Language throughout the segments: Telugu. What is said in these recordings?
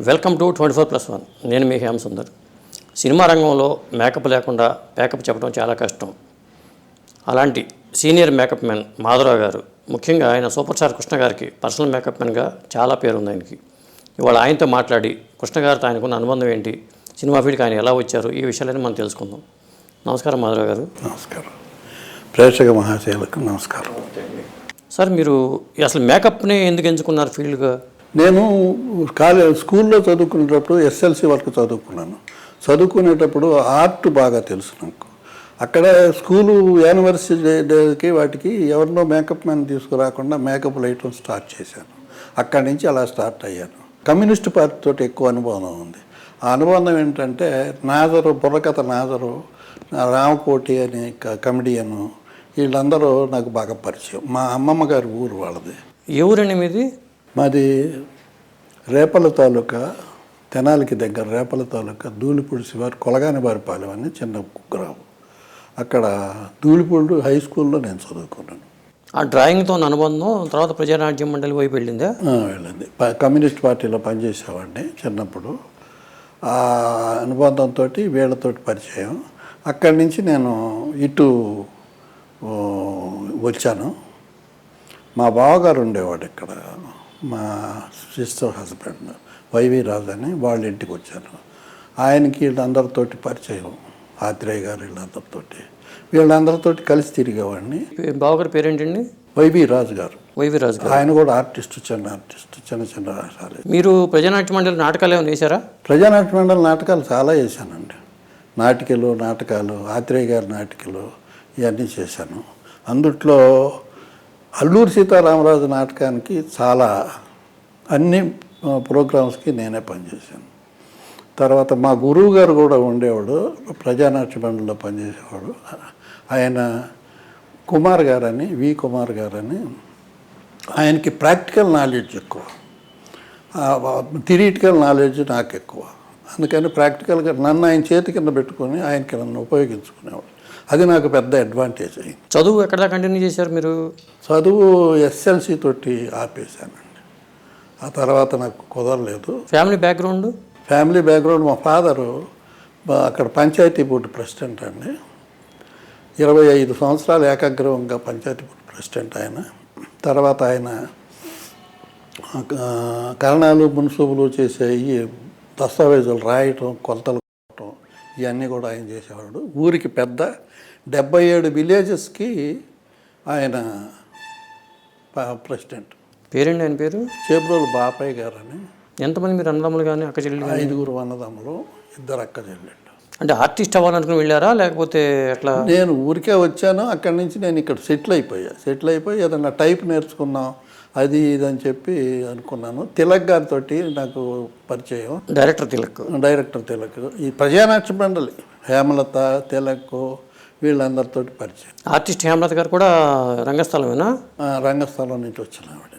Welcome to 24+1. నేను మీ హేమ సుందర్. సినిమా రంగంలో మేకప్ లేకుండా ప్యాకప్ చెప్పడం చాలా కష్టం. అలాంటి సీనియర్ మేకప్ మ్యాన్ మాధవరావు గారు, ముఖ్యంగా ఆయన సూపర్ స్టార్ కృష్ణ గారికి పర్సనల్ మేకప్ మ్యాన్గా చాలా పేరు ఉంది ఆయనకి. ఇవాళ ఆయనతో మాట్లాడి కృష్ణ గారితో ఆయనకున్న అనుబంధం ఏంటి, సినిమా ఫీల్డ్కి ఆయన ఎలా వచ్చారు, ఈ విషయాలని మనం తెలుసుకుందాం. నమస్కారం మాధవరావు గారు. నమస్కారం. ప్రేక్షక మహాశయులకు నమస్కారం. సార్, మీరు అసలు మేకప్ని ఎందుకు ఎంచుకున్నారు ఫీల్డ్గా? నేను స్కూల్లో చదువుకునేటప్పుడు ఎస్ఎల్సి వరకు చదువుకునేటప్పుడు ఆర్ట్ బాగా తెలుసు నాకు. అక్కడ స్కూలు యానివర్సరీ డేకి వాటికి ఎవరినో మేకప్ మ్యాన్ తీసుకురాకుండా మేకప్ వేయటం స్టార్ట్ చేశాను. అక్కడి నుంచి అలా స్టార్ట్ అయ్యాను. కమ్యూనిస్ట్ పార్టీతో ఎక్కువ అనుభవం ఉంది. ఆ అనుబంధం ఏంటంటే బుర్రకథ నాజరు, రామకోటి అని కమెడియను, వీళ్ళందరూ నాకు బాగా పరిచయం. మా అమ్మమ్మ గారి ఊరు వాళ్ళది. ఏ ఊరండి మీది? మాది రేపల తాలూకా, తెనాలికి దగ్గర రేపల తాలూకా ధూళిపూడి శివారు కొలగానివారిపాలెం అని చిన్న గ్రామం. అక్కడ ధూళిపూడి హై స్కూల్లో నేను చదువుకున్నాను. ఆ డ్రాయింగ్తో అనుబంధం తర్వాత ప్రజానాట్యం మండలి వైపు వెళ్ళిందా? వెళ్ళింది. కమ్యూనిస్ట్ పార్టీలో పనిచేసేవాడిని చిన్నప్పుడు. ఆ అనుబంధంతో వీళ్ళతోటి పరిచయం. అక్కడి నుంచి నేను ఇటు వచ్చాను. మా బావగారు ఉండేవాడు ఇక్కడ, మా సిస్టర్ హస్బెండ్ వైవి రాజు అని, వాళ్ళ ఇంటికి వచ్చాను. ఆయనకి వీళ్ళందరితోటి పరిచయం, ఆత్రేయ గారు వీళ్ళందరితో కలిసి తిరిగేవాడిని. బావగారి పేరేంటండి? వైవి రాజు గారు. వైవి రాజు గారు. ఆయన కూడా చిన్న చిన్న రాశారు. మీరు ప్రజానాట్య మండలి నాటకాలు ఏమైనా వేశారా? ప్రజానాట్య మండలి నాటకాలు చాలా వేశానండి. నాటకాలు ఆత్రేయ గారి నాటికలు ఇవన్నీ చేశాను. అందుట్లో అల్లూరి సీతారామరాజు నాటకానికి చాలా అన్ని ప్రోగ్రామ్స్కి నేనే పనిచేశాను. తర్వాత మా గురువు గారు కూడా ఉండేవాడు, ప్రజానాట్య మండలిలో పనిచేసేవాడు. ఆయన కుమార్ గారని, కుమార్ గారని. ఆయనకి ప్రాక్టికల్ నాలెడ్జ్ ఎక్కువ, థియరిటికల్ నాలెడ్జ్ నాకు ఎక్కువ. అందుకని ప్రాక్టికల్గా నన్ను ఆయన చేతి కింద పెట్టుకొని ఆయనకి నన్ను ఉపయోగించుకునేవాడు. అది నాకు పెద్ద అడ్వాంటేజ్ అయింది. చదువు ఎక్కడ కంటిన్యూ చేశారు మీరు? చదువు ఎస్ఎల్సి తోటి ఆపేశానండి. ఆ తర్వాత నాకు కుదరలేదు. ఫ్యామిలీ బ్యాక్గ్రౌండ్ మా ఫాదరు అక్కడ పంచాయతీ బోర్డు ప్రెసిడెంట్ అండి. 25 సంవత్సరాలు ఏకాగ్రవంగా పంచాయతీ బోర్డు ప్రెసిడెంట్ ఆయన. తర్వాత ఆయన కరణాలు మున్సిపులు చేసే ఈ దస్తావేజులు రాయటం, కొలతలు కొట్టడం, ఇవన్నీ కూడా ఆయన చేసేవాడు. ఊరికి పెద్ద 77 విలేజెస్కి ఆయన ప్రెసిడెంట్. పేరండి ఆయన పేరు? చేబ్రోలు బాపయ్య గారు అని. ఎంతమంది మీరు అన్నదమ్ములు కానీ అక్క చెల్లెలు? 5 అన్నదమ్ములు, 2 అక్క చెల్లెళ్ళు. అంటే ఆర్టిస్ట్ అవ్వాలనుకుని వెళ్ళారా లేకపోతే ఎట్లా? నేను ఊరికే వచ్చాను. అక్కడి నుంచి నేను ఇక్కడ సెటిల్ అయిపోయి ఏదన్నా టైప్ నేర్చుకున్నాం, అది ఇదని చెప్పి అనుకున్నాను. తిలక్ గారితో నాకు పరిచయం. డైరెక్టర్ తిలక్. ఈ ప్రజానాట్య మండలి హేమలత, తిలక్ వీళ్ళందరితో పరిచయం. ఆర్టిస్ట్ హేమలత గారు కూడా రంగస్థలమేనా? రంగస్థలం నుంచి వచ్చిన ఆవిడ.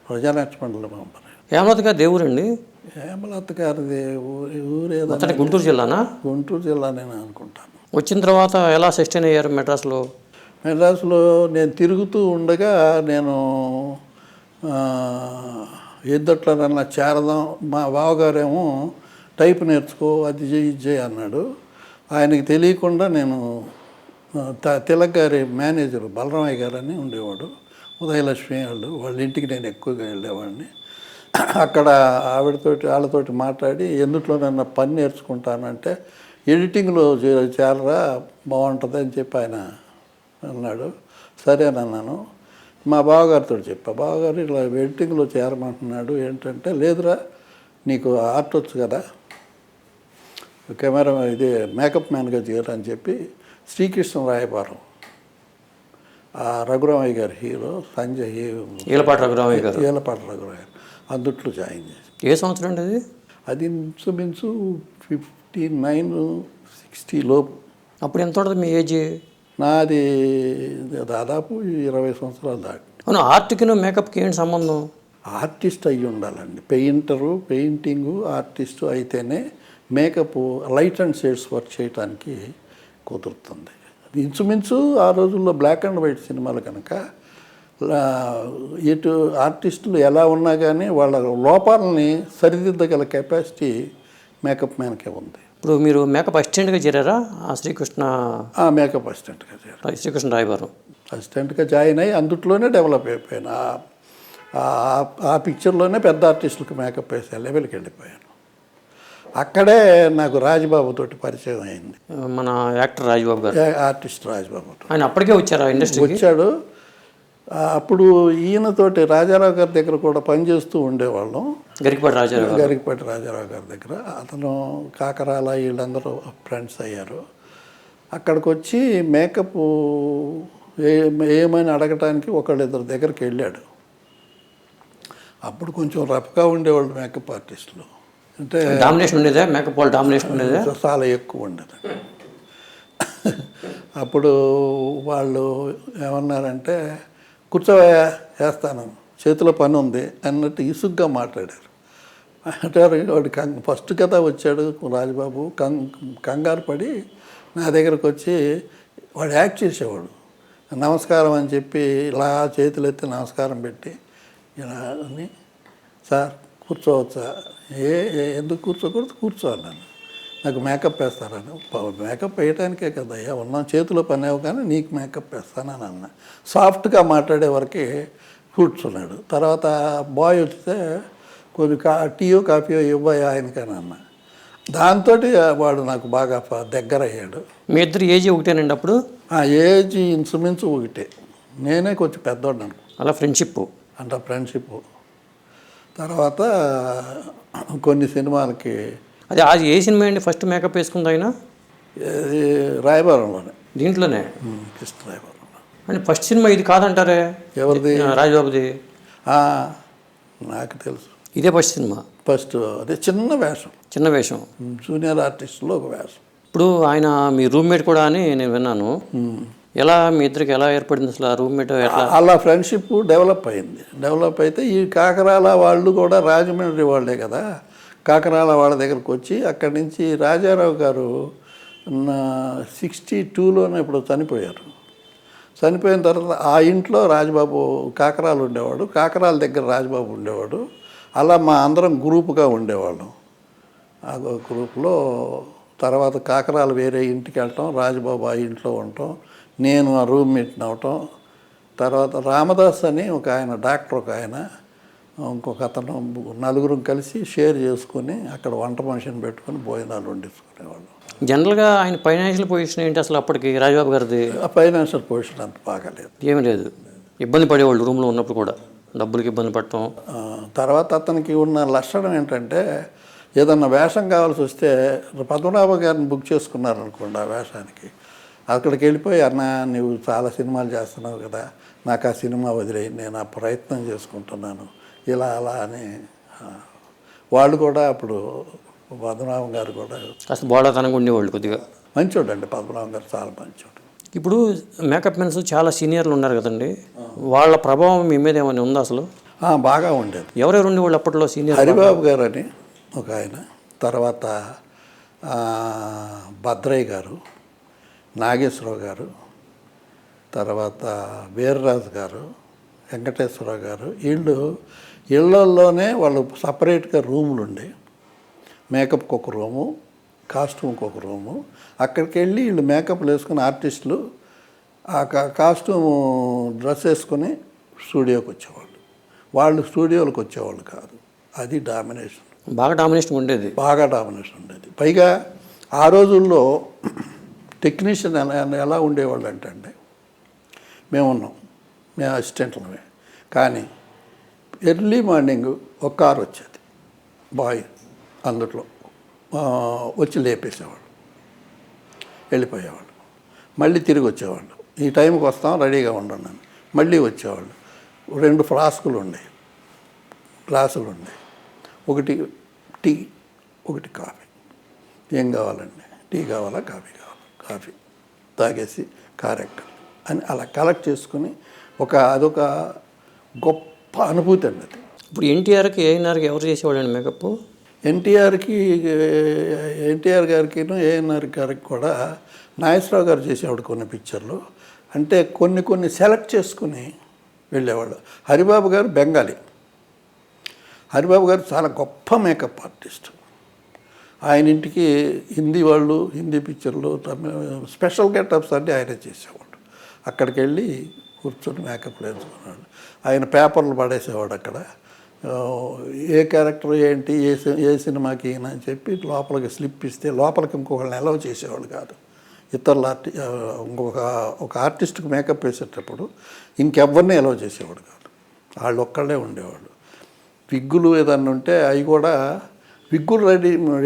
ప్రజానాట్య మండలి పంపరు. హేమలత గారు దేవురండి? హేమలత గారిది ఊరేదో గుంటూరు జిల్లానా? గుంటూరు జిల్లానే అనుకుంటాను. వచ్చిన తర్వాత ఎలా సస్టైన్ అయ్యారు మెడ్రాస్లో? నేను తిరుగుతూ ఉండగా నేను ఎద్దట్లనన్నా చేరదాం. మా బావగారేమో టైప్ నేర్చుకో, అది చేయి అన్నాడు. ఆయనకి తెలియకుండా నేను తిలక్ గారి మేనేజరు బలరామయ్య గారని ఉండేవాడు, ఉదయలక్ష్మి వాళ్ళ ఇంటికి నేను ఎక్కువగా వెళ్ళేవాడిని. అక్కడ వాళ్ళతోటి మాట్లాడి ఎందుట్లో నన్ను పని నేర్చుకుంటానంటే ఎడిటింగ్లో చేరరా బాగుంటుంది అని చెప్పి ఆయన అన్నాడు. సరేనన్నాను. మా బావగారితో బావగారు ఇలా ఎడిటింగ్లో చేరమంటున్నాడు. ఏంటంటే లేదురా, నీకు ఆర్ట్ వచ్చు కదా, కెమెరా మేకప్ మ్యాన్గా చేరని చెప్పి శ్రీకృష్ణ రాయబారం, రఘురామయ్య గారి హీరో సంజయ్, ఈలపాటి రఘురామయ్య గారు అందుట్లో జాయిన్ చేసి. ఏ సంవత్సరం అండి అది? అది ఇంచుమించు 59-60 లోపు. అప్పుడు ఎంత ఉంటుంది మీ ఏజ్? నాది దాదాపు 20 సంవత్సరాలు దాటి. అవును, ఆర్ట్కిను మేకప్కి ఏంటి సంబంధం? ఆర్టిస్ట్ అయ్యి ఉండాలండి. పెయింటింగు ఆర్టిస్టు అయితేనే makeup light and shades work చేయడానికి కుదురుతుంది. అది ఇంచుమించు ఆ రోజుల్లో బ్లాక్ అండ్ వైట్ సినిమాలు కనుక ఇటు ఆర్టిస్టులు ఎలా ఉన్నా కానీ వాళ్ళ లోపాలని సరిదిద్దగల కెపాసిటీ మేకప్ మ్యాన్కే ఉంది. ఇప్పుడు మీరు మేకప్ అసిస్టెంట్గా చేరారా ఆ శ్రీకృష్ణ మేకప్ అసిస్టెంట్గా చేరాను. శ్రీకృష్ణ రాయబారం అసిస్టెంట్గా జాయిన్ అయ్యి అందుట్లోనే డెవలప్ అయిపోయాను. ఆ పిక్చర్లోనే పెద్ద ఆర్టిస్టులకు మేకప్ వేసే లెవెల్కి వెళ్ళిపోయాను. అక్కడే నాకు రాజబాబు తోటి పరిచయం అయింది. మన యాక్టర్ రాజబాబు గారు, ఆర్టిస్ట్ రాజబాబు. ఆయన అప్పటికే వచ్చారా ఇండస్ట్రీకి? వచ్చాడు. అప్పుడు ఈయనతోటి రాజారావు గారి దగ్గర కూడా పనిచేస్తూ ఉండేవాళ్ళం. గరికపాటి రాజారావు గారి దగ్గర. అతను కాకరాల వీళ్ళందరూ ఫ్రెండ్స్ అయ్యారు. అక్కడికి వచ్చి మేకప్ ఏమని అడగటానికి ఒకళ్ళిద్దరి దగ్గరికి వెళ్ళాడు. అప్పుడు కొంచెం రఫ్గా ఉండేవాళ్ళు మేకప్ ఆర్టిస్టులు. అంటే డామినేషన్ ఉండేదా? మేకప్ వాళ్ళు డామినేషన్ ఉండేదా? చాలా ఎక్కువ ఉండేది. అప్పుడు వాళ్ళు ఏమన్నారంటే, కూర్చోవయ్యా చేస్తాను, చేతిలో పని ఉంది అన్నట్టు ఇసుగ్గా మాట్లాడారు. అంటారు వాడు ఫస్ట్ కదా వచ్చాడు రాజబాబు, కంగారు పడి నా దగ్గరకు వచ్చి వాడు యాక్ట్ చేసేవాడు. నమస్కారం అని చెప్పి ఇలా చేతులు ఎత్తి నమస్కారం పెట్టి ఇలా అని, సార్ కూర్చోవచ్చా? ఎందుకు కూర్చోకూడదు? కూర్చో అన్నాను. నాకు మేకప్ వేస్తారని. మేకప్ వేయడానికే కదా అయ్యా ఉన్నాం, చేతిలో పని అవ్వగానే నీకు మేకప్ వేస్తానని అన్న. సాఫ్ట్గా మాట్లాడే వరకే కూర్చున్నాడు. తర్వాత బాయ్ వస్తే కొద్ది టీయో కాఫీయో ఇవ్వయా ఆయనకని అన్న. దాంతో వాడు నాకు బాగా దగ్గర అయ్యాడు. మీ ఇద్దరు ఏజ్ ఒకటేనండి అప్పుడు? ఏజ్ ఇంచుమించు ఒకటే. నేనే కొంచెం పెద్దవాడు అనుకో. అలా ఫ్రెండ్షిప్ ఫ్రెండ్షిప్. తర్వాత కొన్ని సినిమాలకి అదే అది ఏ సినిమా అండి ఫస్ట్ మేకప్ వేసుకుంది ఆయన? రాయబారంలోనే. దీంట్లోనే కృష్ణ రాయబారంలో. అంటే ఫస్ట్ సినిమా ఇది కాదంటారే? ఎవరిది? రాజబాబుది. నాకు తెలుసు. ఇదే ఫస్ట్ సినిమా? ఫస్ట్ అదే చిన్న వేషం, జూనియర్ ఆర్టిస్ట్లో ఒక వేషం. ఇప్పుడు ఆయన మీ రూమ్మేట్ కూడా అని నేను విన్నాను. ఎలా మీ ఇద్దరికి ఎలా ఏర్పడింది అసలు? ఆ రూమ్మేట్ ఎట్లా? అలా ఫ్రెండ్షిప్ డెవలప్ అయింది. డెవలప్ అయితే ఈ కాకరాల వాళ్ళు కూడా రాజమండ్రి వాళ్ళే కదా, కాకరాల వాళ్ళ దగ్గరకు వచ్చి అక్కడి నుంచి రాజారావు గారు 62లోనే ఇప్పుడు చనిపోయారు. చనిపోయిన తర్వాత ఆ ఇంట్లో రాజబాబు కాకరాలు ఉండేవాడు, కాకరాల దగ్గర రాజబాబు ఉండేవాడు. అలా మా అందరం గ్రూపుగా ఉండేవాళ్ళం. ఆ గ్రూప్లో తర్వాత కాకరాలు వేరే ఇంటికి వెళ్ళటం, రాజబాబు ఆ ఇంట్లో ఉండటం, నేను ఆ రూమ్మేట్ని అవటం. తర్వాత రామదాస్ అని ఒక ఆయన డాక్టర్, ఒక ఆయన, ఇంకొక అతను, నలుగురం కలిసి షేర్ చేసుకొని అక్కడ వంట మనిషిని పెట్టుకొని భోజనాలు వండించుకునేవాళ్ళం. జనరల్గా ఆయన ఫైనాన్షియల్ పొజిషన్ ఏంటి అసలు అప్పటికి రాజబాబు గారిది? ఆ ఫైనాన్షియల్ పొజిషన్ అంత బాగాలేదు. ఏమీ లేదు, ఇబ్బంది పడేవాళ్ళు రూమ్లో ఉన్నప్పుడు కూడా, డబ్బులకి ఇబ్బంది పడటం. తర్వాత అతనికి ఉన్న లక్షణం ఏంటంటే, ఏదన్నా వేషం కావాల్సి వస్తే పద్మనాభ గారిని బుక్ చేసుకున్నారనుకోండి ఆ వేషానికి, అక్కడికి వెళ్ళిపోయి, అన్న నువ్వు చాలా సినిమాలు చేస్తున్నావు కదా, నాకు ఆ సినిమా వదిలేయి, నేను ఆ ప్రయత్నం చేసుకుంటున్నాను, ఇలా అలా అని. వాళ్ళు కూడా అప్పుడు పద్మనాభం గారు కూడా కాస్త బోళాతనంగా ఉండేవాళ్ళు కొద్దిగా. మంచోడు అండి పద్మనాభం గారు, చాలా మంచోడు. ఇప్పుడు మేకప్ మెన్స్ చాలా సీనియర్లు ఉన్నారు కదండి, వాళ్ళ ప్రభావం మీ మీద ఏమైనా ఉందా అసలు? బాగా ఉండేది. ఎవరెవరు ఉండేవాళ్ళు అప్పట్లో సీనియర్? హరిబాబు గారు అని ఒక ఆయన, తర్వాత భద్రయ్య గారు, నాగేశ్వరరావు గారు, తర్వాత వీర్రాజు గారు, వెంకటేశ్వరరావు గారు. ఇళ్ళల్లోనే వాళ్ళు సపరేట్గా రూములు ఉండే, మేకప్కి ఒక రూము, కాస్ట్యూమ్కి ఒక రూము. అక్కడికి వెళ్ళి వీళ్ళు మేకప్లు వేసుకుని ఆర్టిస్టులు ఆ కాస్ట్యూమ్ డ్రెస్ వేసుకొని స్టూడియోకి వచ్చేవాళ్ళు. వాళ్ళు స్టూడియోలకు వచ్చేవాళ్ళు కాదు. అది డామినేషన్, బాగా డామినేషన్ ఉండేది. పైగా ఆ రోజుల్లో టెక్నీషియన్ ఎలా ఉండేవాళ్ళు అంటే, మేము అసిస్టెంట్లమే, కానీ ఎర్లీ మార్నింగ్ ఒక కారు వచ్చేది, బాయ్ అందుట్లో వచ్చి లేపేసేవాడు, వెళ్ళిపోయేవాళ్ళు, మళ్ళీ తిరిగి వచ్చేవాళ్ళు. ఈ టైంకి వస్తాం రెడీగా ఉండండి, మళ్ళీ వచ్చేవాళ్ళు. 2 ఫ్లాస్కులు ఉండేవి, గ్లాసులు ఉండేవి, ఒకటి టీ, ఒకటి కాఫీ. ఏం కావాలండి? టీ కావాలా, కాఫీ కావాలా? కాఫీ తాగేసి కారెక్ట్ అని అలా కలెక్ట్ చేసుకుని అదొక గొప్ప అనుభూతి అండి అది. ఇప్పుడు ఎన్టీఆర్కి ఏఎన్ఆర్కి ఎవరు చేసేవాళ్ళండి మేకప్? ఎన్టీఆర్ గారికి ఏఎన్ఆర్ గారికి కూడా నాగేశ్వరరావు గారు చేసేవాడు కొన్ని పిక్చర్లు. అంటే కొన్ని సెలెక్ట్ చేసుకుని వెళ్ళేవాళ్ళు. హరిబాబు గారు బెంగాలీ. హరిబాబు గారు చాలా గొప్ప మేకప్ ఆర్టిస్ట్. ఆయన ఇంటికి హిందీ వాళ్ళు, హిందీ పిక్చర్లు, స్పెషల్ గెటప్స్ అన్నీ ఆయనే చేసేవాడు. అక్కడికి వెళ్ళి కూర్చొని మేకప్ వేసుకున్నాడు. ఆయన పేపర్లు పడేసేవాడు అక్కడ. ఏ క్యారెక్టర్ ఏంటి, ఏ సినిమాకి ఈయన అని చెప్పి లోపలికి స్లిప్ ఇస్తే లోపలికి ఇంకొకళ్ళని అలౌ చేసేవాడు కాదు. ఇతరుల ఒక ఆర్టిస్ట్కి మేకప్ వేసేటప్పుడు ఇంకెవ్వరిని అలౌ చేసేవాడు కాదు. వాళ్ళు ఒక్కళ్ళే ఉండేవాళ్ళు. విగ్గులు ఏదన్నా ఉంటే అవి కూడా విగ్గులు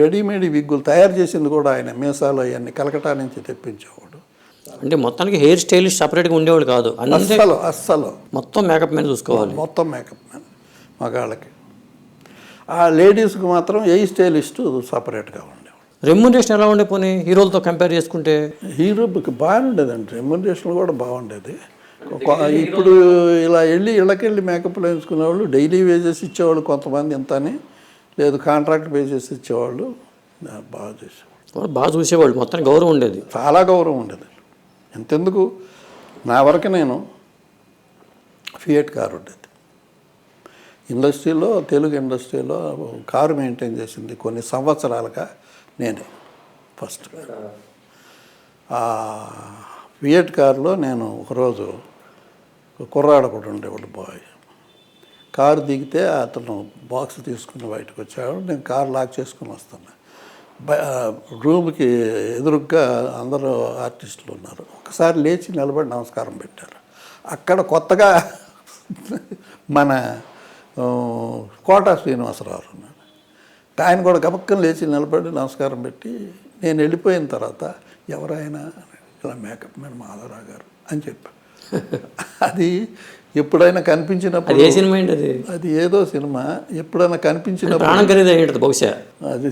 రెడీమేడ్ విగ్గులు తయారు చేసింది కూడా ఆయన మీసాలు అవన్నీ కలకటా నుంచి తెప్పించేవాడు. అంటే మొత్తానికి హెయిర్ స్టైలిస్ట్ సపరేట్గా ఉండేవాడు కాదు, అస్సలు మొత్తం మేకప్ మ్యాన్ చూసుకోవాలి. మొత్తం మేకప్ మ్యాన్ మగాళ్ళకి. ఆ లేడీస్కి మాత్రం హెయిర్ స్టైలిస్ట్ సపరేట్గా ఉండేవాడు. రెమ్యునరేషన్ ఎలా ఉండే పోనీ హీరోలతో కంపేర్ చేసుకుంటే? హీరోకి బాగుండేదండి, రెమ్యునరేషన్ కూడా బాగుండేది. ఇప్పుడు ఇలా ఇళ్ళకెళ్ళి మేకప్లు వేసుకునే వాళ్ళు డైలీ వేజెస్ ఇచ్చేవాళ్ళు కొంతమంది, ఇంతని లేదు కాంట్రాక్ట్ బేసిస్ ఇచ్చేవాళ్ళు. బాగా చేసేవాళ్ళు, బాగా చూసేవాళ్ళు, మొత్తం గౌరవం ఉండేది, చాలా గౌరవం ఉండేది. ఎంతెందుకు నా వరకు నేను ఫియట్ కారు ఉండేది ఇండస్ట్రీలో, తెలుగు ఇండస్ట్రీలో కారు మెయింటైన్ చేసింది కొన్ని సంవత్సరాలుగా నేనే ఫస్ట్. ఫియట్ కారులో నేను ఒకరోజు కుర్రాడు కూడా ఉండేవాడు బాయ్. కారు దిగితే అతను బాక్స్ తీసుకుని బయటకు వచ్చాడు. నేను కారు లాక్ చేసుకుని వస్తున్నా. రూమ్కి ఎదురుగ్గా అందరూ ఆర్టిస్టులు ఉన్నారు. ఒకసారి లేచి నిలబడి నమస్కారం పెట్టారు. అక్కడ కొత్తగా మన కోటా శ్రీనివాసరావు ఉన్నాడు. ఆయన కూడా గబక్కన లేచి నిలబడి నమస్కారం పెట్టి నేను వెళ్ళిపోయిన తర్వాత ఎవరైనా ఇలా మేకప్ మ్యాన్ మాధవరావు గారు అని చెప్పారు. అది ఎప్పుడైనా కనిపించినప్పుడు, అది ఏదో సినిమా ఎప్పుడైనా కనిపించినప్పుడు బహుశా అది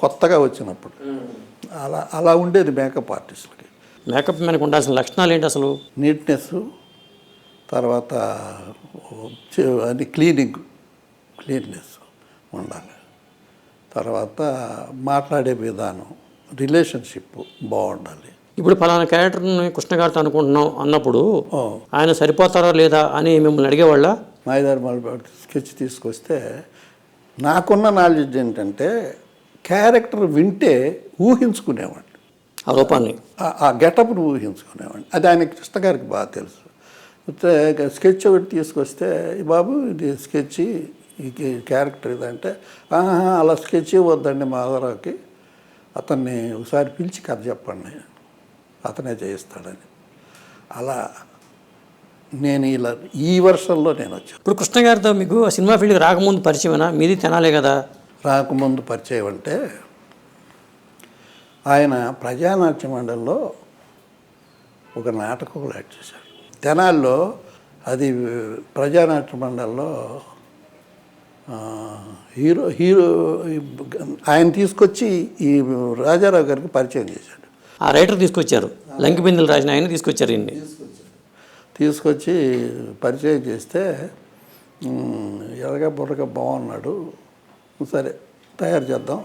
కొత్తగా వచ్చినప్పుడు అలా ఉండేది మేకప్ ఆర్టిస్టులకి. మేకప్ మ్యాన్కి ఉండాల్సిన లక్షణాలు ఏంటి అసలు? నీట్నెస్, తర్వాత అది క్లీన్నెస్ ఉండాలి. తర్వాత మాట్లాడే విధానం, రిలేషన్షిప్ బాగుండాలి. ఇప్పుడు ఫలానా క్యారెక్టర్ని కృష్ణ గారితో అనుకుంటున్నాం అన్నప్పుడు ఆయన సరిపోతారా లేదా అని మిమ్మల్ని అడిగేవాళ్ళ? మాయదారి స్కెచ్ తీసుకొస్తే నాకున్న నాలెడ్జ్ ఏంటంటే క్యారెక్టర్ వింటే ఊహించుకునేవాడిని, ఆ రూపాన్ని, ఆ గెటప్ను ఊహించుకునేవాడిని. అది ఆయన కృష్ణ గారికి బాగా తెలుసు. స్కెచ్ ఒకటి తీసుకొస్తే బాబు ఇది స్కెచ్, ఈ క్యారెక్టర్ ఇదంటే అలా స్కెచ్ వద్దండి మాధవరావుకి, అతన్ని ఒకసారి పిలిచి కథ చెప్పండి, అతనే చేయిస్తాడని. అలా నేను ఇలా ఈ వర్షంలో నేను వచ్చాను. ఇప్పుడు కృష్ణ గారితో మీకు సినిమా ఫీల్డ్కి రాకముందు పరిచయమేనా? మీది తెనాలే కదా. రాకముందు పరిచయం అంటే ఆయన ప్రజానాట్య మండలిలో ఒక నాటకం యాక్ట్ చేశాడు తెనాల్లో. అది ప్రజానాట్య మండలిలో హీరో ఆయన తీసుకొచ్చి ఈ రాజారావు గారికి పరిచయం చేశాడు. ఆ రైటర్ తీసుకొచ్చారు, లంకిబిందులు రాసిన ఆయన తీసుకొచ్చారు. ఇన్ని తీసుకొచ్చి పరిచయం చేస్తే ఎర్రగా బుర్రగా బాగున్నాడు, సరే తయారు చేద్దాం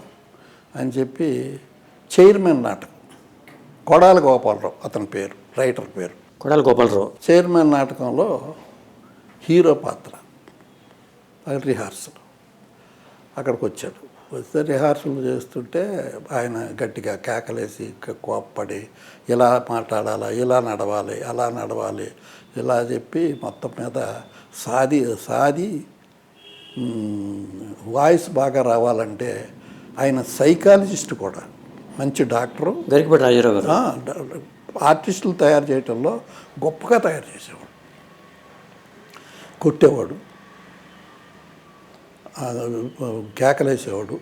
అని చెప్పి చైర్మన్ నాటకం, కొడాల గోపాలరావు అతని పేరు, రైటర్ పేరు కొడాల గోపాలరావు. చైర్మన్ నాటకంలో హీరో పాత్ర. రిహార్సల్ అక్కడికి వచ్చాడు. వస్తే రిహార్సల్ చేస్తుంటే ఆయన గట్టిగా కేకలేసి కోప్పడి ఇలా మాట్లాడాలా, ఇలా నడవాలి, అలా నడవాలి, ఇలా చెప్పి మొత్తం మీద సాది వాయిస్ బాగా రావాలంటే ఆయన సైకాలజిస్ట్ కూడా, మంచి డాక్టరు, గరికపాటి రాజారావు గారు. ఆర్టిస్టులు తయారు చేయటంలో గొప్పగా తయారు చేసేవాడు. కొట్టేవాడు, కేకలేసేవాడు.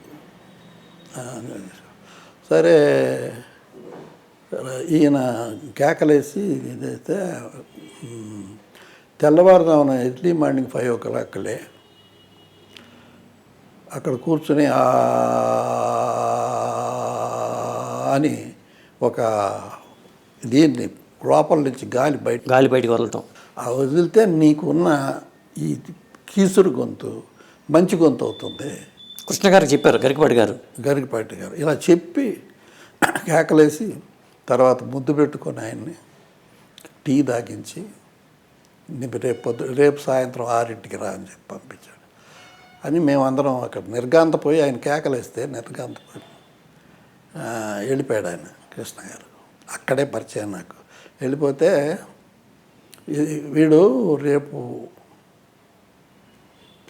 సరే ఈయన కేకలేసి ఇదైతే తెల్లవారుజామున ఎర్లీ మార్నింగ్ 5 o'clock అక్కడ కూర్చుని అని ఒక దీన్ని లోపల నుంచి గాలి బయటికి వదలటం. ఆ వదిలితే నీకున్న ఈ కీసురు గొంతు మంచి గొంతు అవుతుంది. కృష్ణ గారికి చెప్పారు గరికపాటి గారు ఇలా చెప్పి కేకలేసి తర్వాత ముద్దు పెట్టుకొని ఆయన్ని టీ తాగించి రేపు సాయంత్రం 6ంటికి రా అని చెప్పి పంపించాడు. అని మేమందరం అక్కడ నిర్గాంతపోయి ఆయన కేకలేస్తే నిర్గాంతపోయి వెళ్ళిపోయాడు ఆయన కృష్ణ గారు. అక్కడే పరిచయం నాకు. వెళ్ళిపోతే వీడు రేపు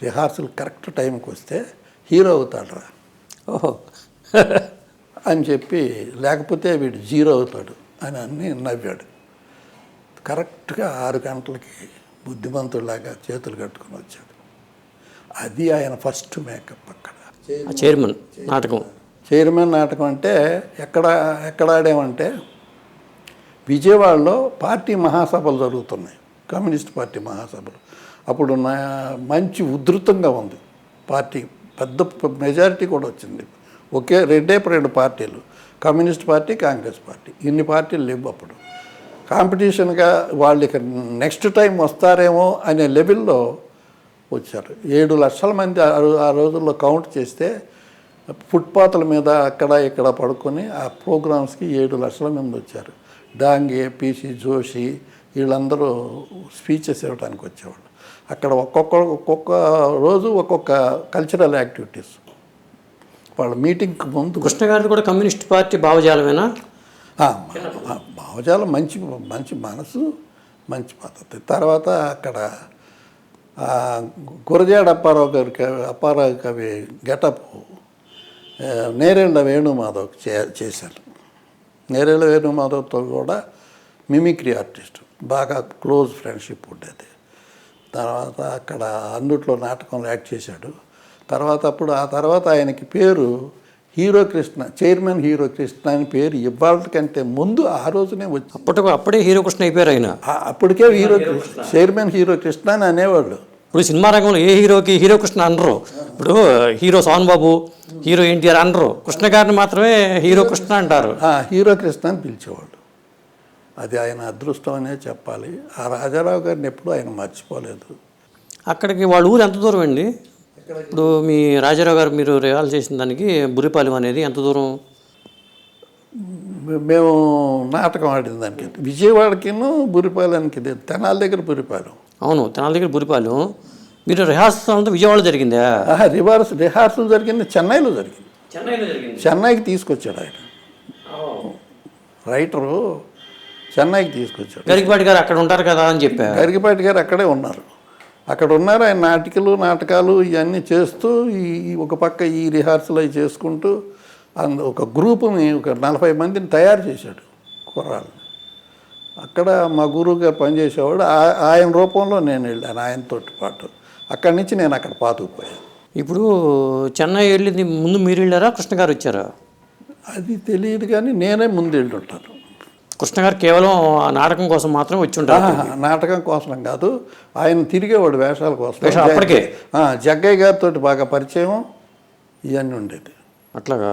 రిహార్సల్ కరెక్ట్ టైంకి వస్తే హీరో అవుతాడు రా ఓహో అని చెప్పి, లేకపోతే వీడు జీరో అవుతాడు అని అన్నీ నవ్వాడు. కరెక్ట్గా 6 గంటలకి బుద్ధిమంతుడిలాగా చేతులు కట్టుకొని వచ్చాడు. అది ఆయన ఫస్ట్ మేకప్ అక్కడ. చైర్మన్ నాటకం. చైర్మన్ నాటకం అంటే ఎక్కడ ఆడామంటే విజయవాడలో పార్టీ మహాసభలు జరుగుతున్నాయి, కమ్యూనిస్ట్ పార్టీ మహాసభలు. అప్పుడు మంచి ఉధృతంగా ఉంది పార్టీ, పెద్ద మెజారిటీ కూడా వచ్చింది. రెండు పార్టీలు, కమ్యూనిస్ట్ పార్టీ, కాంగ్రెస్ పార్టీ. ఇన్ని పార్టీలు లేవు అప్పుడు. కాంపిటీషన్గా వాళ్ళు ఇక నెక్స్ట్ టైం వస్తారేమో అనే లెవెల్లో వచ్చారు. 7 లక్షల మంది ఆ రోజుల్లో కౌంట్ చేస్తే ఫుట్పాత్ల మీద అక్కడ ఇక్కడ పడుకొని ఆ ప్రోగ్రామ్స్కి 7 లక్షల మంది వచ్చారు. డాంగే, పిసి జోషి వీళ్ళందరూ స్పీచెస్ ఇవ్వడానికి వచ్చేవాళ్ళు. అక్కడ ఒక్కొక్క రోజు ఒక్కొక్క కల్చరల్ యాక్టివిటీస్. వాళ్ళ మీటింగ్కి ముందు కృష్ణ గారిది కూడా కమ్యూనిస్ట్ పార్టీ భావజాలమేనా? భావజాలం మంచి మనసు, మంచి పద్ధతి. తర్వాత అక్కడ గురజాడ అప్పారావు కవి గెటప్ నేరేళ్ల వేణుమాధవ్ చేశారు. నేరేళ్ల వేణుమాధవ్తో కూడా మిమిక్రీ ఆర్టిస్ట్, బాగా క్లోజ్ ఫ్రెండ్షిప్ ఉండేది. తర్వాత అక్కడ అందుట్లో నాటకంలో యాక్ట్ చేశాడు. ఆ తర్వాత ఆయనకి పేరు hero Krishna, chairman hero Krishna అని పేరు ఇవ్వాలంటే ముందు ఆ రోజునే వచ్చి అప్పుడే హీరో కృష్ణ అయిపోయారు ఆయన. అప్పటికే చైర్మన్ హీరో కృష్ణ అని అనేవాళ్ళు. ఇప్పుడు సినిమా రంగంలో ఏ హీరోకి హీరో కృష్ణ అనరు. ఇప్పుడు హీరో సోన్ బాబు, హీరో ఎన్టీఆర్ అనరు, కృష్ణ గారిని మాత్రమే హీరో కృష్ణ అంటారు. హీరో కృష్ణ అని పిలిచేవాళ్ళు. అది ఆయన అదృష్టం అనే చెప్పాలి. ఆ రాజారావు గారిని ఎప్పుడూ ఆయన మర్చిపోలేదు. అక్కడికి వాళ్ళ ఊరు ఎంత దూరం అండి? ఇప్పుడు మీ రాజారావు గారు మీరు రిహాల్ చేసిన దానికి బురిపాలెం అనేది ఎంత దూరం? మేము నాటకం ఆడిన దానికి విజయవాడకి బురిపాలెంకి, తెనాల దగ్గర బురిపాలెం. అవును, తెనాల దగ్గర బురిపాలెం. మీరు రిహార్సల్ అంతా విజయవాడలో జరిగిందా? రిహార్సల్ జరిగింది చెన్నైలో జరిగింది. చెన్నైకి తీసుకొచ్చాడు ఆయన, రైటరు చెన్నైకి తీసుకొచ్చాడు. గరికపాటి గారు అక్కడ ఉంటారు కదా అని చెప్పారు. గరికపాటి గారు అక్కడే ఉన్నారు. ఆయన నాటకాలు ఇవన్నీ చేస్తూ ఒక పక్క ఈ రిహార్సల్ అవి చేసుకుంటూ ఒక గ్రూపుని, ఒక 40 మందిని తయారు చేశాడు కుర్రాళ్ళు. అక్కడ మా గురువు గారు పనిచేసేవాడు. ఆయన రూపంలో నేను వెళ్ళాను ఆయనతో పాటు. అక్కడి నుంచి నేను అక్కడ పాతుకుపోయాను. ఇప్పుడు చెన్నై వెళ్ళింది ముందు మీరు వెళ్ళారా, కృష్ణ గారు వచ్చారా? అది తెలియదు కానీ నేనే ముందు వెళ్ళుంటాను. కృష్ణ గారు కేవలం ఆ నాటకం కోసం మాత్రమే వచ్చి ఉంటారు. నాటకం కోసం కాదు, ఆయన తిరిగేవాడు వేషాల కోసం. అప్పటికే జగ్గయ్య గారితో బాగా పరిచయం ఇవన్నీ ఉండేది. అట్లాగా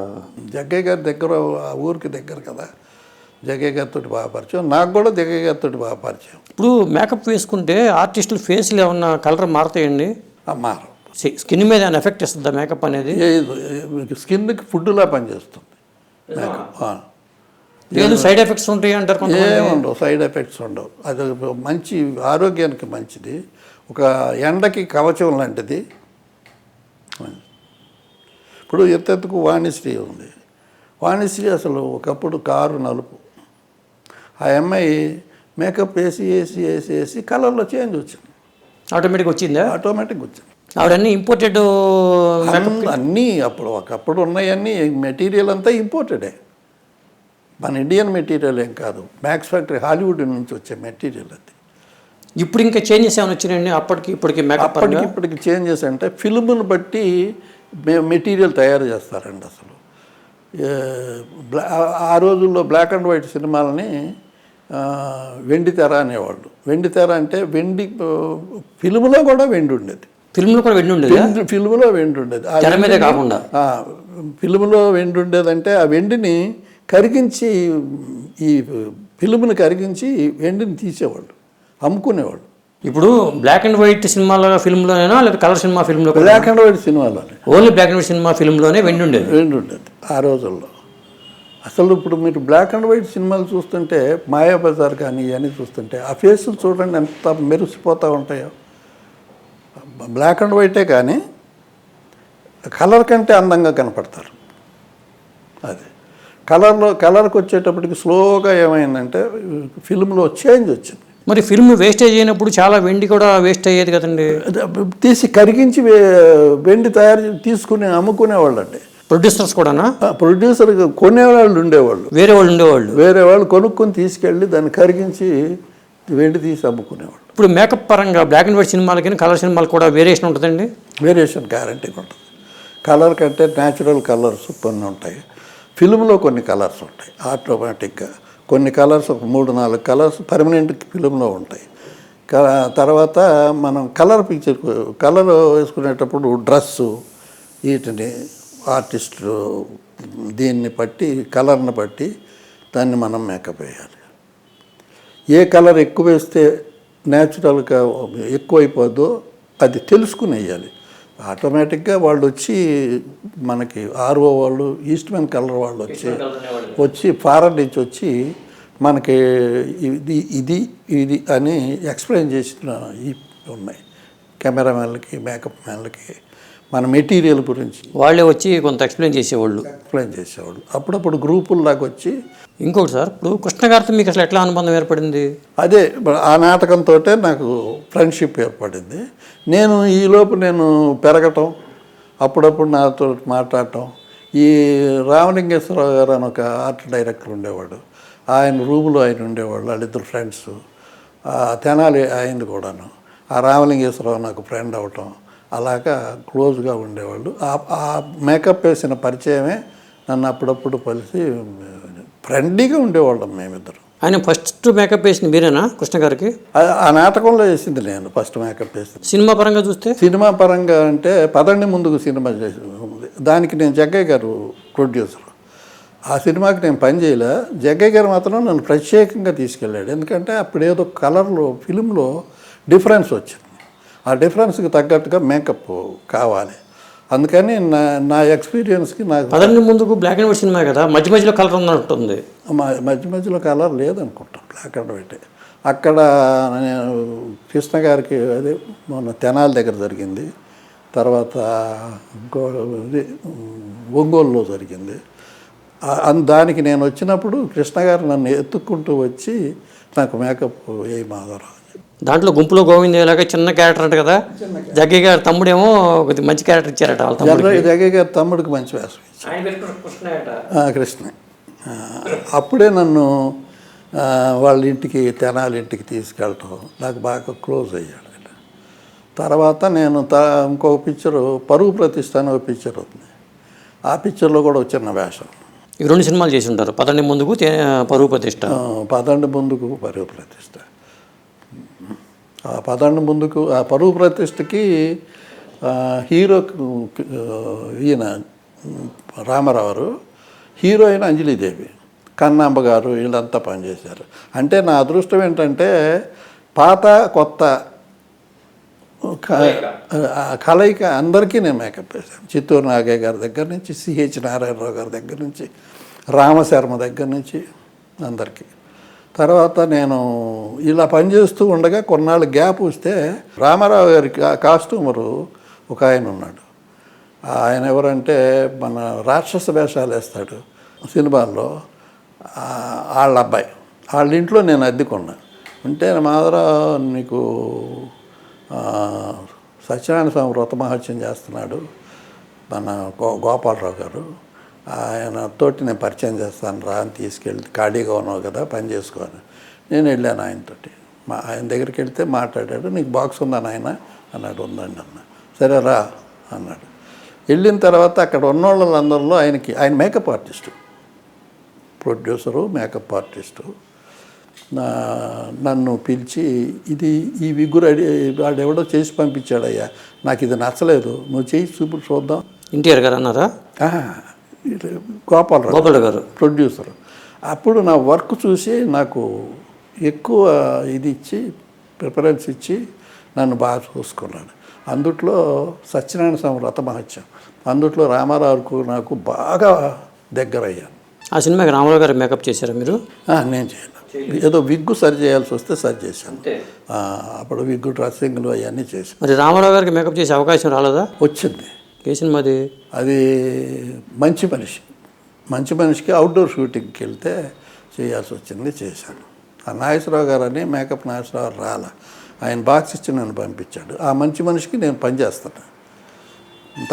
జగ్గయ్య గారి దగ్గర, ఆ ఊరికి దగ్గర కదా, జగ్గయ్య గారితో బాగా పరిచయం. నాకు కూడా జగ్గయ్య గారితో బాగా పరిచయం. ఇప్పుడు మేకప్ వేసుకుంటే ఆర్టిస్టులు ఫేస్లు ఏమన్నా కలర్ మారుతాయండి? మారు. స్కిన్ మీద ఏమైనా ఎఫెక్ట్ ఇస్తుందా మేకప్ అనేది? స్కిన్కి ఫుడ్లా పనిచేస్తుంది మేకప్. లేదు సైడ్ ఎఫెక్ట్స్ ఉంటాయి అంటారు. ఏముండవు, సైడ్ ఎఫెక్ట్స్ ఉండవు. అది మంచి ఆరోగ్యానికి మంచిది, ఒక ఎండకి కవచం లాంటిది. ఇప్పుడు ఎత్తెత్తుకు వాణిశ్రీ ఉంది. వాణిశ్రీ అసలు ఒకప్పుడు కారు నలుపు. ఆ అమ్మాయి మేకప్ వేసి కలర్లో చేంజ్ వచ్చింది. ఆటోమేటిక్ వచ్చిందా? ఆటోమేటిక్ వచ్చింది. ఆవిడన్నీ ఇంపోర్టెడ్ అన్నీ ఒకప్పుడు ఉన్నాయన్నీ మెటీరియల్ అంతా ఇంపోర్టెడే. మన ఇండియన్ మెటీరియల్ ఏం కాదు, మ్యాక్స్ ఫ్యాక్టరీ హాలీవుడ్ నుంచి వచ్చే మెటీరియల్ అది. ఇప్పుడు ఇంకా చేంజెస్ ఏమైనా వచ్చినాయండి అప్పటికి ఇప్పటికి? ఇప్పటికి చేంజెస్ అంటే ఫిల్మ్ను బట్టి మెటీరియల్ తయారు చేస్తారండి. అసలు ఆ రోజుల్లో బ్లాక్ అండ్ వైట్ సినిమాలని వెండి తెర అనేవాళ్ళు. వెండి తెర అంటే ఫిల్మ్లో కూడా వెండి ఉండేది. ఫిల్మ్లో కూడా వెండి ఉండేది. ఫిల్మ్లో వెండి ఉండేది, తెర మీదే కాకుండా. ఫిల్మ్లో వెండి ఉండేదంటే ఆ వెండిని కరిగించి, ఈ ఫిల్మ్ని కరిగించి వెండిని తీసేవాళ్ళు, అమ్ముకునేవాళ్ళు. ఇప్పుడు బ్లాక్ అండ్ వైట్ సినిమాలో ఫిల్మ్లోనేనా లేదా కలర్ సినిమా ఫిల్మ్లో? బ్లాక్ అండ్ వైట్ సినిమాలోనే, only black and white cinema ఫిల్మ్లోనే వెండి ఉండేది. ఆ రోజుల్లో అసలు ఇప్పుడు మీరు బ్లాక్ అండ్ వైట్ సినిమాలు చూస్తుంటే మాయాబజార్ కానీ ఇవన్నీ చూస్తుంటే ఆ ఫేసులు చూడండి ఎంత మెరిసిపోతూ ఉంటాయో. బ్లాక్ అండ్ వైటే కానీ కలర్ కంటే అందంగా కనపడతారు. అది కలర్కి వచ్చేటప్పటికి స్లోగా ఏమైందంటే ఫిల్మ్లో చేంజ్ వచ్చింది. మరి ఫిల్మ్ వేస్టేజ్ అయినప్పుడు చాలా వెండి కూడా వేస్ట్ అయ్యేది కదండి. తీసి కరిగించి వెండి తీసుకుని అమ్ముకునేవాళ్ళు అండి. ప్రొడ్యూసర్స్ కూడానా? ప్రొడ్యూసర్ కొనేవాళ్ళు ఉండేవాళ్ళు, వేరే వాళ్ళు కొనుక్కొని తీసుకెళ్ళి దాన్ని కరిగించి వెండి తీసి అమ్ముకునేవాళ్ళు. ఇప్పుడు మేకప్ పరంగా బ్లాక్ అండ్ వైట్ సినిమాలకి కలర్ సినిమాలు కూడా వేరియేషన్ ఉంటుందండి. వేరియేషన్ గ్యారంటీగా ఉంటుంది. కలర్ కంటే న్యాచురల్ కలర్స్ కొన్ని ఉంటాయి, ఫిల్మ్లో కొన్ని కలర్స్ ఉంటాయి ఆటోమేటిక్గా. కొన్ని కలర్స్ ఒక 3-4 కలర్స్ పర్మనెంట్ ఫిల్మ్లో ఉంటాయి. తర్వాత మనం కలర్ వేసుకునేటప్పుడు డ్రెస్సు వీటిని ఆర్టిస్టు దీన్ని బట్టి కలర్ని బట్టి దాన్ని మనం మేకప్ వేయాలి. ఏ కలర్ ఎక్కువ వేస్తే న్యాచురల్గా ఎక్కువైపోద్దో అది తెలుసుకుని వేయాలి. ఆటోమేటిక్గా వాళ్ళు వచ్చి మనకి ఆర్ఓ వాళ్ళు ఈస్ట్మెన్ కలర్ వాళ్ళు వచ్చి ఫారెన్ నుంచి వచ్చి మనకి ఇది అని ఎక్స్ప్లెయిన్ చేసిన ఉన్నాయి కెమెరామెన్లకి, మేకప్ మ్యాన్లకి. మన మెటీరియల్ గురించి వాళ్ళే వచ్చి కొంత ఎక్స్ప్లెయిన్ చేసేవాళ్ళు. అప్పుడప్పుడు గ్రూపుల్లాగా వచ్చి. ఇంకోటి సార్, ఇప్పుడు కృష్ణ గారితో మీకు అసలు ఎట్లా అనుబంధం ఏర్పడింది? అదే ఆ నాటకంతో నాకు ఫ్రెండ్షిప్ ఏర్పడింది. ఈలోపు నేను పెరగటం, అప్పుడప్పుడు నాతో మాట్లాడటం. ఈ రామలింగేశ్వరరావు గారు అని ఒక ఆర్ట్ డైరెక్టర్ ఉండేవాడు, ఆయన రూములో ఆయన ఉండేవాళ్ళు, వాళ్ళిద్దరు ఫ్రెండ్స్. తెనాలి అయింది కూడాను. ఆ రామలింగేశ్వరరావు నాకు ఫ్రెండ్ అవటం, అలాగా క్లోజ్గా ఉండేవాళ్ళు. ఆ మేకప్ వేసిన పరిచయమే నన్ను అప్పుడప్పుడు కలిసి ఫ్రెండ్లీగా ఉండేవాళ్ళం మేమిద్దరం. ఆయన ఫస్ట్ మేకప్ వేసింది మీరేనా కృష్ణ గారికి? ఆ నాటకంలో వేసింది నేను ఫస్ట్ మేకప్ వేసింది. సినిమా పరంగా చూస్తే? సినిమా పరంగా అంటే పదండి ముందుకు సినిమా చేసి, దానికి నేను జగ్గయ్య గారు ప్రొడ్యూసర్. ఆ సినిమాకి నేను పని చేయలే, జగ్గయ్య గారు మాత్రం నన్ను ప్రత్యేకంగా తీసుకెళ్ళాడు. ఎందుకంటే అప్పుడు ఏదో కలర్లో ఫిలింలో డిఫరెన్స్ వచ్చింది. ఆ డిఫరెన్స్కి తగ్గట్టుగా మేకప్ కావాలి. అందుకని నా ఎక్స్పీరియన్స్కి నాకు పదండి ముందుకు బ్లాక్ అండ్ వైట్ సినిమా కదా, మధ్య మధ్యలో కలర్ ఉన్నట్టుంది. మధ్యలో కలర్ లేదనుకుంటాం, బ్లాక్ అండ్ వైట్. అక్కడ నేను కృష్ణ గారికి అదే మొన్న తెనాలి దగ్గర జరిగింది, తర్వాత ఒంగోలులో జరిగింది. దానికి నేను వచ్చినప్పుడు కృష్ణ గారు నన్ను ఎత్తుక్కుంటూ వచ్చి నాకు మేకప్ ఏ మాధవరావు. దాంట్లో గుంపులో గోవిందేలాగా చిన్న క్యారెక్టర్ అంట కదా, జగ్గయ్య గారి తమ్ముడేమో కొద్దిగా మంచి క్యారెక్టర్ ఇచ్చారట. జగ్గయ్య గారి తమ్ముడికి మంచి వేషం ఇచ్చారు, కృష్ణ. అప్పుడే నన్ను వాళ్ళ ఇంటికి, తెనాలి ఇంటికి తీసుకెళ్ళటం, నాకు బాగా క్లోజ్ అయ్యాడు. తర్వాత నేను ఇంకొక పిక్చరు పరుగు ప్రతిష్ట అని ఒక పిక్చర్ ఉంది, ఆ పిక్చర్లో కూడా ఒక చిన్న వేషం. ఈ 2 సినిమాలు చేసి ఉంటారు, పదండి ముందుకు, పరుగు ప్రతిష్ట. పదండి ముందుకు, పరుగు ప్రతిష్ట. ఆ పదండి ముందుకు, ఆ పరుగు ప్రతిష్టకి హీరో ఈయన రామారావు, హీరోయిన్ అంజలీదేవి, కన్నాంబ గారు, వీళ్ళంతా పనిచేశారు. అంటే నా అదృష్టం ఏంటంటే పాత కొత్త కలయిక అందరికీ నేను మేకప్ వేశాను. చిత్తూరు నాగయ్య గారి దగ్గర నుంచి, సిహెచ్ నారాయణరావు గారి దగ్గర నుంచి, రామశర్మ దగ్గర నుంచి అందరికీ. తర్వాత నేను ఇలా పనిచేస్తూ ఉండగా కొన్నాళ్ళు గ్యాప్ వస్తే రామారావు గారి కాస్ట్యూమరు ఒక ఆయన ఉన్నాడు. ఆయన ఎవరంటే మన రాక్షస వేషాలు వేస్తాడు సినిమాల్లో, వాళ్ళ అబ్బాయి. వాళ్ళ ఇంట్లో నేను అద్దెకున్నా. ఉంటే మాధవరావు నీకు సత్యనారాయణ స్వామి వ్రతమహత్యం చేస్తున్నాడు మన గోపాలరావు గారు, ఆయన తోటి నేను పరిచయం చేస్తాను రా అని తీసుకెళ్ళి, ఖాళీగా ఉన్నావు కదా పని చేసుకోని. నేను వెళ్ళాను ఆయనతోటి. ఆయన దగ్గరికి వెళ్తే మాట్లాడాడు, నీకు బాక్స్ ఉందా నాయన అన్నాడు. ఉందండి అన్న. సరే రా అన్నాడు. వెళ్ళిన తర్వాత అక్కడ ఉన్న వాళ్ళందరిలో ఆయన makeup artist, producer, makeup artist. నన్ను పిలిచి ఈ విగ్గు రెడీ వాడు ఎవడో చేసి పంపించాడయ్యా, నాకు ఇది నచ్చలేదు, నువ్వు చేసి చూద్దాం. ఎన్టీఆర్ గారు అన్నారా? గోపాలరావు గారు ప్రొడ్యూసర్. అప్పుడు నా వర్క్ చూసి నాకు ఎక్కువ ఇది ఇచ్చి, ప్రిఫరెన్స్ ఇచ్చి నన్ను బాగా చూసుకున్నాడు. అందుట్లో సత్యనారాయణ స్వామి వ్రతమహత్యం, అందుట్లో రామారావుకు నాకు బాగా దగ్గర అయ్యాను. ఆ సినిమాకి రామారావు గారు మేకప్ చేశారా మీరు? నేను చేయను. ఏదో విగ్గు సరి చేయాల్సి వస్తే సరి చేశాను. అప్పుడు విగ్గు డ్రెస్సింగ్లు అవన్నీ చేసి. మరి రామారావు గారికి మేకప్ చేసే అవకాశం రాలేదా? వచ్చింది. ఏ సినిమాది? అది మంచి మనిషి. మంచి మనిషికి అవుట్డోర్ షూటింగ్కి వెళ్తే చేయాల్సి వచ్చింది, చేశాను. ఆ నాగేశ్వరరావు గారు అని మేకప్ నాగేశ్వరరావు రాలా, ఆయన బాక్స్ ఇచ్చి నన్ను పంపించాడు. ఆ మంచి మనిషికి నేను పనిచేస్తాను.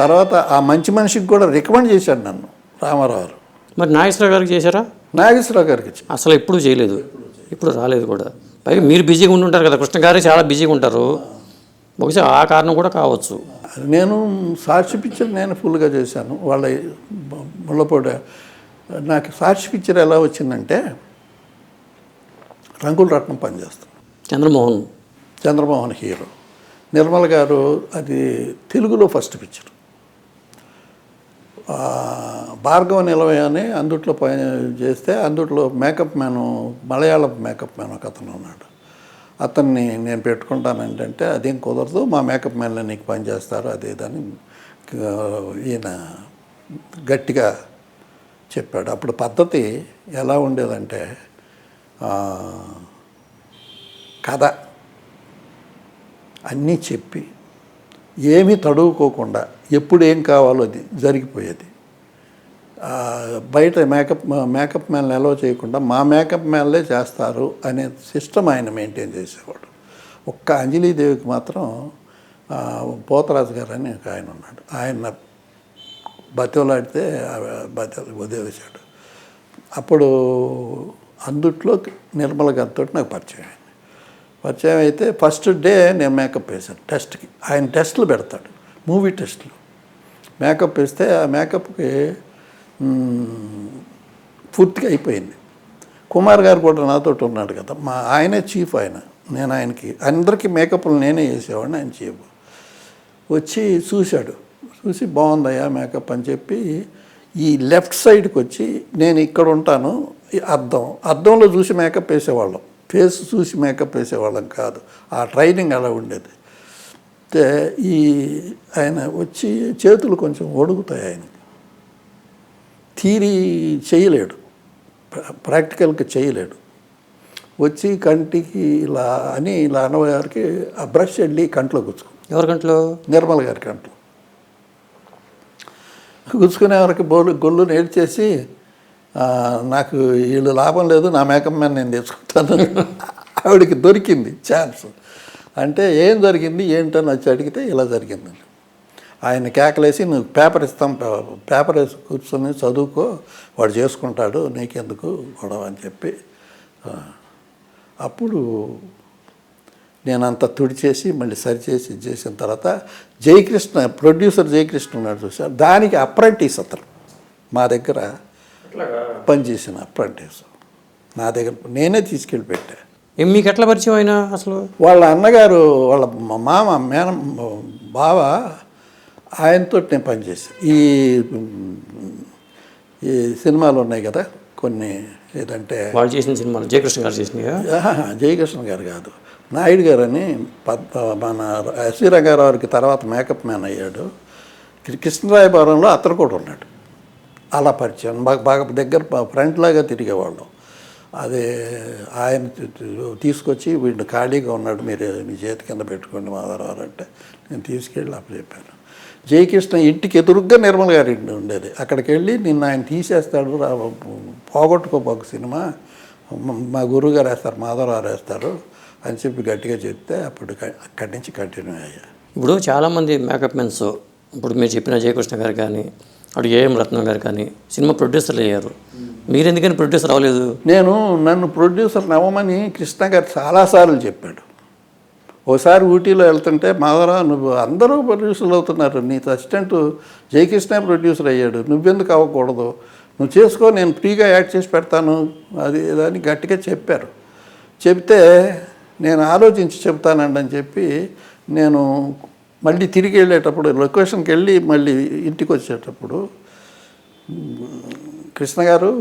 తర్వాత ఆ మంచి మనిషికి కూడా రికమెండ్ చేశాడు నన్ను రామారావు. మరి నాగేశ్వరరావు గారికి చేశారా? నాగేశ్వరరావు గారికి అసలు ఎప్పుడు చేయలేదు, ఇప్పుడు రాలేదు కూడా. పైగా మీరు బిజీగా ఉంటుంటారు కదా, కృష్ణ గారు చాలా బిజీగా ఉంటారు, బహుశా ఆ కారణం కూడా కావచ్చు. నేను సాక్షి పిక్చర్ నేను ఫుల్గా చేశాను. వాళ్ళ ముళ్ళపూడ నాకు సాక్షి పిక్చర్ ఎలా వచ్చిందంటే రంగుల రత్నం పనిచేస్తాను. చంద్రమోహన్ హీరో, నిర్మల్ గారు అది తెలుగులో ఫస్ట్ పిక్చర్. భార్గవ నిలవయ్య అని అందుట్లో పని చేస్తే అందుట్లో makeup man, Malayalam makeup man ఒక అతను ఉన్నాడు. అతన్ని నేను పెట్టుకుంటానంటే అదేం కుదరదు, మా మేకప్ మ్యాన్లో నీకు పని చేస్తారు అదే దాన్ని ఈయన గట్టిగా చెప్పాడు. అప్పుడు పద్ధతి ఎలా ఉండేదంటే కథ అన్నీ చెప్పి ఏమీ తడువుకోకుండా ఎప్పుడు ఏం కావాలో అది జరిగిపోయేది. బయట మేకప్ మ్యాన్లు ఎలా చేయకుండా మా మేకప్ మ్యాన్లే చేస్తారు అనే సిస్టమ్ ఆయన మెయింటైన్ చేసేవాడు. ఒక్క అంజలీదేవికి మాత్రం పోతరాజు గారు అని ఒక ఆయన ఉన్నాడు, ఆయన బతిలాడితే వదిలేశాడు. అప్పుడు అందుట్లో నిర్మల గారితో నాకు పరిచయం అయితే ఫస్ట్ డే నేను మేకప్ వేశాను టెస్ట్కి. ఆయన టెస్టులు పెడతాడు, మూవీ టెస్టులు. మేకప్ వేస్తే ఆ మేకప్కి పూర్తిగా అయిపోయింది. కుమార్ గారు కూడా నాతో ఉన్నాడు కదా, ఆయనే చీఫ్. నేను ఆయనకి అందరికీ మేకప్లు నేనే వేసేవాడిని, ఆయన చీఫ్. వచ్చి చూసి బాగుందయ్యా మేకప్ అని చెప్పి ఈ లెఫ్ట్ సైడ్కి వచ్చి, నేను ఇక్కడ ఉంటాను, అద్దంలో చూసి మేకప్ వేసేవాళ్ళం, ఫేస్ చూసి మేకప్ వేసేవాళ్ళం కాదు. ఆ ట్రైనింగ్ అలా ఉండేది. అయితే ఆయన వచ్చి చేతులు కొంచెం ఒడుగుతాయి, ఆయనకి థియరీ చేయలేడు, ప్రాక్టికల్గా చేయలేడు. వచ్చి కంటికి ఇలా అనవారికి ఆ బ్రష్ వెళ్ళి కంట్లో గుచ్చుకో. ఎవరి కంట్లో? నిర్మల్ గారి కంట్లో గుచ్చుకునే వరకు గొల్లు నేర్చేసి నాకు వీళ్ళు లాభం లేదు, నా మేకప్ మ్యాన్ నేను తెచ్చుకుంటాను. ఆవిడకి దొరికింది ఛాన్స్. అంటే ఏం జరిగింది ఏంటని వచ్చి అడిగితే ఇలా జరిగిందండి. ఆయన కేకలేసి, నువ్వు పేపర్ ఇస్తాం, పేపర్ వేసి కూర్చొని చదువుకో, వాడు చేసుకుంటాడు, నీకెందుకు గొడవ అని చెప్పి. అప్పుడు నేనంతా తుడిచేసి మళ్ళీ సరిచేసి చేసిన తర్వాత ప్రొడ్యూసర్ జయకృష్ణ ఉన్నాడు చూసారు, దానికి అప్రెంటిస్ అతను మా దగ్గర పనిచేసిన అప్రెంటిస్ నా దగ్గర నేనే తీసుకెళ్ళి పెట్టా. మీకు ఎట్లా పరిచయం అయినా? అసలు వాళ్ళ అన్నగారు, వాళ్ళ మామ బావ, ఆయనతో నేను పనిచేసాను. ఈ సినిమాలు ఉన్నాయి కదా కొన్ని, ఏదంటే వాళ్ళు చేసిన సినిమాలు జయకృష్ణ గారు చేసినాయా? జయకృష్ణ గారు కాదు, నాయుడు గారు అని మన ఎస్వి రంగారావుకి తర్వాత మేకప్ మ్యాన్ అయ్యాడు. కృష్ణరాయపురంలో అతను కూడా ఉన్నాడు. అలా పరిచయం, బాగా దగ్గర ఫ్రంట్ లాగా తిరిగేవాళ్ళం. అదే ఆయన తీసుకొచ్చి వీడు ఖాళీగా ఉన్నాడు, మీరు మీ చేతి కింద పెట్టుకోండి మాధవరావు అంటే నేను తీసుకెళ్ళి అప్పుడు చెప్పాను. జయకృష్ణ ఇంటికి ఎదురుగ్గా నిర్మల్ గారి ఇంటి ఉండేది. అక్కడికి వెళ్ళి నిన్ను ఆయన తీసేస్తాడు, పోగొట్టుకోబోక సినిమా, మా గురువు గారు వేస్తారు, మాధవరావు వేస్తారు అని చెప్పి గట్టిగా చెప్తే అప్పుడు అక్కడి నుంచి కంటిన్యూ అయ్యా. ఇప్పుడు చాలామంది మేకప్ మెన్స్, ఇప్పుడు మీరు చెప్పిన జయకృష్ణ గారు కానీ అప్పుడు ఏఎం రత్నం గారు కానీ సినిమా ప్రొడ్యూసర్లు అయ్యారు. మీరు ఎందుకని ప్రొడ్యూసర్ అవ్వలేదు? నన్ను ప్రొడ్యూసర్ అవ్వమని కృష్ణ గారు చాలాసార్లు చెప్పాడు. ఓసారి ఊటీలో వెళ్తుంటే, మాధవరావు నువ్వు అందరూ ప్రొడ్యూసర్లు అవుతున్నారు, నీ అసిస్టెంట్ జయకృష్ణ ప్రొడ్యూసర్ అయ్యాడు, నువ్వెందుకు అవ్వకూడదు, నువ్వు చేసుకో, నేను ఫ్రీగా యాడ్ చేసి పెడతాను అది అని గట్టిగా చెప్పారు. చెప్తే నేను ఆలోచించి చెప్తానండి అని చెప్పి నేను మళ్ళీ తిరిగి వెళ్ళేటప్పుడు లొకేషన్కి వెళ్ళి మళ్ళీ ఇంటికి వచ్చేటప్పుడు కృష్ణ గారు,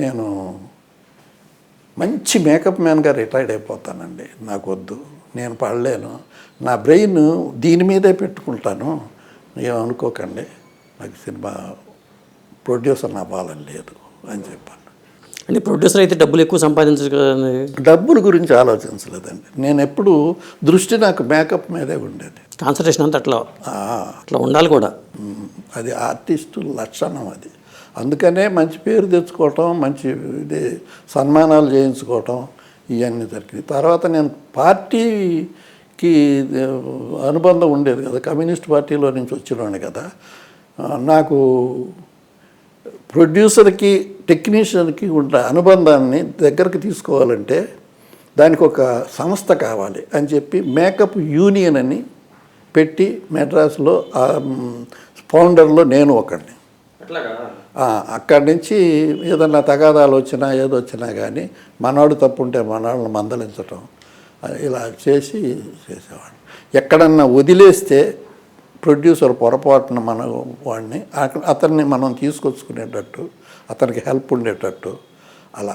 నేను మంచి మేకప్ మ్యాన్గా రిటైర్డ్ అయిపోతానండి, నాకు వద్దు, నేను పడలేను, నా బ్రెయిన్ దీని మీదే పెట్టుకుంటాను, ఏమనుకోకండి, నాకు సినిమా ప్రొడ్యూసర్ అవ్వాలని లేదు అని చెప్పాను. అంటే ప్రొడ్యూసర్ అయితే డబ్బులు ఎక్కువ సంపాదించచ్చు కదండి. డబ్బుల గురించి ఆలోచించలేదండి. నేను ఎప్పుడు దృష్టి నాకు మేకప్ మీదే ఉండేది. కాన్సన్ట్రేషన్ అంతా అట్లా అట్లా ఉండాలి కూడా. అది ఆర్టిస్టు లక్షణం అది. అందుకనే మంచి పేరు తెచ్చుకోవటం, మంచి ఇది సన్మానాలు చేయించుకోవటం ఇవన్నీ జరిగింది. తర్వాత నేను పార్టీకి అనుబంధం ఉండేది కదా, కమ్యూనిస్ట్ పార్టీలో నుంచి వచ్చినవాడిని కదా. నాకు ప్రొడ్యూసర్కి టెక్నీషియన్కి ఉన్న అనుబంధాన్ని దగ్గరకు తీసుకోవాలంటే దానికి ఒక సంస్థ కావాలి అని చెప్పి మేకప్ యూనియన్ అని పెట్టి మెడ్రాస్లో ఫౌండర్లో నేను ఒకడిని. అక్కడి నుంచి ఏదన్నా తగాదాలు వచ్చినా ఏదో వచ్చినా కానీ మనవాడు తప్పు ఉంటే మనవాళ్ళని మందలించటం ఇలా చేసేవాడు. ఎక్కడన్నా వదిలేస్తే ప్రొడ్యూసర్ పొరపాటున మన వాడిని అతన్ని మనం తీసుకొచ్చుకునేటట్టు, అతనికి హెల్ప్ ఉండేటట్టు అలా.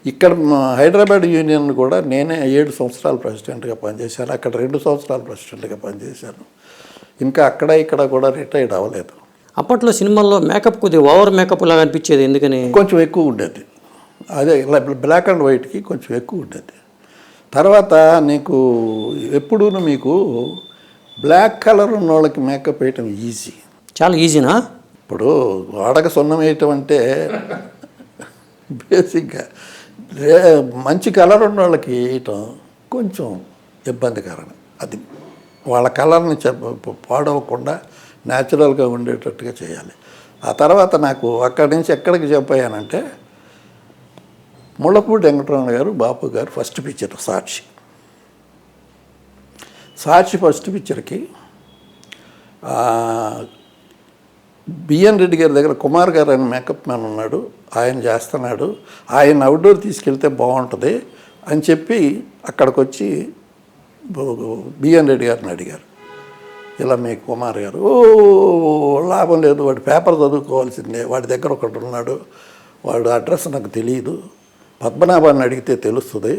ఇక్కడ హైదరాబాద్ యూనియన్ కూడా నేనే 7 సంవత్సరాలు ప్రెసిడెంట్గా పనిచేశాను. అక్కడ 2 సంవత్సరాలు ప్రెసిడెంట్గా పనిచేశాను. ఇంకా అక్కడ ఇక్కడ కూడా రిటైర్డ్ అవ్వలేదు. అప్పట్లో సినిమాల్లో మేకప్ కొద్దిగా ఓవర్ మేకప్ లాగా అనిపించేది, ఎందుకని? కొంచెం ఎక్కువ ఉండేది. అదే బ్లాక్ అండ్ వైట్కి కొంచెం ఎక్కువ ఉండేది. తర్వాత నీకు ఎప్పుడూ మీకు బ్లాక్ కలర్ ఉన్న వాళ్ళకి మేకప్ వేయటం ఈజీ, చాలా ఈజీనా? ఇప్పుడు వాడక సున్నం వేయటం అంటే బేసిక్గా మంచి కలర్ ఉన్న వాళ్ళకి వేయటం కొంచెం ఇబ్బందికరం. అది వాళ్ళ కలర్ని పాడవకుండా న్యాచురల్గా ఉండేటట్టుగా చేయాలి. ఆ తర్వాత నాకు అక్కడి నుంచి ఎక్కడికి చెప్పానంటే ముళ్ళపూడి వెంకటరమణ గారు, బాపు గారు ఫస్ట్ పిక్చర్ సాక్షి ఫస్ట్ పిక్చర్కి బిఎన్ రెడ్డి గారి దగ్గర కుమార్ గారు అని మేకప్ మ్యాన్ ఉన్నాడు, ఆయన చేస్తున్నాడు, ఆయన అవుట్డోర్ తీసుకెళ్తే బాగుంటుంది అని చెప్పి అక్కడికి వచ్చి బిఎన్ రెడ్డి గారిని అడిగారు. ఇలా మీ కుమార్ గారు, లాభం లేదు, వాడి పేపర్ చదువుకోవాల్సిందే, వాడి దగ్గర ఒకటి ఉన్నాడు, వాడు అడ్రస్ నాకు తెలియదు, పద్మనాభాన్ని అడిగితే తెలుస్తుంది,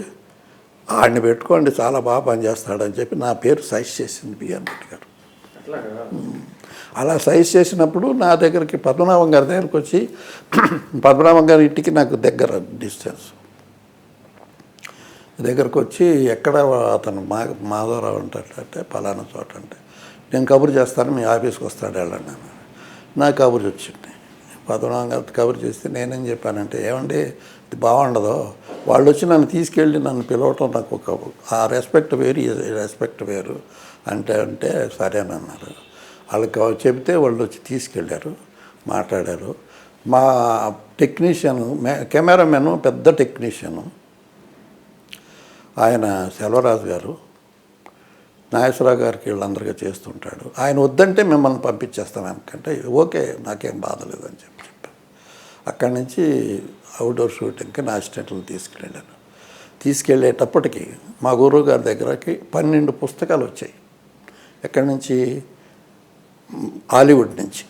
ఆడిని పెట్టుకోండి చాలా బాగా పనిచేస్తాడని చెప్పి నా పేరు సజెస్ట్ చేసింది బిఎన్ రెడ్డి గారు. అలా సజెస్ట్ చేసినప్పుడు నా దగ్గరికి పద్మనాభం గారి దగ్గరికి వచ్చి, పద్మనాభం గారి ఇంటికి నాకు దగ్గర డిస్టెన్స్, దగ్గరకు వచ్చి ఎక్కడ అతను మాధవరావు అంటే పలానా చోట అంటే, నేను కబురు చేస్తాను మీ ఆఫీస్కి వస్తాడు వెళ్ళండి అన్నాను. నా కబురు వచ్చింది. పద్మనాభం గారి కబురు చేస్తే నేనేం చెప్పానంటే, ఏమండి ఇది బాగుండదు, వాళ్ళు వచ్చి నన్ను తీసుకెళ్ళి నన్ను పిలవటం నాకు ఒక ఆ రెస్పెక్ట్ వేరు, ఈ రెస్పెక్ట్ వేరు అంటే సరేనన్నారు. వాళ్ళకి చెబితే వాళ్ళు వచ్చి తీసుకెళ్ళారు, మాట్లాడారు. మా టెక్నీషియను కెమెరామెన్ పెద్ద టెక్నీషియను ఆయన సెల్వరాజు గారు, నాగేశ్వరరావు గారికి వీళ్ళందరిగా చేస్తుంటాడు. ఆయన వద్దంటే మిమ్మల్ని పంపించేస్తాను అనుకంటే ఓకే నాకేం బాధ లేదని చెప్పాను. అక్కడి నుంచి అవుట్డోర్ షూటింగ్కి నా అసిస్టెంట్లు తీసుకెళ్ళాను. తీసుకెళ్ళేటప్పటికి మా గురువు గారి దగ్గరకి 12 పుస్తకాలు వచ్చాయి. ఎక్కడి నుంచి? హాలీవుడ్ నుంచి.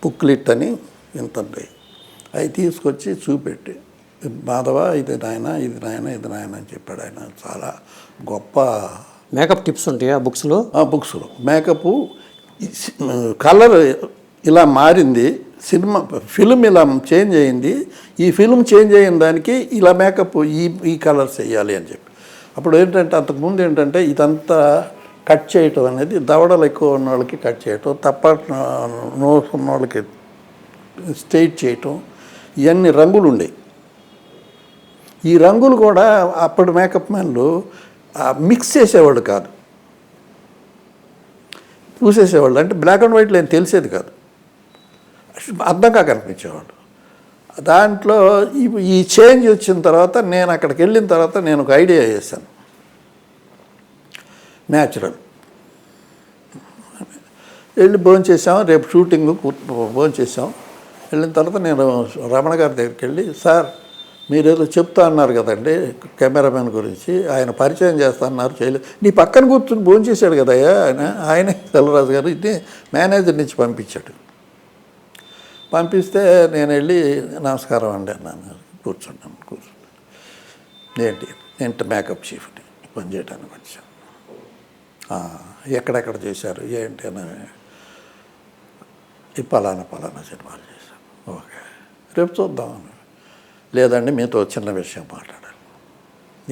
బుక్లెట్ అని ఇంత ఉంటాయి. అవి తీసుకొచ్చి చూపెట్టి, మాధవ ఇది నాయన, ఇది నాయన, ఇది నాయన అని చెప్పాడు. ఆయన చాలా గొప్ప మేకప్ టిప్స్ ఉంటాయి ఆ బుక్స్లో. బుక్స్లో మేకప్ కలర్ ఇలా మారింది, ఫిల్మ్ ఇలా చేంజ్ అయింది, ఈ ఫిల్మ్ చేంజ్ అయిన దానికి ఇలా మేకప్ ఈ కలర్స్ వేయాలి అని చెప్పి. అప్పుడు ఏంటంటే అంతకుముందు ఏంటంటే ఇదంతా కట్ చేయటం అనేది దవడలు ఎక్కువ ఉన్న వాళ్ళకి కట్ చేయటం, తప్ప నోస్ ఉన్న వాళ్ళకి స్ట్రైట్ చేయటం, ఇవన్నీ రంగులు ఉండేవి. ఈ రంగులు కూడా అప్పుడు మేకప్ మ్యాన్లు మిక్స్ చేసేవాళ్ళు కాదు, పూసేసేవాళ్ళు. అంటే బ్లాక్ అండ్ వైట్లో ఏం తెలిసేది కాదు, అర్థంగా కనిపించేవాడు. దాంట్లో ఈ చేంజ్ వచ్చిన తర్వాత నేను అక్కడికి వెళ్ళిన తర్వాత నేను ఒక ఐడియా చేశాను, న్యాచురల్. వెళ్ళి భోంచేసాం, రేపు షూటింగ్ భోంచేసాం. వెళ్ళిన తర్వాత నేను రమణ గారి దగ్గరికి వెళ్ళి, సార్ మీరేదో చెప్తా అన్నారు కదండి కెమెరామెన్ గురించి, ఆయన పరిచయం చేస్తా అన్నారు, చేయలేదు. నీ పక్కన కూర్చుని భోంచేశాడు కదయ్యా ఆయనే సెల్వరాజు గారు, ఇది మేనేజర్ నుంచి పంపించాడు. పంపిస్తే నేను వెళ్ళి నమస్కారం అండి అన్నాను. కూర్చున్నాను. ఏంటి మేకప్ చీఫ్ని పని చేయడానికి వచ్చాను. ఎక్కడెక్కడ చేశారు ఏంటి అని, ఈ పలానా సినిమాలు చేశాను. ఓకే రేపు చూద్దాం. లేదండి మీతో చిన్న విషయం మాట్లాడాలి.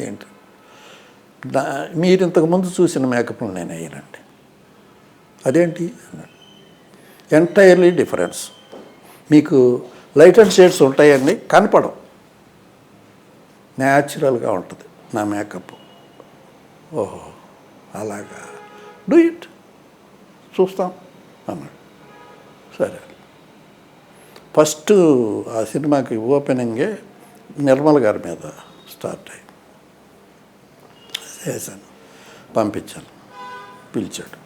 ఏంటి? మీరు ఇంతకుముందు చూసిన మేకప్లు నేను వేయనండి. అదేంటి అన్నాడు. Entirely difference. మీకు లైట్ అండ్ షేడ్స్ ఉంటాయండి, కనపడవు. న్యాచురల్గా ఉంటుంది నా మేకప్. ఓహో అలాగా, డూ ఇట్, చూస్తాం అన్నాడు. సరే. ఫస్ట్ ఆ సినిమాకి ఓపెనింగే నిర్మల్ గారి మీద స్టార్ట్ అయ్యి చేశాను, పంపించాను, పిలిచాడు,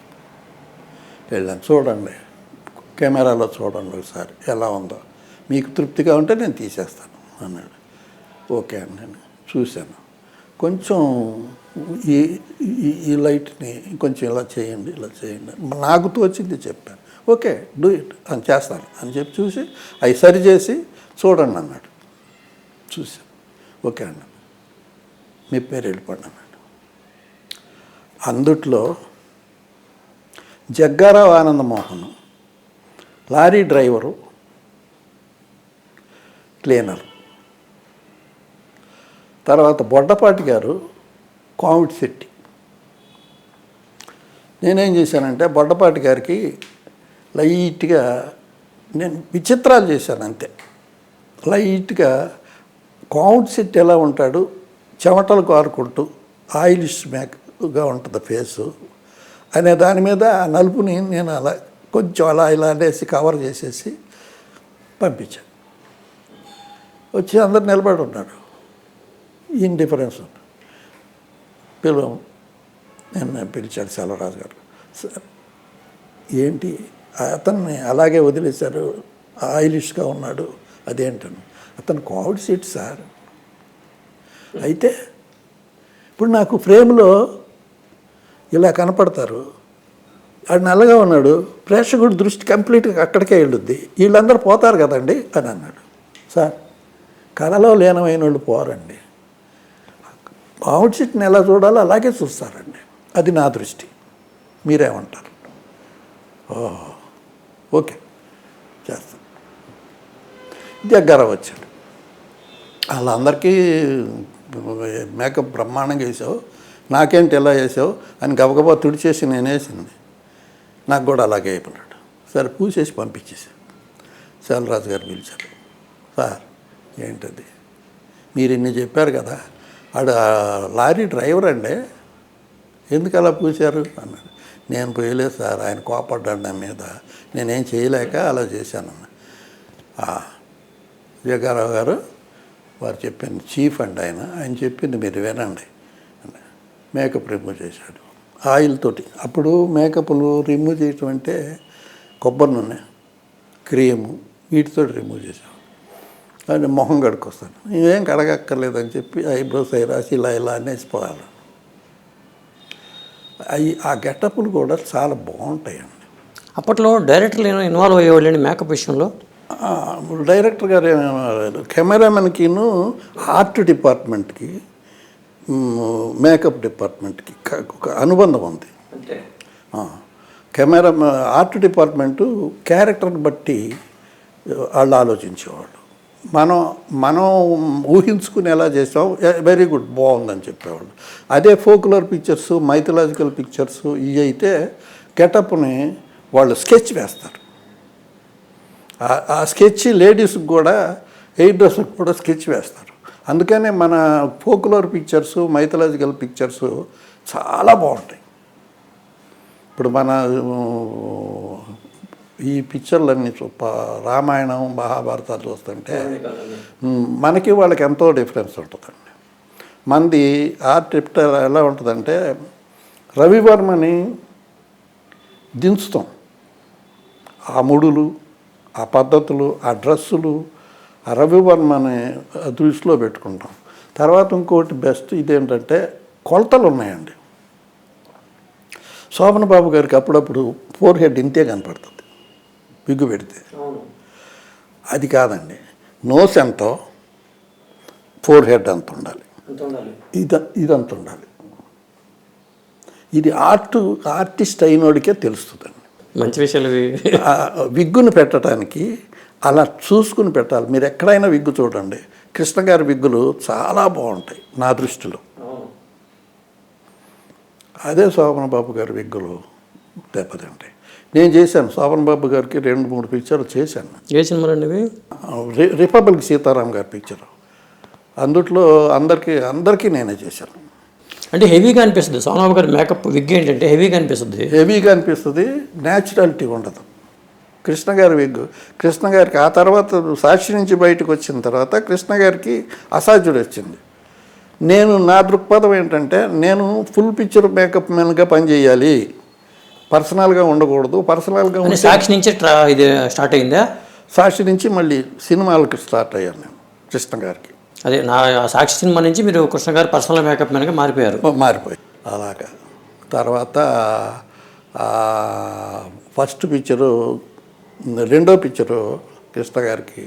వెళ్ళాను. చూడండి, కెమెరాలో చూడండి ఒకసారి ఎలా ఉందో, మీకు తృప్తిగా ఉంటే నేను తీసేస్తాను అన్నాడు. ఓకే అని నేను చూశాను. కొంచెం ఈ ఈ లైట్ని కొంచెం ఇలా చేయండి, ఇలా చేయండి, నాకు తోచింది చెప్పాను. ఓకే డూ ఇట్ అని చేస్తాను అని చెప్పి చూసి అవి సరి చేసి చూడండి అన్నాడు. చూశాను. ఓకే అన్నాను. మీ పేరు వెళ్ళిపోండి అన్నాడు. అందుట్లో Jagga Rao Anand Mohan, lorry driver, cleaner, తర్వాత బొడ్డపాటి గారు కామెడీ శెట్టి. నేనేం చేశానంటే బొడ్డపాటి గారికి లైట్గా నేను విచిత్రాలు చేశాను అంతే. లైట్గా కామెడీ శెట్టి ఎలా ఉంటాడు, చెమటలు కారుకుంటూ ఆయిలిష్ మేకగా ఉంటుంది ఫేసు అనే దాని మీద ఆ నలుపుని నేను అలా కొంచెం అలా ఇలా అనేసి కవర్ చేసేసి పంపించాను. వచ్చి అందరు నిలబడి ఉన్నాడు. ఇన్ డిఫరెన్స్ నేను పిలిచాడు సెల్వరాజు గారు. సార్ ఏంటి అతన్ని అలాగే వదిలేశారు, ఆయిలిష్గా ఉన్నాడు, అదేంటను. అతను కామెడీ సీట్ సార్. అయితే ఇప్పుడు నాకు ఫ్రేమ్లో ఇలా కనపడతారు, ఆడు నల్లగా ఉన్నాడు, ప్రేక్షకుడి దృష్టి కంప్లీట్గా అక్కడికే వెళ్ళుద్ది, వీళ్ళందరూ పోతారు కదండి అని అన్నాడు. సార్ కళలో లీనమైన వాళ్ళు పోరండి, కామెడీ సీట్ని ఎలా చూడాలో అలాగే చూస్తారండి, అది నా దృష్టి, మీరేమంటారు? ఓహో ఓకే చేస్తాను. దగ్గర వచ్చాడు. వాళ్ళందరికీ మేకప్ బ్రహ్మాండంగా వేసావు, నాకేంటి ఎలా వేసావు అని గబగబా తుడిచేసి నేను వేసింది, నాకు కూడా అలాగే అయిపోయినాడు. సరే పూసేసి పంపించేసి సెల్వరాజు గారు పిలిచారు. సార్ ఏంటది, మీరు ఇన్ని చెప్పారు కదా, ఆడు లారీ డ్రైవర్ అండి, ఎందుకు అలా పూశారు అన్నాడు. నేను పోయలేదు సార్, ఆయన కోపడ్డాడు నా మీద, నేనేం చేయలేక అలా చేశానన్న. జగ్గారావు గారు వారు చెప్పింది చీఫ్ అండి, ఆయన చెప్పింది మీరు వినండి. మేకప్ రిమూవ్ చేశాడు ఆయిల్ తోటి. అప్పుడు మేకప్లు రిమూవ్ చేయటం అంటే కొబ్బరి నూనె, క్రీము, వీటితో రిమూవ్ చేశాడు. అది మొహం కడుక్కొస్తాను, ఇవేం కడగక్కర్లేదని చెప్పి ఐబ్రోస్ అవి రాసి ఇలా ఇలా అనేసిపోవాలి. ఆ గెటప్లు కూడా చాలా బాగుంటాయండి. అప్పట్లో డైరెక్టర్లు ఏమైనా ఇన్వాల్వ్ అయ్యేవాళ్ళండి మేకప్ విషయంలో? డైరెక్టర్ గారు ఏమేమో కెమెరామెన్కిను ఆర్ట్ డిపార్ట్మెంట్కి మేకప్ డిపార్ట్మెంట్కి ఒక అనుబంధం ఉంది. కెమెరా ఆర్ట్ డిపార్ట్మెంటు క్యారెక్టర్ని బట్టి వాళ్ళు ఆలోచించేవాళ్ళు. మనం ఊహించుకుని ఎలా చేసాం, వెరీ గుడ్, బాగుందని చెప్పేవాళ్ళు. అదే ఫోక్యులర్ పిక్చర్స్, మైథలాజికల్ పిక్చర్స్ ఇవి అయితే గెటప్ని వాళ్ళు స్కెచ్ వేస్తారు. ఆ స్కెచ్ లేడీస్కి కూడా, ఎయిర్ డ్రెస్కి కూడా స్కెచ్ వేస్తారు. అందుకనే మన ఫోక్యులర్ పిక్చర్స్, మైథలాజికల్ పిక్చర్స్ చాలా బాగుంటాయి. ఇప్పుడు మన ఈ పిక్చర్లన్నీ రామాయణం, మహాభారతాలు చూస్తుంటే మనకి వాళ్ళకి ఎంతో డిఫరెన్స్ ఉంటుందండి. మంది ఆర్ట్ ఎలా ఉంటుందంటే రవివర్మని దించుతాం, ఆ ముడులు, ఆ పద్ధతులు, ఆ డ్రెస్సులు, ఆ రవివర్మని దృష్టిలో పెట్టుకుంటాం. తర్వాత ఇంకోటి బెస్ట్ ఇదేంటంటే కొలతలు ఉన్నాయండి. శోభన్ బాబు గారికి అప్పుడప్పుడు ఫోర్ హెడ్ ఇంతే కనపడుతుంది విగ్గు పెడితే, అది కాదండి. నోస్ ఎంతో, ఫోర్ హెడ్ అంత ఉండాలి, ఇదంత ఉండాలి. ఇది ఆర్టిస్ట్ అయినోడికే తెలుస్తుందండి. మంచి విషయాలు. విగ్గును పెట్టడానికి అలా చూసుకుని పెట్టాలి. మీరు ఎక్కడైనా విగ్గు చూడండి, కృష్ణ గారి విగ్గులు చాలా బాగుంటాయి నా దృష్టిలో. అదే శోభన్ బాబు గారి విగ్గులు దెబ్బతింటాయి. నేను చేశాను శోభన్ బాబు గారికి 2-3 పిక్చర్లు చేశాను. ఏ సినిమాలండి ఇవి? రిపబ్లిక్ సీతారాం గారి పిక్చర్. అందుట్లో అందరికీ నేనే చేశాను. అంటే హెవీగా అనిపిస్తుంది సోమబాబు గారి మేకప్ విగ్ ఏంటంటే హెవీగా అనిపిస్తుంది, న్యాచురాలిటీ ఉండదు. కృష్ణ గారి విగ్గు కృష్ణ గారికి ఆ తర్వాత సాక్షి నుంచి బయటకు వచ్చిన తర్వాత కృష్ణ గారికి అసాధ్యుడు వచ్చింది. నా దృక్పథం ఏంటంటే నేను ఫుల్ పిక్చర్ మేకప్ మెన్గా పనిచేయాలి, పర్సనల్గా ఉండకూడదు. పర్సనల్గా సాక్షి నుంచి ఇది స్టార్ట్ అయిందా? సాక్షి నుంచి మళ్ళీ సినిమాలకు స్టార్ట్ అయ్యాను నేను కృష్ణ గారికి. అదే నా సాక్షి సినిమా నుంచి మీరు కృష్ణ గారు పర్సనల్ మేకప్ మెన్గా మారిపోయి అలాగా. తర్వాత ఫస్ట్ పిక్చరు, రెండో పిక్చరు కృష్ణ గారికి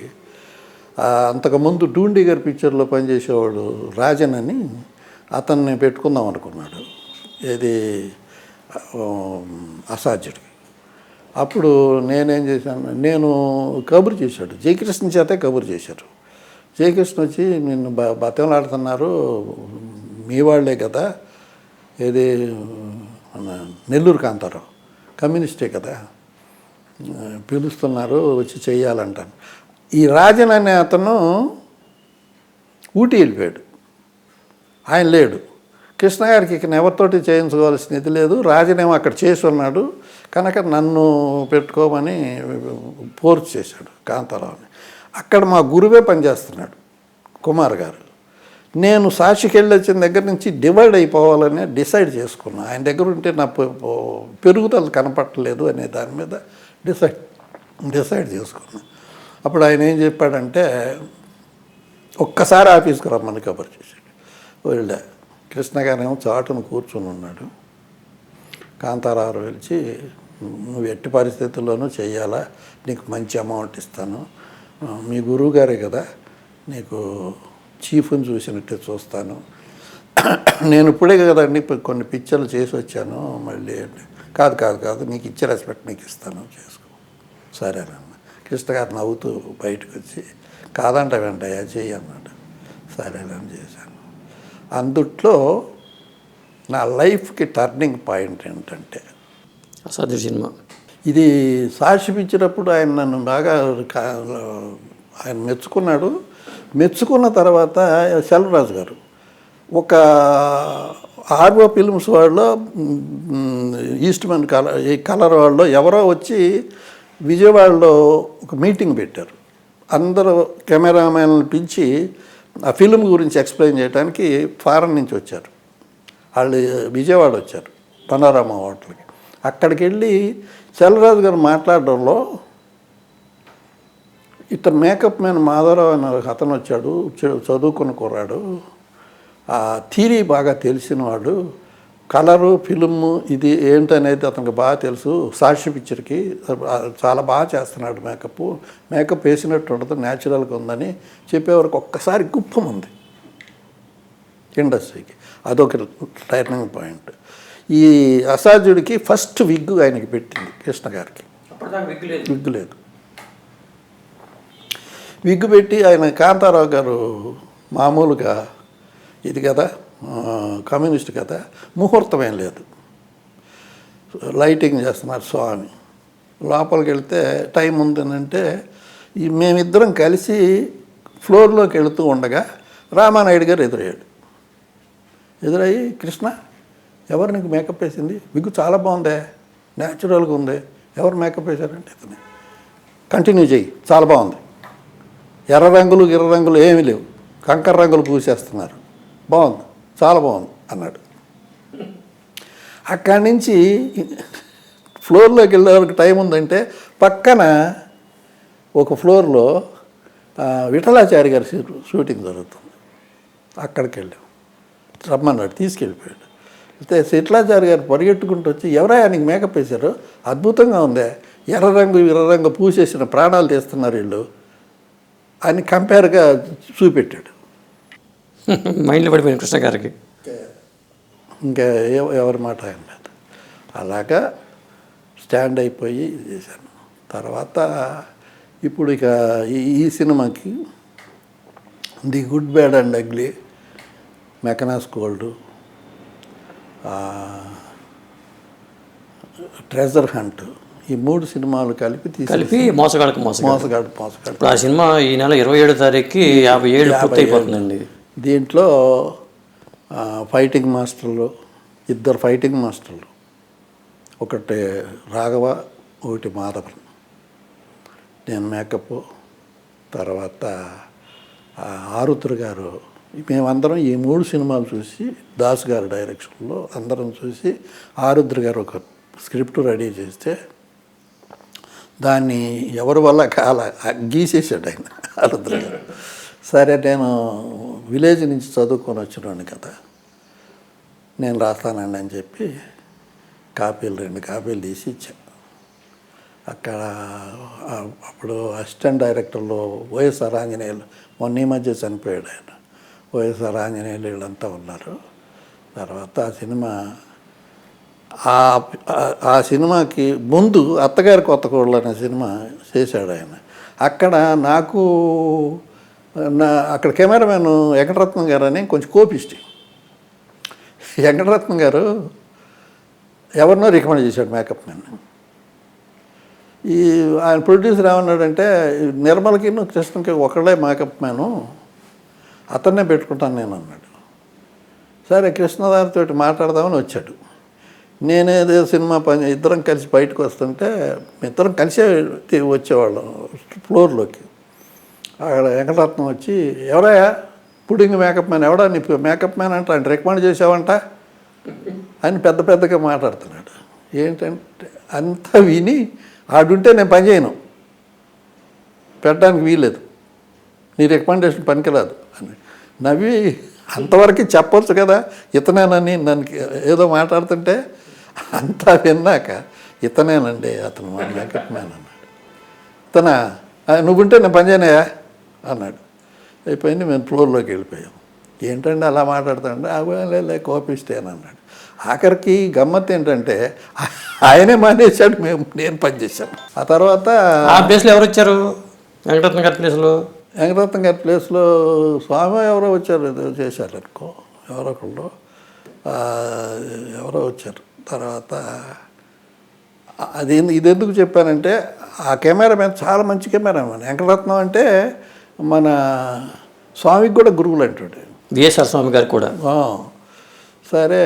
అంతకుముందు డూండి గారి పిక్చర్లో పనిచేసేవాడు రాజన్ అని అతన్ని పెట్టుకుందాం అనుకున్నాడు, ఏది అసాధ్యుడికి. అప్పుడు నేనేం చేశాను, కబురు చేశాడు, జయకృష్ణ చేతే కబురు చేశారు. జయకృష్ణ వచ్చి నిన్ను బతంలాడుతున్నారు, మీ వాళ్ళే కదా, ఏది నెల్లూరు కాంతారావు కమ్యూనిస్టే కదా, పిలుస్తున్నారు వచ్చి చెయ్యాలంటాను. ఈ రాజన్ అనే అతను ఊటీ వెళ్ళిపోయాడు, ఆయన లేడు. కృష్ణ గారికి ఇక ఎవరితోటి చేయించుకోవాల్సిన ఇది లేదు, రాజనేమో అక్కడ చేసి ఉన్నాడు కనుక నన్ను పెట్టుకోమని ఫోర్స్ చేశాడు కాంతారావుని. అక్కడ మా గురువే పనిచేస్తున్నాడు కుమార్ గారు. నేను సాక్షికి వెళ్ళి వచ్చిన దగ్గర నుంచి డివైడ్ అయిపోవాలని డిసైడ్ చేసుకున్నా. ఆయన దగ్గర ఉంటే నా పెరుగుదల కనపట్టలేదు అనే దాని మీద డిసైడ్ చేసుకున్నా. అప్పుడు ఆయన ఏం చెప్పాడంటే, ఒక్కసారి ఆఫీస్కి రమ్మని కబురు చేశాడు. వెళ్ళా. కృష్ణ గారేమో చాటును కూర్చుని ఉన్నాడు. కాంతారావు వెళ్ళి, నువ్వు ఎట్టి పరిస్థితుల్లోనూ చెయ్యాలా, నీకు మంచి అమౌంట్ ఇస్తాను, మీ గురువు గారే కదా, నీకు చీఫ్ని చూసినట్టే చూస్తాను, నేను ఇప్పుడే కదండి కొన్ని పిక్చర్లు చేసి వచ్చాను, మళ్ళీ కాదు నీకు ఇచ్చే రెస్పెక్ట్ నీకు ఇస్తాను, చేసుకో. సరేనన్న. కృష్ణ గారు నవ్వుతూ బయటకు వచ్చి, కాదంట వెంటయ్యా చెయ్యి అన్నాడు. సరేనని చేశాను. అందుట్లో నా లైఫ్కి టర్నింగ్ పాయింట్ ఏంటంటే, అసాధ్య సినిమా ఇది సాక్షి పిచ్చినప్పుడు ఆయన నన్ను బాగా ఆయన మెచ్చుకున్నాడు. మెచ్చుకున్న తర్వాత సెల్వరాజు గారు ఒక ఆర్వో ఫిల్మ్స్ వాళ్ళలో ఈస్ట్మన్ కలర్ వాళ్ళలో ఎవరో వచ్చి విజయవాడలో ఒక మీటింగ్ పెట్టారు. అందరూ కెమెరామ్యాన్లు పిలిచి ఆ ఫిల్మ్ గురించి ఎక్స్ప్లెయిన్ చేయడానికి ఫారెన్ నుంచి వచ్చారు. వాళ్ళు విజయవాడ వచ్చారు పనోరమా హోటల్కి. అక్కడికి వెళ్ళి సెల్వరాజు గారు మాట్లాడడంలో, ఇతను మేకప్ మ్యాన్ మాధవరావు అనే అతను వచ్చాడు, చదువుకున్న కుర్రాడు, ఆ థియరీ బాగా తెలిసినవాడు, కలరు ఫిల్ము ఇది ఏంటనేది అతనికి బాగా తెలుసు, సాక్షి పిక్చర్కి చాలా బాగా చేస్తున్నాడు, మేకప్ వేసినట్టు ఉండదు, న్యాచురల్గా ఉందని చెప్పేవరకు ఒక్కసారి గుప్పం ఉంది ఇండస్ట్రీకి. అదొక టర్నింగ్ పాయింట్. ఈ అసాధ్యుడికి ఫస్ట్ విగ్ ఆయనకి పెట్టింది కృష్ణ గారికి. విగ్ లేదు. విగ్గు పెట్టి ఆయన కాంతారావు గారు మామూలుగా ఇది కదా, కమ్యూనిస్ట్ కదా, ముహూర్తం ఏం లేదు, లైటింగ్ చేస్తున్నారు స్వామి. లోపలికి వెళ్తే టైం ఉందనంటే మేమిద్దరం కలిసి ఫ్లోర్లోకి వెళుతూ ఉండగా రామానాయుడు గారు ఎదురయ్యి, కృష్ణ ఎవరు నీకు మేకప్ వేసింది, విగ్గు చాలా బాగుందే, న్యాచురల్గా ఉంది, ఎవరు మేకప్ వేశారంటే ఇతనే, కంటిన్యూ చెయ్యి, చాలా బాగుంది, ఎర్ర రంగులు ఏమీ లేవు, కంకర రంగులు పూసేస్తున్నారు, బాగుంది, చాలా బాగుంది అన్నాడు. అక్కడి నుంచి ఫ్లోర్లోకి వెళ్ళే వరకు టైం ఉందంటే పక్కన ఒక ఫ్లోర్లో విఠలాచారి గారి షూటింగ్ జరుగుతుంది. అక్కడికి వెళ్ళాం, రమ్మన్నాడు, తీసుకెళ్ళిపోయాడు. అయితే విఠలాచారి గారు పరిగెట్టుకుంటూ వచ్చి, ఎవరా నీకు మేకప్ వేశారు, అద్భుతంగా ఉందే, ఎర్ర రంగు పూసేసిన ప్రాణాలు తీస్తున్నారు వీళ్ళు అని కంపేర్గా చూపెట్టాడు. మైండ్లో పడిపోయింది కృష్ణ గారికి. ఇంకా ఎవరి మాట ఆయన లేదు. అలాగా స్టాండ్ అయిపోయి చేశాను. తర్వాత ఇప్పుడు ఇక ఈ సినిమాకి the good bad and ugly, Mackenna's gold, treasure hunt, ఈ 3 సినిమాలు కలిపి మోసగాడు మోసగాడు. ఇప్పుడు ఆ సినిమా ఈ నెల 27వ తారీఖుకి 50 ఏళ్ళు పూర్తయిపోతుందండి. దీంట్లో ఫైటింగ్ మాస్టర్లు, 2 ఫైటింగ్ మాస్టర్లు, ఒకటి రాఘవ, ఒకటి మాధవన్, నేను మేకప్, తర్వాత ఆరుద్ర గారు, మేమందరం ఈ 3 సినిమాలు చూసి దాస్ గారి డైరెక్షన్లో అందరం చూసి ఆరుద్ర గారు ఒక స్క్రిప్ట్ రెడీ చేస్తే దాన్ని ఎవరి వల్ల గీసేసాడు ఆయన ఆరుద్ర గారు. సరే నేను విలేజ్ నుంచి చదువుకొని వచ్చినాను కదా, నేను రాస్తానండి అని చెప్పి 2 కాపీలు తీసి ఇచ్చాను. అక్కడ అప్పుడు అసిస్టెంట్ డైరెక్టర్లో వైఎస్ఆర్ ఆంజనేయులు, మొన్న ఈ మధ్య చనిపోయాడు ఆయన, వైఎస్ఆర్ ఆంజనేయులు వీళ్ళంతా ఉన్నారు. తర్వాత ఆ సినిమాకి ముందు అత్తగారి కొత్త కోడలు అనే సినిమా చేశాడు ఆయన. అక్కడ నాకు అక్కడ కెమెరామెన్ వెంకటరత్నం గారు అని కొంచెం కోపిష్టి. వెంకటరత్నం గారు ఎవరినో రికమెండ్ చేశాడు మేకప్ మ్యాన్. ఆయన ప్రొడ్యూసర్ ఏమన్నాడంటే, నిర్మలకి కృష్ణకి ఒకళ్ళే మేకప్ మ్యాను, అతన్నే పెట్టుకుంటాను నేను అన్నాడు. సరే కృష్ణదారితో మాట్లాడదామని వచ్చాడు. నేనేదో సినిమా పని ఇద్దరం కలిసి బయటకు వస్తుంటే ఇద్దరం కలిసే వచ్చేవాళ్ళం ఫ్లోర్లోకి. అక్కడ వెంకటరత్నం వచ్చి, ఎవరయ్యా పుడింగ్ మేకప్ మ్యాన్, ఎవడా నీ మేకప్ మ్యాన్ అంటే ఆయన రికమెండ్ చేసావంట అని పెద్దగా మాట్లాడుతున్నాడు. ఏంటంటే అంతా విని, ఆడుంటే నేను పని చేయను, పెట్టడానికి వీలేదు, నీ రికమెండేషన్ పనికిరాదు అని నవ్వి, అంతవరకు చెప్పొచ్చు కదా ఇతనేనని నన్ను ఏదో మాట్లాడుతుంటే, అంతా విన్నాక ఇతనేనండి అతను మా మేకప్ మ్యాన్ అన్నాడు. నువ్వుంటే నేను పని చేయనయా అన్నాడు. అయిపోయింది, మేము ఫ్లోర్లోకి వెళ్ళిపోయాం. ఏంటంటే అలా మాట్లాడుతాంటే అవలే కోపిస్తే అని అన్నాడు. ఆఖరికి గమ్మత్ ఏంటంటే ఆయనే మానేశాడు, నేను పనిచేశాను. ఆ తర్వాత ఆ ప్లేస్లో ఎవరు వచ్చారు? వెంకటరత్నం గారి ప్లేస్లో స్వామి ఎవరో వచ్చారు, ఏదో చేశారు అనుకో, ఎవరో వచ్చారు. తర్వాత ఇది ఎందుకు చెప్పానంటే, ఆ కెమెరామెన్ చాలా మంచి కెమెరామెన్. వెంకటరత్నం అంటే మన స్వామికి కూడా గురువులు అంటాడు, విఎస్ఆర్ స్వామి గారు కూడా. సరే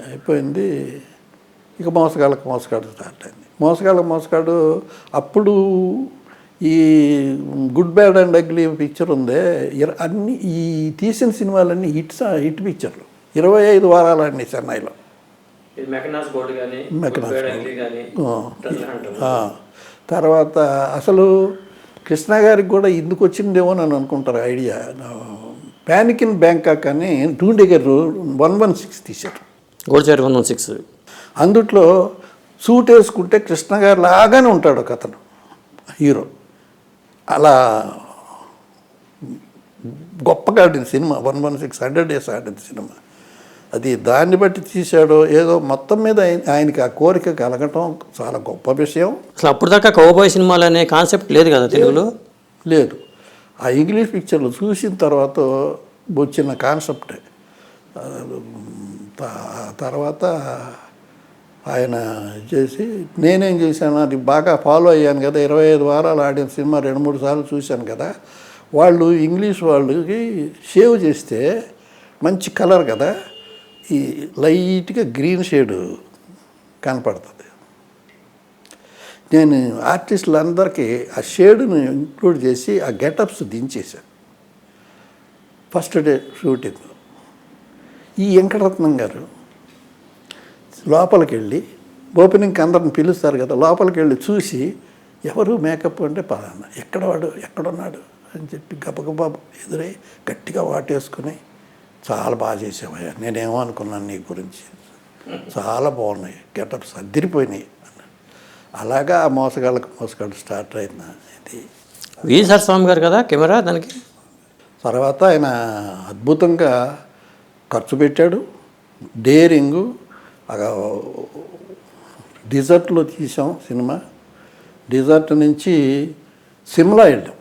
అయిపోయింది. ఇక మోసగాడు స్టార్ట్ అయింది. మోసగాడు అప్పుడు ఈ good bad and ugly picture ఉందే, అన్ని ఈ తీసిన సినిమాలన్నీ హిట్ పిక్చర్లు. 25 వారాలు అన్నీ చెన్నైలో. తర్వాత అసలు కృష్ణ గారికి కూడా ఇందుకు వచ్చిందేమో అని అనుకుంటారు ఐడియా. ప్యానిక్ ఇన్ బ్యాంకాక్ అని టూండిగర్ 116 తీశారు, గోల్చారి 116. అందుట్లో సూట్ వేసుకుంటే కృష్ణ గారు లాగానే ఉంటాడు ఒక అతను హీరో. అలా గొప్పగా ఆడింది సినిమా. 116 100 days ఆడింది సినిమా. అది దాన్ని బట్టి తీశాడో ఏదో, మొత్తం మీద ఆయనకి ఆ కోరిక కలగటం చాలా గొప్ప విషయం. అసలు అప్పుడు దాకా కౌబాయ్ సినిమాలు అనే కాన్సెప్ట్ లేదు కదా తెలుగులో. లేదు, ఆ ఇంగ్లీష్ పిక్చర్లు చూసిన తర్వాత వచ్చిన కాన్సెప్టే. తర్వాత ఆయన చేసి నేనేం చేశాను, అది బాగా ఫాలో అయ్యాను కదా. 25 వారాలు ఆడిన సినిమా 2-3 సార్లు చూశాను కదా. వాళ్ళు ఇంగ్లీష్ వాళ్ళకి షేవ్ చేస్తే మంచి కలర్ కదా, ఈ లైట్గా గ్రీన్ షేడు కనపడుతుంది. నేను ఆర్టిస్టులందరికీ ఆ షేడును ఇంక్లూడ్ చేసి ఆ గెటప్స్ దించేశాను ఫస్ట్ డే షూటింగ్. ఈ వెంకటరత్నం గారు లోపలికి వెళ్ళి, ఓపెనింగ్కి అందరిని పిలుస్తారు కదా, లోపలికి వెళ్ళి చూసి, ఎవరు మేకప్ అంటే పలానా, ఎక్కడున్నాడు అని చెప్పి గబగబా ఎదురై గట్టిగా వాటేసుకుని, చాలా బాగా చేసావయ్యా, నేనేమో అనుకున్నాను నీ గురించి, చాలా బాగున్నాయి గెటప్స్, అదిరిపోయినాయి. అలాగా ఆ మోసగాడు స్టార్ట్ అయింది. ఇది విఎస్ఆర్ స్వామి గారు కదా కెమెరా దానికి. తర్వాత ఆయన అద్భుతంగా ఖర్చు పెట్టాడు, డేరింగు. డిజర్ట్లో తీసాం సినిమా. డిజర్ట్ నుంచి సిమ్లా వెళ్ళాం.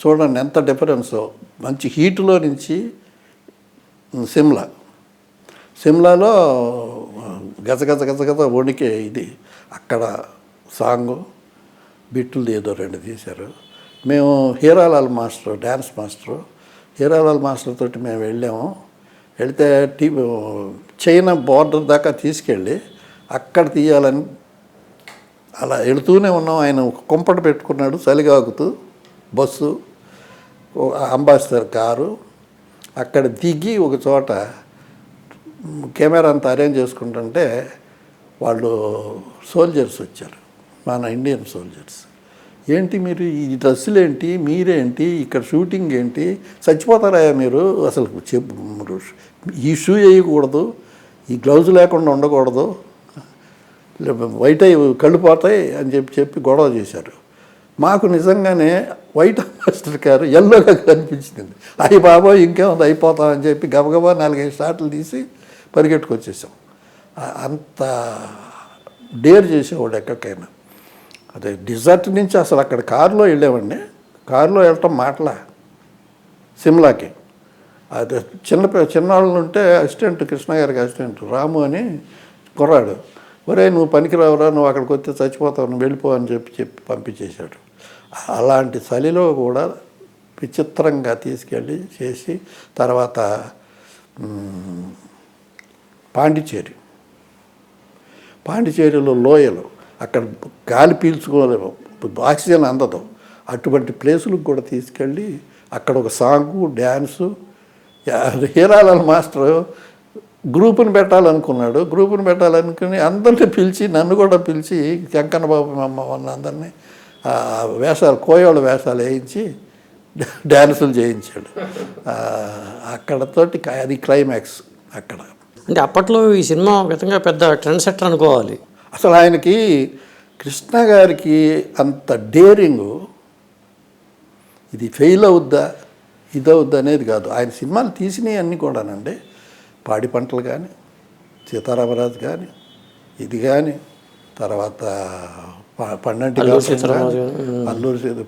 చూడండి ఎంత డిఫరెన్సో. మంచి హీటులో నుంచి సిమ్లాలో గజ గజ గజ గజ వణికే ఇది అక్కడ సాంగు బిట్టులు ఏదో 2 తీశారు. మేము Hiralal master dance master Hiralal master తోటి మేము వెళ్తే చైనా బోర్డర్ దాకా తీసుకెళ్ళి అక్కడ తీయాలని అలా వెళుతూనే ఉన్నాం. ఆయన ఒక కుంపట పెట్టుకున్నాడు చలిగాగుతూ బస్సు అంబాసిడర్ కారు అక్కడ దిగి ఒక చోట కెమెరా అంతా అరేంజ్ చేసుకుంటుంటే వాళ్ళు సోల్జర్స్ వచ్చారు, మన ఇండియన్ సోల్జర్స్. ఏంటి మీరు ఈ డ్రెస్సులు ఏంటి, మీరేంటి ఇక్కడ షూటింగ్ ఏంటి, చచ్చిపోతారా మీరు, అసలు చెప్పు ఈ షూ వేయకూడదు, ఈ గ్లౌజ్ లేకుండా ఉండకూడదు, వైట్ అయి కళ్ళు పోతాయి అని చెప్పి గొడవ చేశారు. మాకు నిజంగానే వైట్ మాస్టర్ గారు ఎల్లోగా కనిపించింది. అయ్యి బాబోయ్ ఇంకేముంది అయిపోతామని చెప్పి గబగబా 4-5 షాట్లు తీసి పరిగెట్టుకొచ్చేసాం. అంత డేర్ చేసేవాడు ఎక్కడికైనా. అదే డిజర్ట్ నుంచి అసలు అక్కడ కారులో వెళ్ళామండి. కారులో వెళ్ళటం మాటలా సిమ్లాకి. అదే చిన్నవాళ్ళు ఉంటే అసిస్టెంట్ కృష్ణ గారికి అసిస్టెంట్ రాము అని కుర్రాడు, ఒరే నువ్వు పనికిరావురా, నువ్వు అక్కడికి వస్తే చచ్చిపోతావు, నువ్వు వెళ్ళిపో అని చెప్పి పంపించేశాడు. అలాంటి చలిలో కూడా విచిత్రంగా తీసుకెళ్ళి చేసి తర్వాత పాండిచేరిలో లోయలు అక్కడ గాలి పీల్చుకోలేము, ఆక్సిజన్ అందదు, అటువంటి ప్లేసులకు కూడా తీసుకెళ్ళి అక్కడ ఒక సాంగు డ్యాన్సు. హీరాలాల్ మాస్టర్ గ్రూపుని పెట్టాలనుకుని అందరినీ పిలిచి నన్ను కూడా పిలిచి శంకన్న బాబు మమ్మల్ని అందరినీ వేషాలు కోయోళ్ళ వేషాలు వేయించి డ్యాన్సులు చేయించాడు. అక్కడతోటి అది క్లైమాక్స్. అక్కడ అంటే అప్పట్లో ఈ సినిమా విధంగా పెద్ద ట్రెండ్ సెట్టర్ అనుకోవాలి. అసలు ఆయనకి కృష్ణ గారికి అంత డేరింగు, ఇది ఫెయిల్ అవుద్దా ఇదవుద్దా అనేది కాదు. ఆయన సినిమాలు తీసినవి అన్నీ కూడానండి, పాడి పంటలు కానీ, సీతారామరాజు కానీ, ఇది కానీ, తర్వాత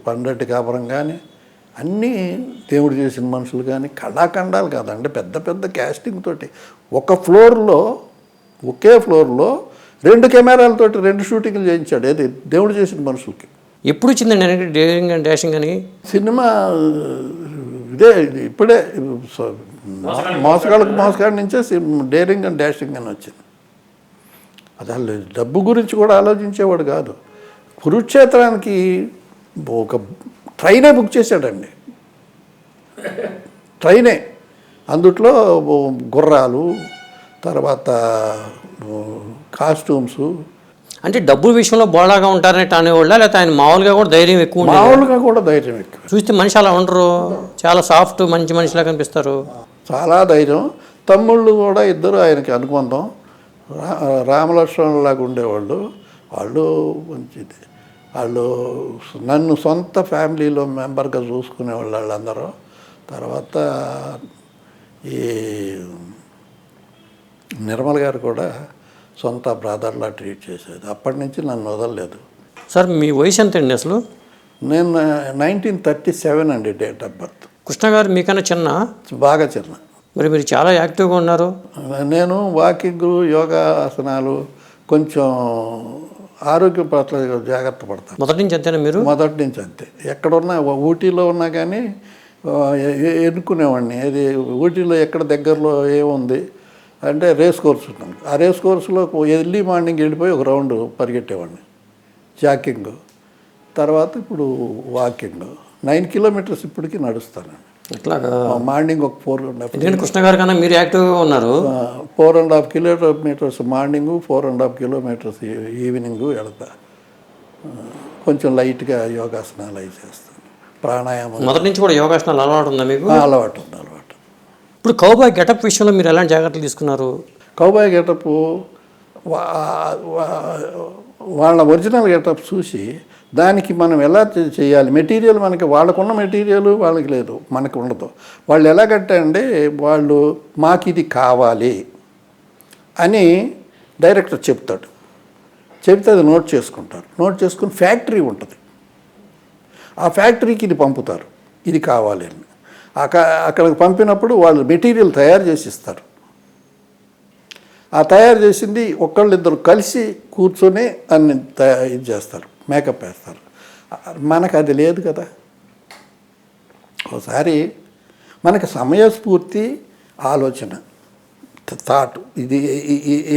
పండంటి కాపురం కానీ, అన్నీ దేవుడు చేసిన మనుషులు కానీ, కళాఖండాలు కాదండి, పెద్ద పెద్ద క్యాస్టింగ్ తోటి ఒకే ఫ్లోర్లో 2 కెమెరాలతోటి 2 షూటింగ్లు చేయించాడు. ఏది దేవుడు చేసిన మనుషులకి. ఎప్పుడు వచ్చిందండి డేరింగ్ అండ్ డాషింగ్ అని సినిమా? ఇదే ఇప్పుడే మోసగాడి నుంచే డేరింగ్ అండ్ డాషింగ్ అని వచ్చింది. అసలు డబ్బు గురించి కూడా ఆలోచించేవాడు కాదు. కురుక్షేత్రానికి ఒక ట్రైనే బుక్ చేశాడండి, ట్రైనే. అందుట్లో గుర్రాలు, తర్వాత కాస్ట్యూమ్స్. అంటే డబ్బు విషయంలో బోళాగా ఉంటారని అనేవాళ్ళ, లేకపోతే ఆయన మామూలుగా కూడా ధైర్యం ఎక్కువ? మామూలుగా కూడా ధైర్యం ఎక్కువ. చూస్తే మనిషి అలా ఉండరు, చాలా సాఫ్ట్ మంచి మనిషిలా కనిపిస్తారు. చాలా ధైర్యం. తమ్ముళ్ళు కూడా ఇద్దరు ఆయనకి అనుబంధం, రామలక్ష్మణులాగా ఉండేవాళ్ళు. వాళ్ళు మంచిది, వాళ్ళు నన్ను సొంత ఫ్యామిలీలో మెంబర్గా చూసుకునేవాళ్ళు వాళ్ళందరూ. తర్వాత ఈ నిర్మల్ గారు కూడా సొంత బ్రదర్లా ట్రీట్ చేసేది. అప్పటి నుంచి నన్ను వదలలేదు. సార్ మీ వయసు ఎంత అండి అసలు? నేను 1937 అండి డేట్ ఆఫ్ బర్త్. కృష్ణ గారు మీకన్నా చిన్న? బాగా చిన్న. మరి మీరు చాలా యాక్టివ్గా ఉన్నారు. నేను వాకింగ్, యోగాసనాలు, కొంచెం ఆరోగ్యం పట్ల జాగ్రత్త పడతాను. మొదటి నుంచి అంతేనా మీరు? మొదటి నుంచి అంతే. ఎక్కడున్నా, ఊటీలో ఉన్నా కానీ ఎన్నుకునేవాడిని. అది ఊటీలో ఎక్కడ దగ్గరలో ఏముంది అంటే రేస్ కోర్స్ ఉన్నాను. ఆ రేస్ కోర్సులో ఎర్లీ మార్నింగ్ వెళ్ళిపోయి ఒక రౌండ్ పరిగెట్టేవాడిని, జాకింగ్. తర్వాత ఇప్పుడు వాకింగ్ 9 కిలోమీటర్స్ ఇప్పటికీ నడుస్తాను. అట్లాగా మార్నింగ్ ఒక 4.5. కృష్ణ గారి కన్నా మీరు యాక్టివ్గా ఉన్నారు. 4.5 కిలోమీటర్స్ మార్నింగు, 4.5 కిలోమీటర్స్ ఈవినింగ్ వెళతా. కొంచెం లైట్గా యోగాసనాలు అవి చేస్తాను, ప్రాణాయామం. మొదటి నుంచి కూడా యోగాసనాలు అలవాటు ఉందా మీకు? అలవాటు ఉంది. ఇప్పుడు కౌబాయ్ గెటప్ విషయంలో మీరు ఎలాంటి జాగ్రత్తలు తీసుకున్నారు? కౌబాయ్ గెటప్ వాళ్ళ ఒరిజినల్ గెటప్ చూసి దానికి మనం ఎలా చేయాలి, మెటీరియల్ మనకి, వాళ్ళకున్న మెటీరియల్ వాళ్ళకి లేదు, మనకు ఉండదు. వాళ్ళు ఎలాగంటే వాళ్ళు మాకు ఇది కావాలి అని డైరెక్టర్ చెప్తాడు. చెప్తే అది నోట్ చేసుకుంటారు. నోట్ చేసుకుని ఫ్యాక్టరీ ఉంటుంది, ఆ ఫ్యాక్టరీకి ఇది పంపుతారు, ఇది కావాలి అని. అక్కడికి పంపినప్పుడు వాళ్ళు మెటీరియల్ తయారు చేసి ఇస్తారు. ఆ తయారు చేసింది ఒకళ్ళిద్దరు కలిసి కూర్చొని అన్ని ఇది చేస్తారు, మేకప్ వేస్తారు. మనకు అది లేదు కదా. ఒకసారి మనకి సమయస్ఫూర్తి, ఆలోచన, థాట్, ఇది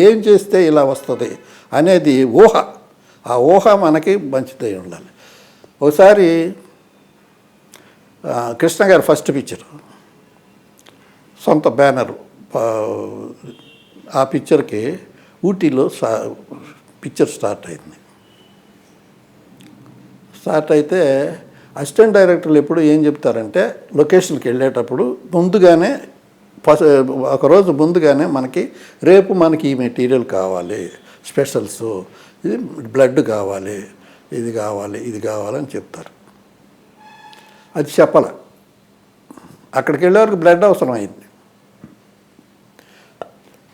ఏం చేస్తే ఇలా వస్తుంది అనేది ఊహ. ఆ ఊహ మనకి మంచిదై ఉండాలి. ఒకసారి కృష్ణ గారి ఫస్ట్ పిక్చర్, సొంత బ్యానరు, ఆ పిక్చర్కి ఊటీలో పిక్చర్ స్టార్ట్ అయింది. స్టార్ట్ అయితే అసిస్టెంట్ డైరెక్టర్లు ఎప్పుడు ఏం చెప్తారంటే, లొకేషన్కి వెళ్ళేటప్పుడు ముందుగానే ఒకరోజు ముందుగానే మనకి రేపు మనకి ఈ మెటీరియల్ కావాలి, స్పెషల్స్, ఇది బ్లడ్ కావాలి, ఇది కావాలి, ఇది కావాలని చెప్తారు. అది చెప్పాల. అక్కడికి వెళ్ళే వరకు బ్లడ్ అవసరం అయింది.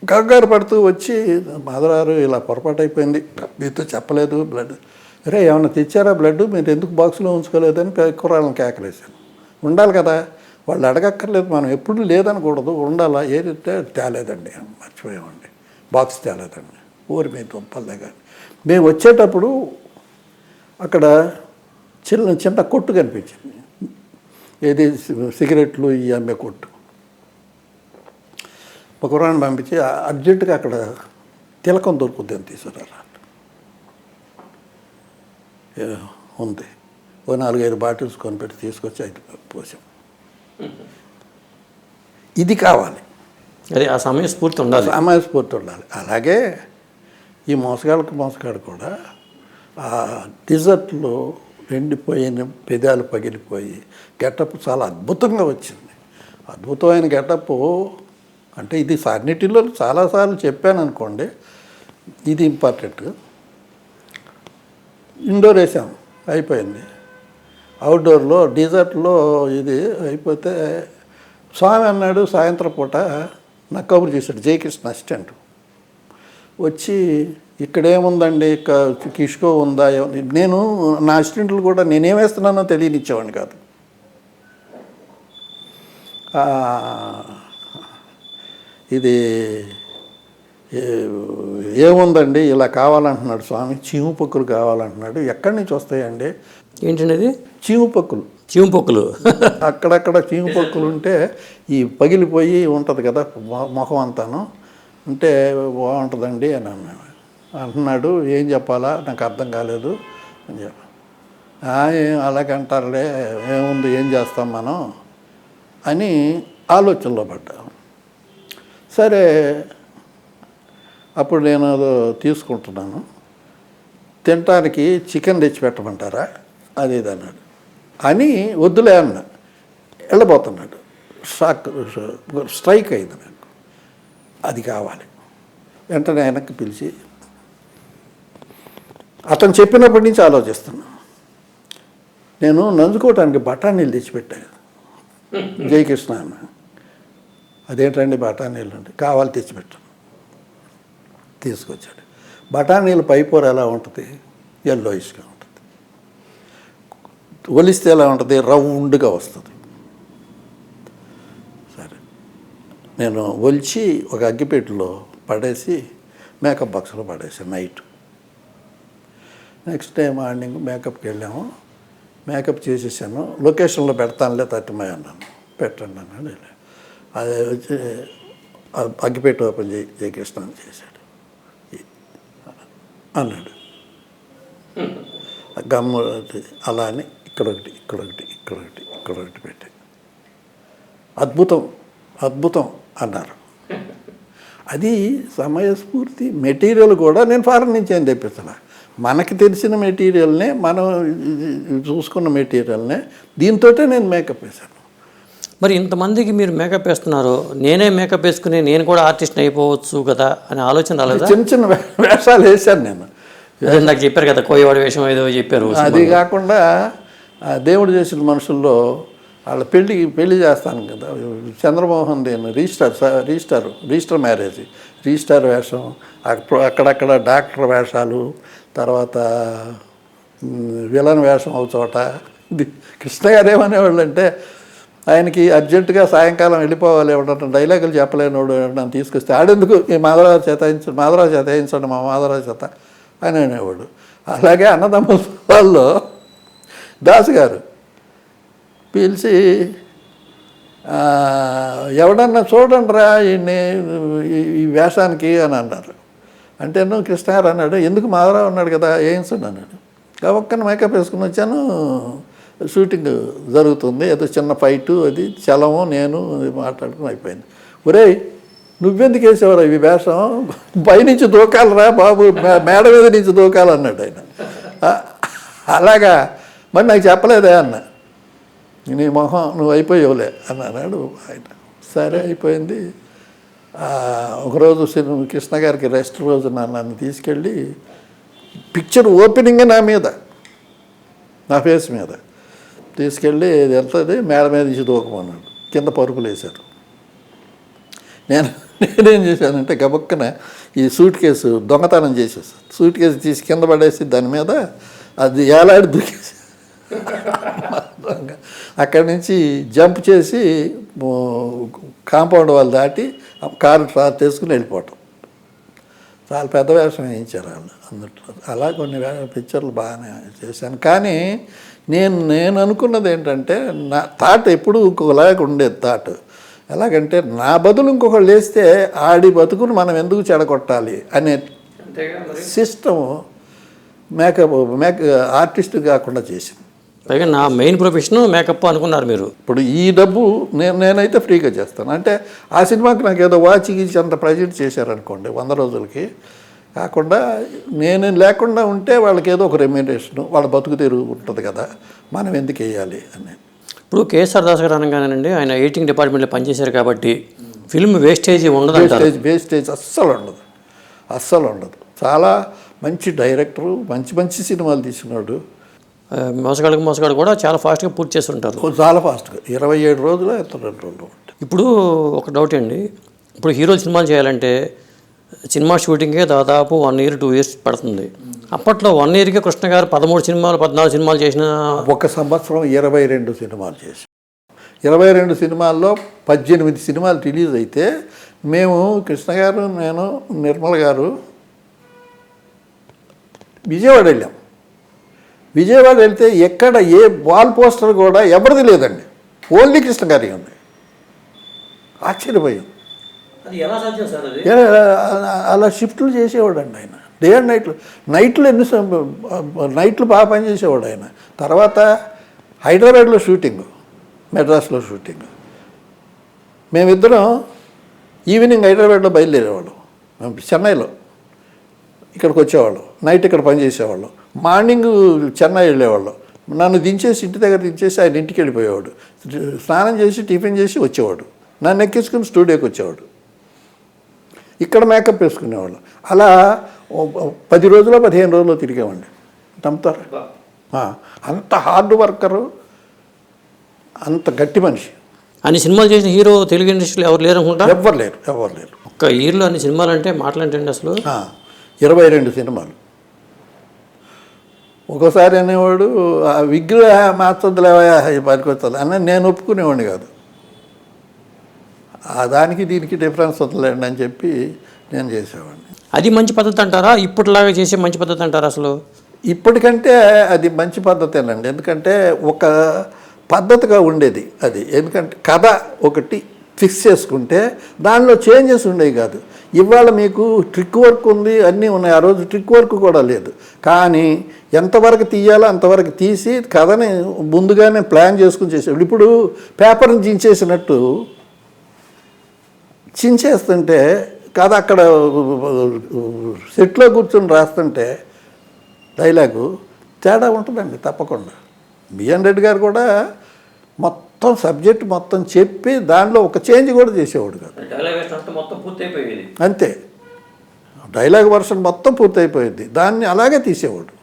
కంగారు పడుతూ వచ్చి, మాధవరారు ఇలా పొరపాటు అయిపోయింది, మీతో చెప్పలేదు బ్లడ్. అరే ఏమన్నా తెచ్చారా బ్లడ్, మీరు ఎందుకు బాక్స్లో ఉంచుకోలేదని కుర్రాళ్ళని కేకలేశాను. ఉండాలి కదా, వాళ్ళు అడగక్కర్లేదు, మనం ఎప్పుడు లేదనకూడదు, ఉండాలా. ఏదైతే తేలేదండి, మర్చిపోయామండి, బాక్స్ తేలేదండి, ఊరి మీద దుంపలే. కానీ మేము వచ్చేటప్పుడు అక్కడ చిన్న కొట్టు కనిపించింది, ఏది సిగరెట్లు ఈ అమ్మే కొట్టు. ఒక కుర్రాన్ని పంపించి అర్జెంటుగా అక్కడ తిలకం దొరుకుద్ది అని తీసుకురారా ఉంది. ఓ 4-5 బాటిల్స్ కొనిపెట్టి తీసుకొచ్చి 5 పోసాం. ఇది కావాలి, అదే ఆ సమయస్ఫూర్తి ఉండాలి, సమయస్ఫూర్తి ఉండాలి. అలాగే ఈ మోసగాడు కూడా ఆ డిజర్ట్లో ఎండిపోయిన పెదాలు పగిలిపోయి గెటప్ చాలా అద్భుతంగా వచ్చింది. అద్భుతమైన గెటప్ అంటే ఇది అన్నిటిలో చాలాసార్లు చెప్పాను అనుకోండి. ఇది ఇంపార్టెంట్. ఇండోర్ వేసాం, అయిపోయింది. అవుట్డోర్లో డిజర్ట్లో ఇది అయిపోతే స్వామి అన్నాడు, సాయంత్రం పూట నాకు కబురు చేశాడు జయకృష్ణ అసిస్టెంట్ వచ్చి, ఇక్కడేముందండి, కిష్కో ఉందా. నేను నా అసిస్టెంట్లు కూడా నేనేం వేస్తున్నానో తెలియనిచ్చేవాడిని కాదు. ఇది ఏముందండి, ఇలా కావాలంటున్నాడు స్వామి, చీము పక్కులు కావాలంటున్నాడు. ఎక్కడి నుంచి వస్తాయండి? ఏంటండి అది? చీము పక్కులు. చీము పక్కులు అక్కడక్కడ చీము పక్కులు ఉంటే ఈ పగిలిపోయి ఉంటుంది కదా ముఖం అంతాను, ఉంటే బాగుంటుందండి అని అంటున్నాడు. ఏం చెప్పాలా నాకు అర్థం కాలేదు అని చెప్పి, అలాగంటారులే, ఏముంది, ఏం చేస్తాం మనం అని ఆలోచనలో పడ్డా. సరే అప్పుడు నేను తీసుకుంటున్నాను, తినటానికి చికెన్ తెచ్చి పెట్టమంటారా అది ఇది అన్నాడు. అని వద్దులే అన్న, వెళ్ళబోతున్నాడు. స్ట్రైక్ అయింది నాకు, అది కావాలి. వెంటనే వెనక్కి పిలిచి, అతను చెప్పినప్పటి నుంచి ఆలోచిస్తున్నాను. నేను నంజుకోవటానికి బఠానీలు తెచ్చిపెట్టాను. జయకృష్ణ అన్న, అదేంటండి బఠానీలు అంటే, కావాలి తెచ్చిపెట్టాను. తీసుకొచ్చాడు. బఠానీలు పైపూర ఎలా ఉంటుంది, ఎల్లోయిష్గా ఉంటుంది. ఒలిస్తే ఎలా ఉంటుంది, రౌండ్గా వస్తుంది. సరే నేను ఒలిచి ఒక అగ్గిపెట్టెలో పడేసి మేకప్ బాక్స్లో పడేసాను నైట్. నెక్స్ట్ డే మార్నింగ్ మేకప్కి వెళ్ళాము, మేకప్ చేసేసాను. లొకేషన్లో పెడతానులే 30 అన్నాను, పెట్టండి అన్నాడు. అది వచ్చి అగ్గిపెట్టి ఓపెన్ జయకృష్ణ అని చేశాడు అన్నాడు. గమ్ము అలా అని ఇక్కడొకటి పెట్టాడు. అద్భుతం అద్భుతం అన్నారు. అది సమయస్ఫూర్తి. మెటీరియల్ కూడా నేను ఫారెన్ నుంచి ఏం తెప్పించాను, మనకి తెలిసిన మెటీరియల్నే, మనం చూసుకున్న మెటీరియల్నే, దీంతోటే నేను మేకప్ వేశాను. మరి ఇంతమందికి మీరు మేకప్ వేస్తున్నారు, నేనే మేకప్ వేసుకుని నేను కూడా ఆర్టిస్ట్ని అయిపోవచ్చు కదా అనే ఆలోచన రాలేదా? చిన్న వేషాలు వేశాను నేను. నాకు చెప్పారు కదా, కోయవాడి వేషం ఏదో చెప్పారు. అది కాకుండా దేవుడు చేసిన మనుషుల్లో వాళ్ళ పెళ్ళి చేస్తాను కదా, చంద్రమోహన్ దేని రిజిస్టర్ మ్యారేజ్, రిజిస్టర్ వేషం, అక్కడక్కడ డాక్టర్ వేషాలు, తర్వాత విలన్ వేషం ఒక చోట. కృష్ణ గారు ఏమనేవాళ్ళు అంటే, ఆయనకి అర్జెంటుగా సాయంకాలం వెళ్ళిపోవాలి ఎవడన్నా డైలాగులు చెప్పలేనోడు ఎవడన్నా తీసుకొస్తే ఆడెందుకు ఈ మాధవరావు చేతాయించండి మా మాధవరావు చేత అని అనేవాడు. అలాగే అన్నదమ్ముల వాళ్ళు దాసు గారు పిలిచి ఎవడన్నా చూడండి రా ఈ వేషానికి అని అన్నారు. అంటే నువ్వు కృష్ణ గారు అన్నాడు, ఎందుకు మాధవరావు అన్నాడు కదా వేయించండి అన్నాడు. ఒక్కన మేకప్ వేసుకుని వచ్చాను, షూటింగ్ జరుగుతుంది, ఏదో చిన్న ఫైటు, అది చలము నేను మాట్లాడుకుని అయిపోయింది. ఒరేయ్ నువ్వెందుకు వేసేవారు ఇవి వేషం, పైనుంచి దూకాలరా బాబు, మేడ మీద నుంచి దూకాలన్నాడు ఆయన. అలాగా మరి నాకు చెప్పలేదే అన్న, నీ మొహం నువ్వు అయిపోయావులే అని అన్నాడు ఆయన. సరే అయిపోయింది. ఒకరోజు కృష్ణ గారికి రెస్ట్ రోజు నన్ను తీసుకెళ్ళి పిక్చర్ ఓపెనింగ్ నా మీద, నా ఫేస్ మీద తీసుకెళ్ళి వెళ్తుంది, మేడ మీద నుంచి దూకమన్నాడు. కింద పరుపులు వేశారు. నేనేం చేశానంటే గబక్కన ఈ సూట్ కేసు దొంగతనం చేసేసాను. సూట్ కేసు తీసి కింద పడేసి దాని మీద అది ఏలాడి దూకేసి అక్కడి నుంచి జంప్ చేసి కాంపౌండ్ వాళ్ళు దాటి కారు స్టార్ట్ చేసుకుని వెళ్ళిపోవటం. చాలా పెద్ద వేషం వేయించారు వాళ్ళు అందుట్లో. అలా కొన్ని పిక్చర్లు బాగానే చేశాను. కానీ నేను అనుకున్నది ఏంటంటే, నా థాట్ ఎప్పుడు ఇంకొకలాగా ఉండేది థాట్. ఎలాగంటే నా బదులు ఇంకొకళ్ళు వేస్తే ఆడి బతుకును మనం ఎందుకు చెడగొట్టాలి అనే సిస్టము మేకప్ ఆర్టిస్ట్ కాకుండా చేసింది. పైగా నా మెయిన్ ప్రొఫెషన్ మేకప్ అనుకున్నారు మీరు. ఇప్పుడు ఈ డబ్బు నేనైతే ఫ్రీగా చేస్తాను. అంటే ఆ సినిమాకి నాకు ఏదో వాచ్ గీచి అంత ప్రజెంట్ చేశారనుకోండి 100 రోజులకి, కాకుండా నేను లేకుండా ఉంటే వాళ్ళకి ఏదో ఒక రెమ్యూనరేషన్, వాళ్ళ బతుకు తెరుగు ఉంటుంది కదా, మనం ఎందుకు వేయాలి అని. ఇప్పుడు కేఎస్ఆర్ దాస్ గారు అనగానండి, ఆయన ఎడిటింగ్ డిపార్ట్మెంట్లో పనిచేశారు కాబట్టి ఫిల్మ్ వేస్టేజ్ ఉండదు. వేస్టేజ్ అస్సలు ఉండదు. చాలా మంచి డైరెక్టరు, మంచి సినిమాలు తీసినాడు. మోసగాడు కూడా చాలా ఫాస్ట్గా పూర్తి చేస్తుంటారు. చాలా ఫాస్ట్గా 27 రోజులు 22 రోజులు. ఇప్పుడు ఒక డౌట్ అండి, ఇప్పుడు హీరోలు సినిమాలు చేయాలంటే సినిమా షూటింగే దాదాపు 1 year 2 years పడుతుంది. అప్పట్లో 1 yearకే కృష్ణ గారు 13 సినిమాలు 14 సినిమాలు చేసిన. ఒక సంవత్సరం 22 సినిమాలు చేసి 22 సినిమాల్లో 18 సినిమాలు రిలీజ్ అయితే మేము కృష్ణ గారు, నేను, నిర్మల్ గారు విజయవాడ వెళ్ళాం. విజయవాడ వెళ్తే ఎక్కడ ఏ వాల్ పోస్టర్ కూడా ఎవరిది లేదండి, ఓన్లీ కృష్ణ గారి ఉంది. ఆశ్చర్యపోయాం. అలా షిఫ్ట్లు చేసేవాడు అండి ఆయన. డే అండ్ నైట్లు బాగా పనిచేసేవాడు ఆయన. తర్వాత హైదరాబాద్లో షూటింగ్, మెడ్రాస్లో షూటింగ్. మేమిద్దరం ఈవినింగ్ హైదరాబాద్లో బయలుదేరేవాళ్ళం, చెన్నైలో ఇక్కడికి వచ్చేవాళ్ళం, నైట్ ఇక్కడ పనిచేసేవాళ్ళం, మార్నింగ్ చెన్నై వెళ్ళేవాళ్ళం. నన్ను దించేసి ఇంటి దగ్గర దించేసి ఆయన ఇంటికి వెళ్ళిపోయేవాడు, స్నానం చేసి టిఫిన్ చేసి వచ్చేవాడు, నన్ను ఎక్కించుకుని స్టూడియోకి వచ్చేవాడు, ఇక్కడ మేకప్ వేసుకునేవాళ్ళు. అలా 10 రోజులు 15 రోజులు తిరిగేవాడిని. నమ్ముతారు? అంత హార్డ్ వర్కరు, అంత గట్టి మనిషి. అన్ని సినిమాలు చేసిన హీరో తెలుగు ఇండస్ట్రీలో ఎవరు లేరు అనుకుంటా? ఎవరు లేరు. ఒక్క ఇయర్లో అన్ని సినిమాలు అంటే మాట్లాడండి. అసలు 22 సినిమాలు. ఒక్కోసారి అనేవాడు విగ్రహ మార్చొద్దులేవా పనికొస్తుంది అని నేను ఒప్పుకునేవాడిని కాదు. దానికి దీనికి డిఫరెన్స్ వద్దులేండి అని చెప్పి నేను చేసేవాడిని. అది మంచి పద్ధతి అంటారా? ఇప్పటిలాగా చేసే మంచి పద్ధతి అంటారా? అసలు ఇప్పటికంటే అది మంచి పద్ధతేనండి. ఎందుకంటే ఒక పద్ధతిగా ఉండేది అది. ఎందుకంటే కథ ఒకటి ఫిక్స్ చేసుకుంటే దానిలో చేంజెస్ ఉండేవి కాదు. ఇవాళ మీకు ట్రిక్ వర్క్ ఉంది, అన్నీ ఉన్నాయి. ఆ రోజు ట్రిక్ వర్క్ కూడా లేదు. కానీ ఎంతవరకు తీయాలో అంతవరకు తీసి కథని ముందుగానే ప్లాన్ చేసుకుని చేసేవాడు. ఇప్పుడు పేపర్ని చించేసినట్టు చించేస్తుంటే కథ అక్కడ సెట్లో కూర్చొని రాస్తుంటే డైలాగు తేడా ఉంటుందండి తప్పకుండా. బిఎన్ రెడ్డి గారు కూడా మొత్తం సబ్జెక్ట్ మొత్తం చెప్పి దానిలో ఒక చేంజ్ కూడా చేసేవాడు కాదు. అంతే, డైలాగ్ వర్షన్ మొత్తం పూర్తయిపోయింది, దాన్ని అలాగే తీసేవాడు.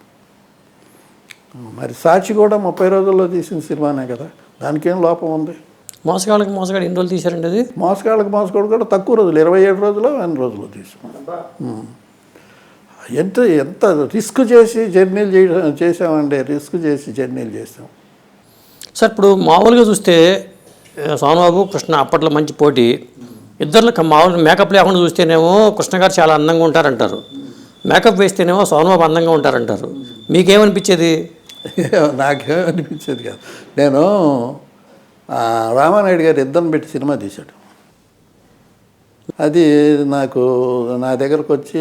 మరి సాక్షి కూడా 30 రోజుల్లో తీసిన సినిమానే కదా, దానికేం లోపం ఉంది? మోసగాళ్ళకి మోసగాడు ఎన్ని రోజులు తీశారండి? అది మోసగాడు కూడా తక్కువ రోజులు, 27 రోజులు 8 రోజులు తీసుకున్నాం. ఎంత రిస్క్ చేసి జర్నీలు చేసామండి, రిస్క్ చేసి జర్నీలు చేసాం. సార్ ఇప్పుడు మామూలుగా చూస్తే సోమబాబు కృష్ణ అప్పట్లో మంచి పోటీ. ఇద్దరు మామూలు మేకప్ లేకుండా చూస్తేనేమో కృష్ణ గారు చాలా అందంగా ఉంటారంటారు, మేకప్ వేస్తేనేమో సోమబాబు అందంగా ఉంటారంటారు. మీకేమనిపించేది? నాకేమనిపించేది కాదు. నేను రామానాయుడు గారు ఇద్దరిని పెట్టి సినిమా తీశాడు. అది నాకు నా దగ్గరకు వచ్చి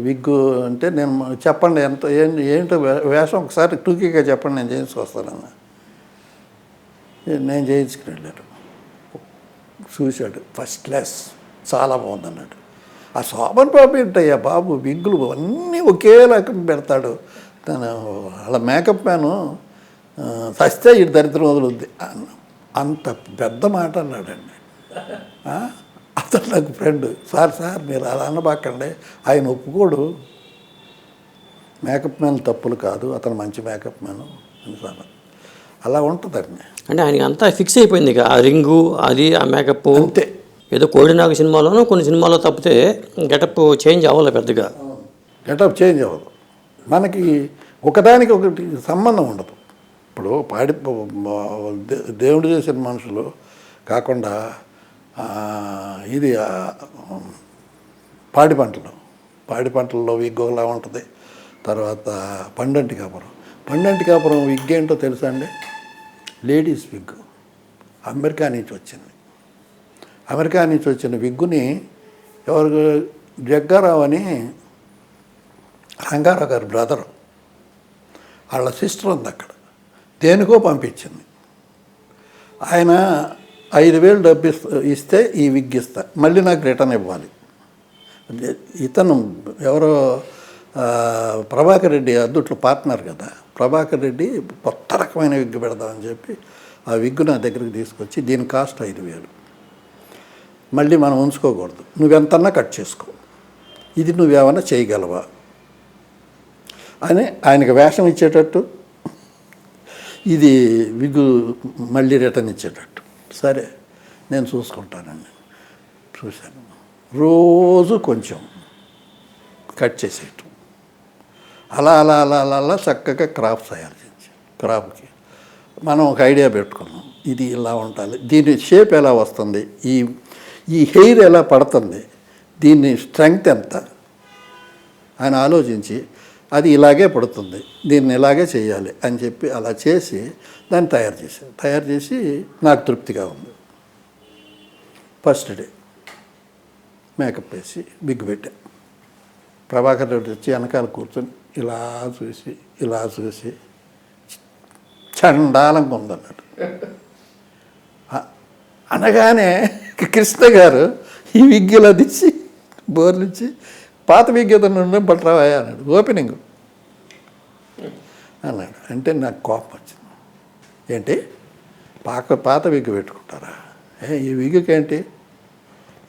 విగ్గు అంటే నేను చెప్పండి ఎంత ఏంటో వేషం ఒకసారి టూకీగా చెప్పండి నేను చేయించుకొస్తానన్న. నేను చేయించుకుని వెళ్ళాడు. చూశాడు, ఫస్ట్ క్లాస్, చాలా బాగుందన్నాడు. ఆ శోభన్ బాబు ఏంటయ్యా బాబు, విగ్గులు అన్నీ ఒకే రకం పెడతాడు, తను వాళ్ళ మేకప్ మ్యాను సస్తే ఇటు దరిద్రం వదులుద్ది అంత పెద్ద మాట అన్నాడండి. అతను నాకు ఫ్రెండ్. సార్ మీరు అలా అనబాకండి, ఆయన ఒప్పుకోడు, మేకప్ మ్యాన్ తప్పులు కాదు, అతను మంచి మేకప్ మ్యాను అని సార్. అలా ఉంటుందండి. అంటే ఆయనకి అంతా ఫిక్స్ అయిపోయింది ఇక, ఆ రింగు అది ఆ మేకప్ అంతే. ఏదో కోడినాగు సినిమాలోనూ కొన్ని సినిమాల్లో తప్పితే గెటప్ చేంజ్ అవ్వాలి పెద్దగా. గెటప్ చేంజ్ అవ్వదు, మనకి ఒకదానికి ఒకటి సంబంధం ఉండదు. ఇప్పుడు దేవుడు చేసిన మనుషులు కాకుండా ఇది పాడి పంటల్లో విగ్గోలా ఉంటుంది. తర్వాత పండంటి కాపురం విగ్ ఏంటో తెలుసా అండి? లేడీస్ విగ్, అమెరికా నుంచి వచ్చిన విగ్గుని ఎవరు, జగ్గారావు అని రంగారావు గారి బ్రదరు, వాళ్ళ సిస్టర్ ఉంది అక్కడ, దేనికో పంపించింది. ఆయన 5,000 డబ్బు ఇస్తే ఈ విగ్ ఇస్తా, మళ్ళీ నాకు రిటర్న్ ఇవ్వాలి. ఇతను ఎవరో ప్రభాకర్ రెడ్డి అద్దుట్లో పార్ట్నర్ కదా, ప్రభాకర్ రెడ్డి కొత్త రకమైన విగ్గు పెడదామని చెప్పి ఆ విగ్గు నా దగ్గరికి తీసుకొచ్చి, దీని కాస్ట్ 5,000, మళ్ళీ మనం ఉంచుకోకూడదు, నువ్వెంతన్నా కట్ చేసుకో, ఇది నువ్వేమన్నా చేయగలవా అని ఆయనకి వేషం ఇచ్చేటట్టు, ఇది విగ్గు మళ్ళీ రిటర్న్ ఇచ్చేటట్టు. సరే నేను చూసుకుంటానండి. చూశాను, రోజు కొంచెం కట్ చేసేయటం, అలా చక్కగా క్రాప్ తయారు చేసి, క్రాప్కి మనం ఒక ఐడియా పెట్టుకున్నాం, ఇది ఇలా ఉండాలి, దీని షేప్ ఎలా వస్తుంది, ఈ హెయిర్ ఎలా పడుతుంది, దీన్ని స్ట్రెంగ్త్ ఎంత అని ఆలోచించి, అది ఇలాగే పడుతుంది, దీన్ని ఇలాగే చేయాలి అని చెప్పి అలా చేసి దాన్ని తయారు చేసి నాకు తృప్తిగా ఉంది. ఫస్ట్ డే మేకప్ వేసి బిగ్గు పెట్టా. ప్రభాకర్ రెడ్డి వచ్చి వెనకాల కూర్చొని ఇలా చూసి చండాలంగా ఉందన్నాడు. అనగానే కృష్ణ గారు ఈ విగ్గిలో తీసి బోర్లిచ్చి, పాత విగ్గు ఏదన్నా పట్టరావా అన్నాడు, ఓపెనింగ్ అన్నాడు. అంటే నాకు కోపం వచ్చింది. ఏంటి పాత విగ్గు పెట్టుకుంటారా? ఈ విగ్గుకి ఏంటి,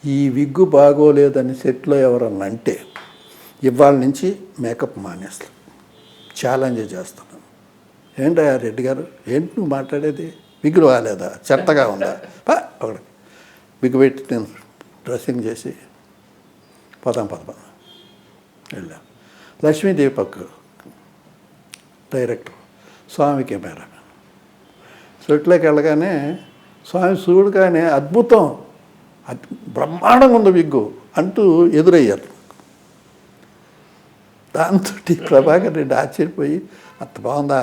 ఈ విగ్గు బాగోలేదని సెట్లో ఎవరన్నా అంటే ఇవాళ నుంచి మేకప్ మానేస్తాను, ఛాలెంజ్ చేస్తున్నాను. ఏంటా రెడ్డి గారు, ఏంటి నువ్వు మాట్లాడేది, విగ్గు బాగాలేదా, చెత్తగా ఉందా, ఒకటి విగ్గు పెట్టి నేను డ్రెస్సింగ్ చేసి పదం వెళ్ళాను. లక్ష్మీదేవి పక్క డైరెక్టర్, స్వామి కెమెరామెన్. సెట్లోకి వెళ్ళగానే స్వామి చూడగానే అద్భుతం, బ్రహ్మాండంగా ఉంది విగ్గు అంటూ ఎదురయ్యారు. దాంతో ప్రభాకర్ రెడ్డి ఆశ్చర్యపోయి అంత బాగుందా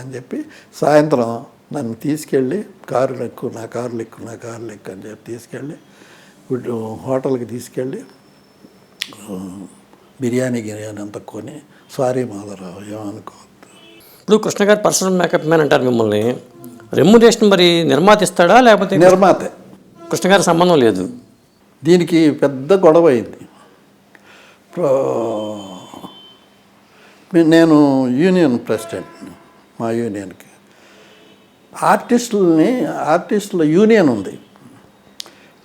అని చెప్పి సాయంత్రం నన్ను తీసుకెళ్ళి నా కారులు ఎక్కు అని చెప్పి తీసుకెళ్ళి హోటల్కి తీసుకెళ్ళి బిర్యానీ అంతా కొని, సారీ మాధవరావు ఏమనుకోవద్దు. ఇప్పుడు కృష్ణ గారు పర్సనల్ మేకప్ మ్యాన్ అంటారు మిమ్మల్ని, రెమ్యునరేషన్ మరి నిర్మాత ఇస్తాడా లేకపోతే? నిర్మాతే. కృష్ణ గారి సంబంధం లేదు. దీనికి పెద్ద గొడవ అయింది. నేను యూనియన్ ప్రెసిడెంట్, మా యూనియన్కి ఆర్టిస్టుల యూనియన్ ఉంది.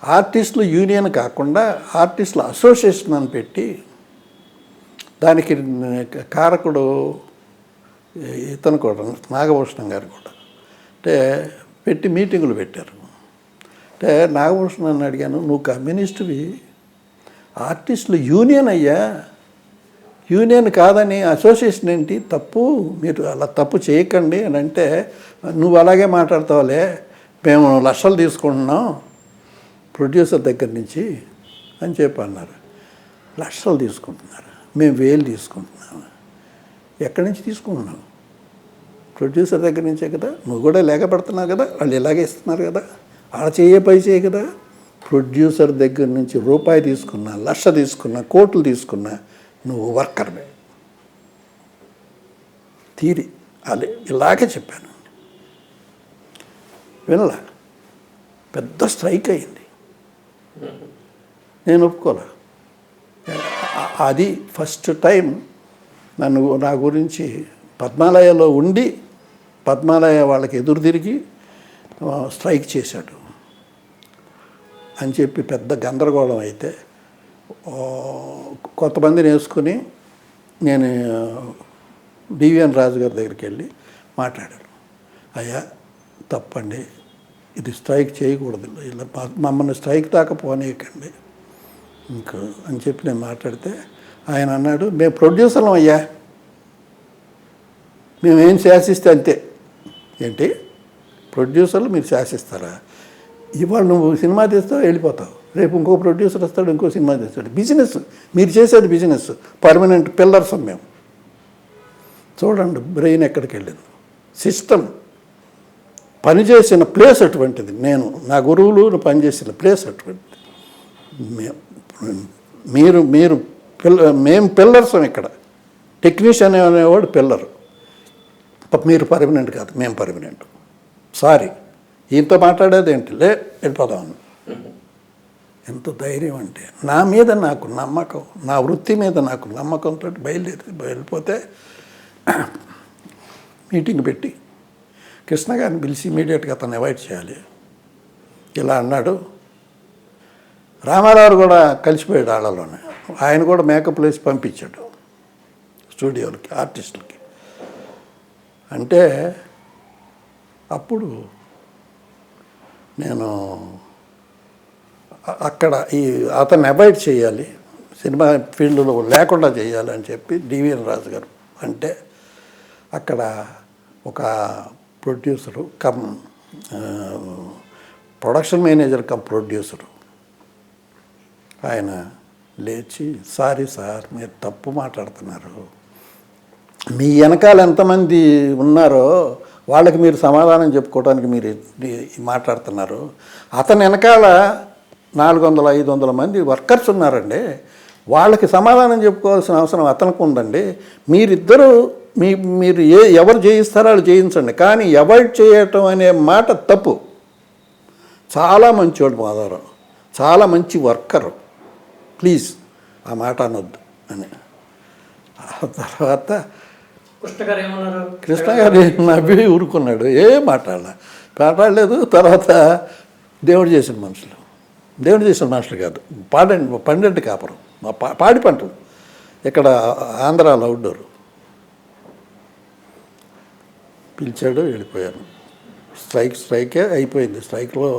ఆర్టిస్టుల యూనియన్ కాకుండా ఆర్టిస్టుల అసోసియేషన్ అని పెట్టి, దానికి కారకుడు ఇతను కూడా నాగభూషణం గారు కూడా అంటే పెట్టి మీటింగులు పెట్టారు. అంటే నాగభూషణాన్ని అడిగాను, నువ్వు కమ్యూనిస్టువి, ఆర్టిస్టులు యూనియన్ అయ్యా, యూనియన్ కాదని అసోసియేషన్ ఏంటి, తప్పు, మీరు అలా తప్పు చేయకండి అని అంటే, నువ్వు అలాగే మాట్లాడతావులే, మేము లక్షలు తీసుకుంటున్నాం ప్రొడ్యూసర్ దగ్గర నుంచి అని చెప్పి అన్నారు. లక్షలు తీసుకుంటున్నారు, మేము 1000 తీసుకుంటున్నాము. ఎక్కడి నుంచి తీసుకుంటున్నావు? ప్రొడ్యూసర్ దగ్గర నుంచే కదా. నువ్వు కూడా లేఖపడుతున్నావు కదా, వాళ్ళు ఇలాగే ఇస్తున్నారు కదా, ఆడ చేయే పై చేయ కదా. ప్రొడ్యూసర్ దగ్గర నుంచి రూపాయి తీసుకున్నా, 1,00,000 తీసుకున్నా, కోట్లు తీసుకున్నా నువ్వు వర్కర్వే. తీరి అలే ఇలాగే చెప్పాను. వినలా, పెద్ద స్ట్రైక్ అయింది. నేను ఒప్పుకోలే. అది ఫస్ట్ టైం నా గురించి పద్మాలయలో ఉండి పద్మాలయ వాళ్ళకి ఎదురు తిరిగి స్ట్రైక్ చేశాడు అని చెప్పి పెద్ద గందరగోళం అయితే కొంతమందిని వేసుకుని నేను డివిఎన్ రాజు గారి దగ్గరికి వెళ్ళి మాట్లాడాను. అయ్యా తప్పండి, ఇది స్ట్రైక్ చేయకూడదు, ఇలా మమ్మల్ని స్ట్రైక్ దాకా పోనీయకండి ఇంకా అని చెప్పి నేను మాట్లాడితే ఆయన అన్నాడు, మేము ప్రొడ్యూసర్లం అయ్యా, మేమేం శాసిస్తే అంతే. ఏంటి ప్రొడ్యూసర్లు మీరు శాసిస్తారా? ఇవాళ నువ్వు సినిమా తీస్తావు వెళ్ళిపోతావు, రేపు ఇంకో ప్రొడ్యూసర్ వస్తాడు ఇంకో సినిమా తీస్తాడు. బిజినెస్ మీరు చేసేది, బిజినెస్. పర్మనెంట్ పిల్లర్స్ మేము. చూడండి బ్రెయిన్ ఎక్కడికి వెళ్ళింది. సిస్టమ్ పనిచేసిన ప్లేస్ అటువంటిది. నేను నా గురువులు పనిచేసిన ప్లేస్ అటువంటిది. మేము పిల్లర్స్ ఇక్కడ. టెక్నీషియన్ అనేవాడు పిల్లరు. మీరు పర్మనెంట్ కాదు, మేము పర్మనెంట్. సారీ, ఈయనతో మాట్లాడేది ఏంటి, వెళ్ళిపోదామని. ఎంత ధైర్యం అంటే, నా మీద నాకు నమ్మకం, నా వృత్తి మీద నాకు నమ్మకంతో వెళ్ళిపోతే మీటింగ్ పెట్టి కృష్ణ గారిని పిలిచి ఇమీడియట్గా అతను అవాయిడ్ చేయాలి ఇలా అన్నాడు. రామారావు కూడా కలిసిపోయాడు వాళ్ళలోనే. ఆయన కూడా మేకప్ వేసి పంపించాడు స్టూడియోలకి, ఆర్టిస్టులకి. అంటే అప్పుడు నేను అక్కడ అతన్ని అవాయిడ్ చేయాలి, సినిమా ఫీల్డ్లో లేకుండా చేయాలి అని చెప్పి డివిఎన్ రాజు గారు అంటే అక్కడ ఒక producer come production manager come producer ఆయన లేచి, సారీ సార్ మీరు తప్పు మాట్లాడుతున్నారు, మీ వెనకాల ఎంతమంది ఉన్నారో వాళ్ళకి మీరు సమాధానం చెప్పుకోవడానికి మీరు మాట్లాడుతున్నారు. అతని వెనకాల 400-500 మంది వర్కర్స్ ఉన్నారండి, వాళ్ళకి సమాధానం చెప్పుకోవాల్సిన అవసరం అతనికి ఉందండి. మీరిద్దరూ మీరు ఎవరు చేయిస్తారో వాళ్ళు చేయించండి, కానీ అవాయిడ్ చేయటం అనే మాట తప్పు. చాలా మంచివాడు మాధవరావు, చాలా మంచి వర్కరు, ప్లీజ్ ఆ మాట అనొద్దు అని. ఆ తర్వాత కృష్ణ గారు నవ్వి ఊరుకున్నాడు, ఏం మాట్లాడలేదు. తర్వాత దేవుడు చేసిన మనుషులు కాదు, పండంటి కాపురం, పాడి పంటలు ఇక్కడ ఆంధ్రాలో అవుట్డోర్ పిలిచాడు, వెళ్ళిపోయాను. స్ట్రైకే అయిపోయింది. స్ట్రైక్లో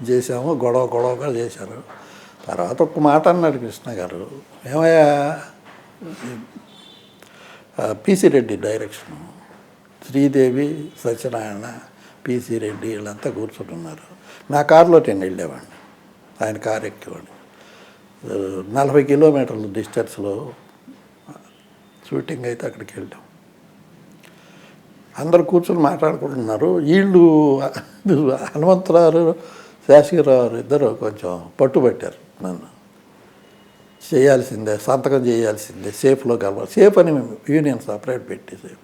చేసాము, గొడవగా చేశారు. తర్వాత ఒక మాట అన్నాడు కృష్ణ గారు, ఏమయ్యా PC Reddy direction, Sridevi, Satyanarayana, PC Reddy వీళ్ళంతా కూర్చొని ఉన్నారు. నా కారులో నేను వెళ్ళేవాడిని, ఆయన కారు ఎక్కేవాడిని. 40 కిలోమీటర్ల డిస్టెన్స్లో షూటింగ్ అయితే అక్కడికి వెళ్ళాం. అందరు కూర్చొని మాట్లాడుకుంటున్నారు. వీళ్ళు హనుమంతరావు, శాసగిరావు ఇద్దరు కొంచెం పట్టుబట్టారు నన్ను. చేయాల్సిందే, సంతకం చేయాల్సిందే, సేఫ్లో కలవాలి. సేఫ్ అని మేము యూనియన్ సపరేట్ పెట్టి సేఫ్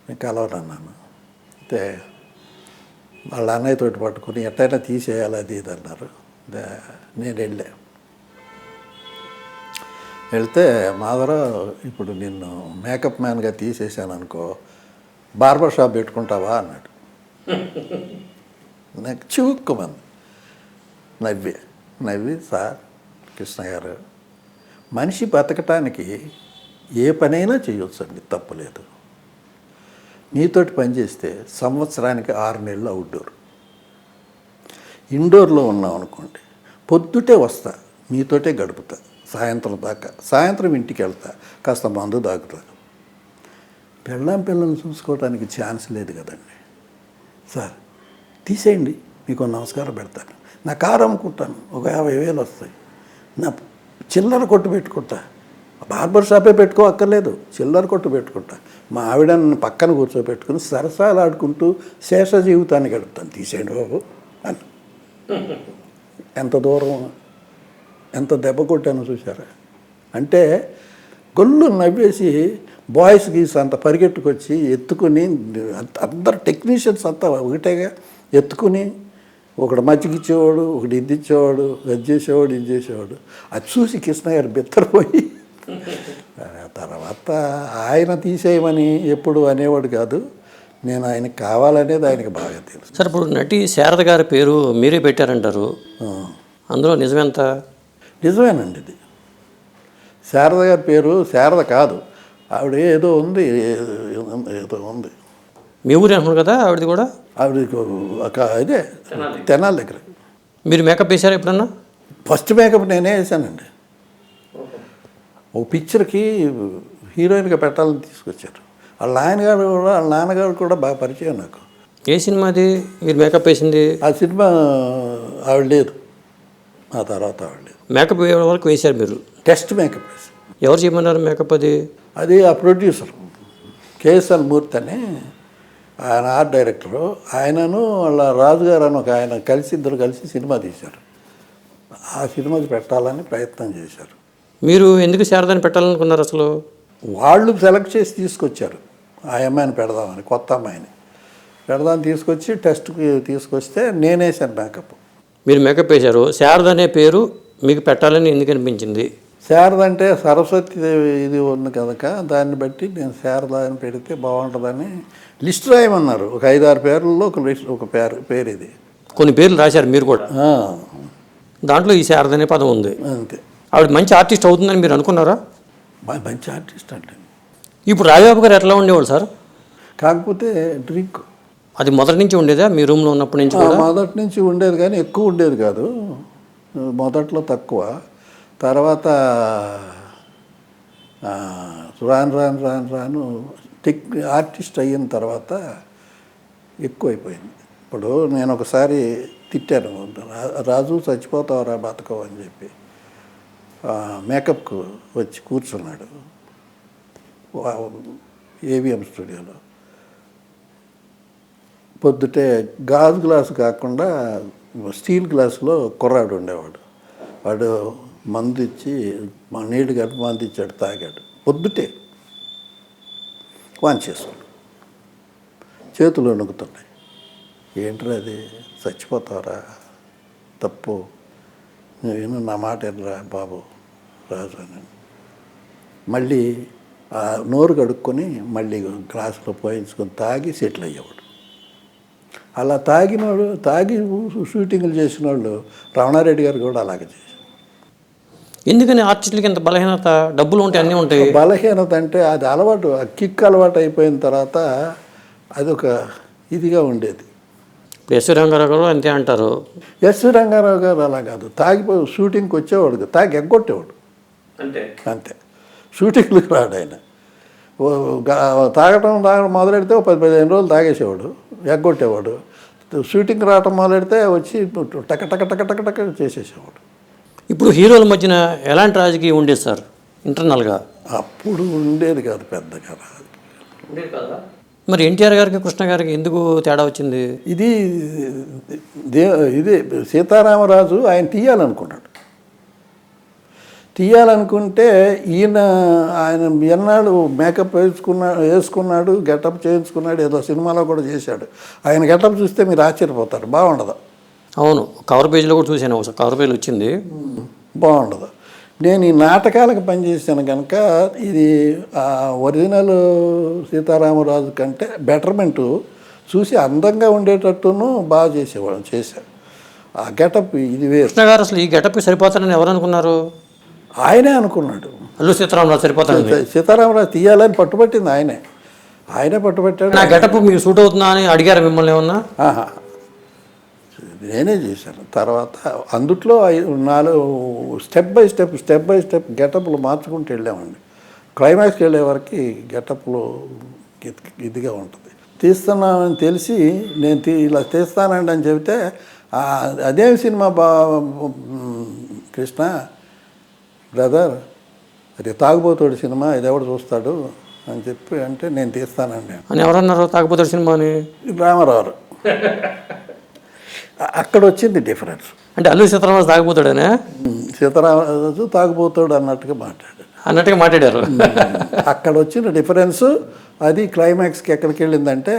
నేను కలవనన్నాను. అయితే వాళ్ళ అన్నయ్యతో పట్టుకుని ఎట్టయినా తీసేయాలి అది ఇది అన్నారు. నేను వెళ్తే మాధవరావు, ఇప్పుడు నిన్ను మేకప్ మ్యాన్గా తీసేసాను అనుకో, బార్బర్ షాప్ పెట్టుకుంటావా అన్నాడు. నాకు చివుక్కుమంది. నవ్వి సార్ కృష్ణ గారు, మనిషి బతకటానికి ఏ పనైనా చేయొచ్చండి, తప్పులేదు. నీతోటి పనిచేస్తే సంవత్సరానికి 6 నెలలు అవుట్డోర్, ఇండోర్లో ఉన్నాం అనుకోండి, పొద్దుటే వస్తా, మీతోటే గడుపుతా సాయంత్రం దాకా, సాయంత్రం ఇంటికి వెళ్తా, కాస్త మందు తాగుతా. పిల్లల్ని చూసుకోవడానికి ఛాన్స్ లేదు కదండి సార్, తీసేయండి మీకు నమస్కారం పెడతాను, నా కారు అమ్ముకుంటాను, ఒక 50,000 వస్తాయి, నా చిల్లర కొట్టు పెట్టుకుంటా, బార్బర్ షాపే పెట్టుకో అక్కర్లేదు, చిల్లర కొట్టు పెట్టుకుంటా, మా ఆవిడ నన్ను పక్కన కూర్చోబెట్టుకుని సరసాలు ఆడుకుంటూ శేష జీవితాన్ని గడుపుతాను, తీసేయండి బాబు అని. ఎంత దూరం, ఎంత దెబ్బ కొట్టాను చూసారా. అంటే గొల్లు నవ్వేసి బాయ్స్ గీస్ అంత పరిగెట్టుకొచ్చి ఎత్తుకుని, అందరు టెక్నీషియన్స్ అంతా ఒకటేగా ఎత్తుకుని, ఒకడు మజ్జిగిచ్చేవాడు, ఒకటి ఇది ఇచ్చేవాడు, అది చేసేవాడు, ఇది చేసేవాడు. అది చూసి కృష్ణ గారు బెత్తరపోయి తర్వాత ఆయన తీసేయమని ఎప్పుడు అనేవాడు కాదు, నేను ఆయనకి కావాలనేది ఆయనకి బాగా తెలుసు. సార్, ఇప్పుడు నటి శారద గారి పేరు మీరే పెట్టారంటారు, అందులో నిజమెంత? నిజమేనండి. ఇది శారద గారి పేరు శారద కాదు, ఆవిడ ఏదో ఉంది, ఏదో ఉంది. మీ ఊరు అంటున్నారు కదా ఆవిడది కూడా? ఆవిడ ఇదే తెనాలి దగ్గర. మీరు మేకప్ వేశారా ఎప్పుడన్నా? ఫస్ట్ మేకప్ నేనే వేసానండి. ఒక పిక్చర్కి హీరోయిన్గా పెట్టాలని తీసుకొచ్చారు. వాళ్ళ నాన్నగారు కూడా బాగా పరిచయం నాకు. ఏ సినిమాది మీరు మేకప్ వేసింది? ఆ సినిమా ఆవిడ లేదు, ఆ తర్వాత ఆవిడ లేదు. మేకప్ వేయడం వరకు వేశారు మీరు? టెస్ట్ మేకప్ వేసాను. ఎవరు చేయమన్నారు మేకప్ అది? అది ఆ ప్రొడ్యూసర్ కేఎస్ఎల్ మూర్తి అని, ఆయన ఆర్ట్ డైరెక్టరు, ఆయనను వాళ్ళ రాజుగారు అని ఒక ఆయన ఇద్దరు కలిసి సినిమా తీశారు. ఆ సినిమాకి పెట్టాలని ప్రయత్నం చేశారు. మీరు ఎందుకు శారదాని పెట్టాలనుకున్నారు అసలు? వాళ్ళు సెలెక్ట్ చేసి తీసుకొచ్చారు, ఆ అమ్మాయిని పెడదామని, కొత్త అమ్మాయిని పెడదామని తీసుకొచ్చి టెస్ట్కి తీసుకొస్తే నేనేసాను మేకప్. మీరు మేకప్ వేశారు, శారద అనే పేరు మీకు పెట్టాలని ఎందుకు అనిపించింది? శారద అంటే సరస్వతి ఇది ఉంది కనుక దాన్ని బట్టి నేను శారద అని పెడితే బాగుంటుందని లిస్ట్ రాయమన్నారు. ఒక 5-6 పేర్లలో ఒక పేరు ఇది. కొన్ని పేర్లు రాశారు మీరు కూడా? దాంట్లో ఈ శారద అనే పదం ఉంది. అంతే. ఆవిడ మంచి ఆర్టిస్ట్ అవుతుందని మీరు అనుకున్నారా? మంచి ఆర్టిస్ట్ అంటే. ఇప్పుడు రాజబాబు గారు ఎట్లా ఉండేవాళ్ళు సార్? కాకపోతే డ్రింక్ అది మొదటి నుంచి ఉండేదా మీ రూమ్లో ఉన్నప్పటి నుంచి? మొదటి నుంచి ఉండేది కానీ ఎక్కువ ఉండేది కాదు, మొదట్లో తక్కువ. తర్వాత రాను ఆర్టిస్ట్ అయిన తర్వాత ఎక్కువైపోయింది. ఇప్పుడు నేను ఒకసారి తిట్టాను, రాజు చచ్చిపోతావరా బతకవు అని చెప్పి. మేకప్కు వచ్చి కూర్చున్నాడు ఏవిఎం స్టూడియోలో. పొద్దుటే గాజు గ్లాసు కాకుండా స్టీల్ గ్లాసులో కుర్రాడు ఉండేవాడు. వాడు మందు ఇచ్చి నీళ్ళు కలిపి మందు ఇచ్చాడు, తాగాడు. పొద్దుటే వాన్ చేసుకోడు, చేతులు వణుకుతున్నాయి. ఏంట్రా అది, చచ్చిపోతావరా, తప్పు, నేను నా మాట ఎనరా బాబు రాజు అని. మళ్ళీ ఆ నోరు కడుక్కొని మళ్ళీ గ్లాసులో పోయించుకొని తాగి సెటిల్ అయ్యేవాడు. అలా తాగి షూటింగ్లు చేసిన వాళ్ళు రమణారెడ్డి గారు కూడా అలాగే చేశారు. ఎందుకని ఆర్టిస్టులకి ఇంత బలహీనత? డబ్బులు ఉంటాయి, అన్నీ ఉంటాయి. బలహీనత అంటే అది అలవాటు, ఆ కిక్ అలవాటు అయిపోయిన తర్వాత అదొక ఇదిగా ఉండేది. ఎస్వి రంగారావు గారు అంతే అంటారు. ఎస్వి రంగారావు గారు అలా కాదు, తాగిపోయి షూటింగ్కి వచ్చేవాడు, తాగి ఎగ్గొట్టేవాడు అంతే. షూటింగ్లకు రాడు ఆయన. తాగటం మొదలెడితే 10-15 రోజులు తాగేసేవాడు, ఎగ్గొట్టేవాడు. షూటింగ్ రావటం మొదలెడితే వచ్చి టక టక టక టక టక చేసేసేవాడు. ఇప్పుడు హీరోల మధ్యన ఎలాంటి రాజకీయం ఉండేది సార్ ఇంటర్నల్గా? అప్పుడు ఉండేది కాదు పెద్దగా. మరి ఎన్టీఆర్ గారికి కృష్ణ గారికి ఎందుకు తేడా వచ్చింది? ఇది సీతారామరాజు ఆయన తీయాలనుకుంటే ఆయన ఎన్నాళ్ళు మేకప్ వేసుకున్నాడు, గెటప్ చేయించుకున్నాడు, ఏదో సినిమాలో కూడా చేశాడు. ఆయన గెటప్ చూస్తే మీరు ఆశ్చర్యపోతారు, బాగుండదు. అవును, కవర్ పేజీలో కూడా చూశాను, ఒకసారి కవర్ పేజీలో వచ్చింది, బాగుండదు. నేను ఈ నాటకాలకు పనిచేసాను కనుక ఇది ఒరిజినల్ సీతారామరాజు కంటే బెటర్మెంటు చూసి అందంగా ఉండేటట్టును బాగా చేశారు. ఆ గెటప్ ఇది వేరు. కృష్ణ గారు అసలు ఈ గెటప్కి సరిపోతారని ఎవరు అనుకున్నారు? ఆయనే అనుకున్నాడు. అల్లు సీతారామరాజు సరిపోతాడు, సీతారామరాజు తీయాలని పట్టుబట్టింది ఆయనే పట్టుబట్టాడు. నా గెటప్ మీకు సూట్ అవుతుందా అని అడిగారు మిమ్మల్ని ఏమన్నా? నేనే చేశాను. తర్వాత అందుట్లో 4 స్టెప్ బై స్టెప్ గెటప్లు మార్చుకుంటూ వెళ్ళామండి. క్లైమాక్స్కి వెళ్ళే వరకు గెటప్లు ఇదిగా ఉంటుంది. తీస్తున్నామని తెలిసి నేను ఇలా తీస్తానండి అని చెబితే అదేం సినిమా కృష్ణ బ్రదర్, అది తాగుబోతాడు సినిమా, ఇది ఎవడు చూస్తాడు అని చెప్పి అంటే నేను తీస్తానండి అని ఎవరన్నారు తాగుబోతాడు సినిమా అని? రామారావు. అక్కడ వచ్చింది డిఫరెన్స్. అంటే అల్లు సీతారామరాజు తాగుబోతాడనే? సీతారామరాజు తాగుబోతాడు అన్నట్టుగా మాట్లాడారు. అక్కడ వచ్చిన డిఫరెన్స్ అది. క్లైమాక్స్కి ఎక్కడికి వెళ్ళిందంటే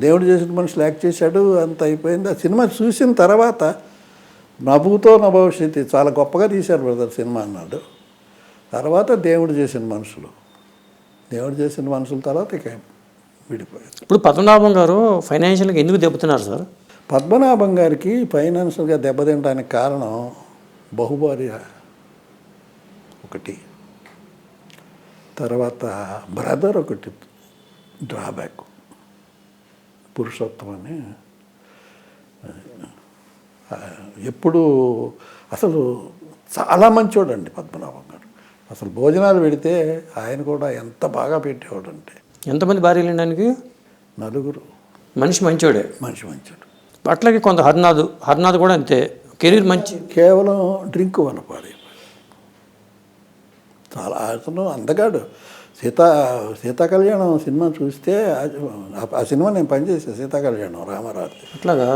దేవుడు చేసిన మనుషులు యాక్ట్ చేశాడు, అంత అయిపోయింది. ఆ సినిమా చూసిన తర్వాత నవ్వుతో నా భవిష్యత్తు చాలా గొప్పగా తీశారు బ్రదర్ సినిమా అన్నాడు. తర్వాత దేవుడు చేసిన మనుషుల తర్వాత ఇక విడిపోయారు. ఇప్పుడు పద్మనాభం గారు ఫైనాన్షియల్గా ఎందుకు దెబ్బతిన్నారు సార్? పద్మనాభం గారికి ఫైనాన్షియల్గా దెబ్బతినడానికి కారణం బహుభార్య ఒకటి, తర్వాత బ్రదర్ ఒకటి డ్రాబ్యాక్, పురుషోత్తం అని. ఎప్పుడు అసలు చాలా మంచివాడండి పద్మనాభం గారు. అసలు భోజనాలు పెడితే ఆయన కూడా ఎంత బాగా పెట్టేవాడు అంటే. ఎంతమంది భార్యలు ఆయనకి? 4. మనిషి మంచివాడే. మంచివాడు. అట్లాగే కొంత హర్నాథ్ కూడా అంతే, కెరీర్ మంచి, కేవలం డ్రింక్ వల్ల పాడైపోయాడు. చాలా అతను అందగాడు. సీతా కళ్యాణం సినిమా చూస్తే ఆ సినిమా నేను పనిచేసాను, సీతా కళ్యాణం రామారావు. అట్లాగా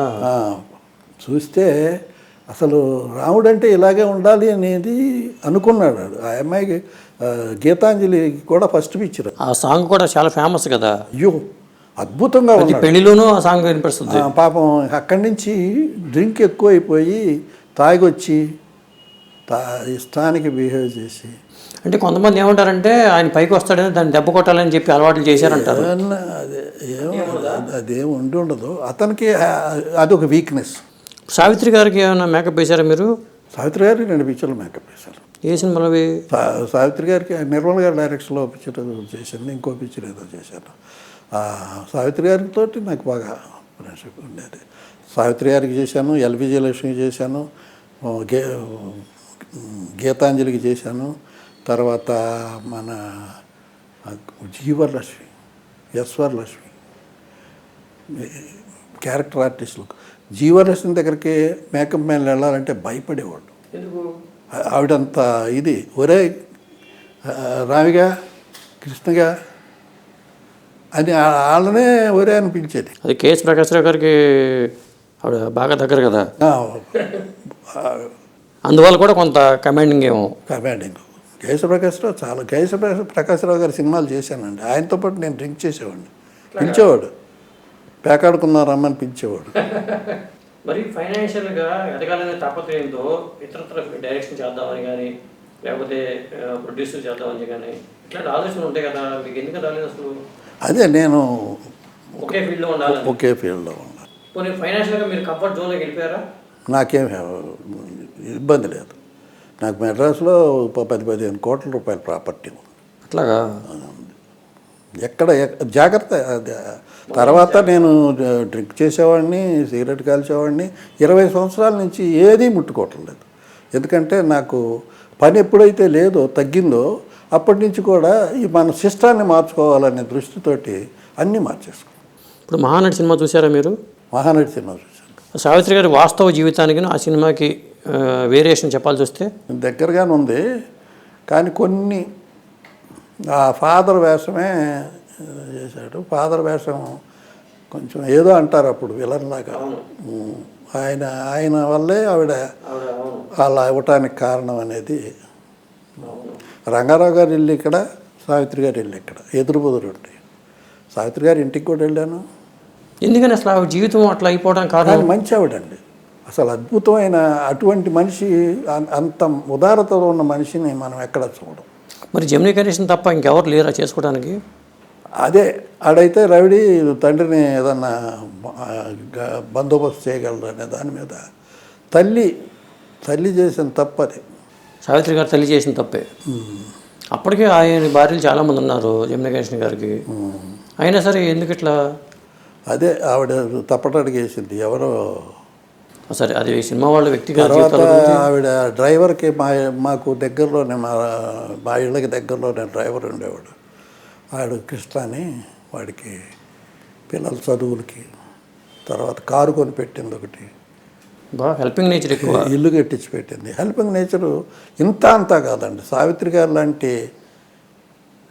చూస్తే అసలు రాముడు అంటే ఇలాగే ఉండాలి అనేది అనుకున్నాడు. ఆ అమ్మాయికి గీతాంజలి కూడా ఫస్ట్ పిక్చర్. ఆ సాంగ్ కూడా చాలా ఫేమస్ కదా. అయ్యో అద్భుతంగా ఉంది. పెళ్లిలోనూ ఆ సాంగ్ వినిపిస్తుంది. పాపం అక్కడి నుంచి డ్రింక్ ఎక్కువైపోయి తాగొచ్చి ఇష్టానికి బిహేవ్ చేసి. అంటే కొంతమంది ఏమంటారంటే ఆయన పైకి వస్తాడని దాన్ని దెబ్బ కొట్టాలని చెప్పి అలవాట్లు చేశారంటారు. అదేం ఉండదు అతనికి, అదొక వీక్నెస్. సావిత్రి గారికి ఏమైనా మేకప్ వేశారా మీరు? సావిత్రి గారికి 2 పిక్చర్లు మేకప్ వేశారు. ఏ సినిమాలో? సావిత్రి గారికి నిర్మల్ గారి డైరెక్షన్లో పిక్చర్ చేశాను, ఇంకో పిక్చర్ ఏదో చేశాను. సావిత్రి గారితో నాకు బాగా ఫ్రెండ్షిప్ ఉండేది. సావిత్రి గారికి చేశాను, ఎల్విజి లక్ష్మికి చేశాను, గీతాంజలికి చేశాను, తర్వాత మన జీవరలక్ష్మి, ఎస్వరలక్ష్మి క్యారెక్టర్ ఆర్టిస్టులు. జీవరలక్ష్మి దగ్గరికి మేకప్ మ్యాన్ వెళ్ళాలంటే భయపడేవాడు. ఆవిడంత ఇది, ఒరే రావిగా కృష్ణగా అని వాళ్ళనే ఒరే అని పిలిచేది. అది కేఎస్ ప్రకాశ్రావు గారికి ఆవిడ బాగా దగ్గర కదా, అందువల్ల కూడా కొంత కమాండింగ్ ఏమో. కేశవ ప్రకాశ్రావు గారి సినిమాలు చేశానండి. ఆయనతో పాటు నేను డ్రింక్ చేసేవాడిని. పిలిచేవాడు, పేకాడుకున్నారమ్మని పిలిచేవాడు. మరి ఫైనాన్షియల్గా ఎదగాలనే తాపత్రయంతో ఇతరత్ర డైరెక్షన్ చేద్దామని కానీ, లేకపోతే ప్రొడ్యూసర్ చేద్దామని కానీ ఇట్లాంటి ఆలోచనలు ఉంటాయి కదా, మీకు ఎందుకు రాలేదు అసలు? అదే నేను ఒకే ఫీల్డ్లో ఉండాలి. పోనీ ఫైనాన్షియల్గా మీరు కంఫర్ట్ జోన్లోకి వెళ్ళిపోయారా? నాకేం ఇబ్బంది లేదు. నాకు మెడ్రాస్లో 10-15 కోట్ల రూపాయల ప్రాపర్టీ ఉంది. అట్లాగా ఎక్కడ జాగ్రత్త. తర్వాత నేను డ్రింక్ చేసేవాడిని, సిగరెట్ కాల్చేవాడిని. 20 సంవత్సరాల నుంచి ఏదీ ముట్టుకోవట్లేదు. ఎందుకంటే నాకు పని ఎప్పుడైతే లేదో తగ్గిందో అప్పటి నుంచి కూడా ఈ మన సిస్టాన్ని మార్చుకోవాలనే దృష్టితోటి అన్నీ మార్చేసుకున్నాను. ఇప్పుడు మహానటి సినిమా చూసారా మీరు? మహానటి సినిమా చూశాను. సావిత్రి గారి వాస్తవ జీవితానికి ఆ సినిమాకి వేరియేషన్ చెప్పాల్సి వస్తే దగ్గరగానే ఉంది, కానీ కొన్ని ఆ ఫాదర్ వేషమే చేశాడు. ఫాదర్ వేషం కొంచెం ఏదో అంటారు అప్పుడు విలన్లాగా. ఆయన వల్లే ఆవిడ అలా ఇవ్వటానికి కారణం అనేది. రంగారావు గారి ఇల్లు ఇక్కడ, సావిత్రి గారి ఇల్లు ఇక్కడ, ఎదురుబుదురు ఉంటాయి. సావిత్రి గారి ఇంటికి కూడా వెళ్ళాను. ఎందుకని అసలు ఆవిడ జీవితం అట్లా అయిపోవడానికి కారణం? మంచి ఆవిడండి, అసలు అద్భుతమైన అటువంటి మనిషి, అంత ఉదారతలో ఉన్న మనిషిని మనం ఎక్కడ చూడం. మరి జెమినీ గణేషన్ తప్ప ఇంకెవరు లేరా చేసుకోవడానికి? అదే ఆడైతే రవిడి తండ్రిని ఏదన్నా బందోబస్తు చేయగలరు అనే దాని మీద తల్లి చేసిన తప్పది. సావిత్రి గారు తల్లి చేసిన తప్పే. అప్పటికే ఆయన భార్యలు చాలామంది ఉన్నారు జెమినీ గణేషన్ గారికి, అయినా సరే ఎందుకు ఇట్లా? అదే ఆవిడ తప్పటడిగేసింది ఎవరో. సరే అది సినిమా వాళ్ళ వ్యక్తిగత. తర్వాత ఆవిడ డ్రైవర్కి మాకు దగ్గరలోనే మా ఇళ్ళకి దగ్గరలోనే డ్రైవర్ ఉండేవాడు. వాడు కృష్ణ అని, వాడికి పిల్లల చదువులకి, తర్వాత కారు కొని పెట్టింది ఒకటి, బాగా హెల్పింగ్ నేచర్ ఎక్కువ. ఇల్లు కట్టించి పెట్టింది. హెల్పింగ్ నేచరు ఇంత అంతా కాదండి. సావిత్రి గారు లాంటి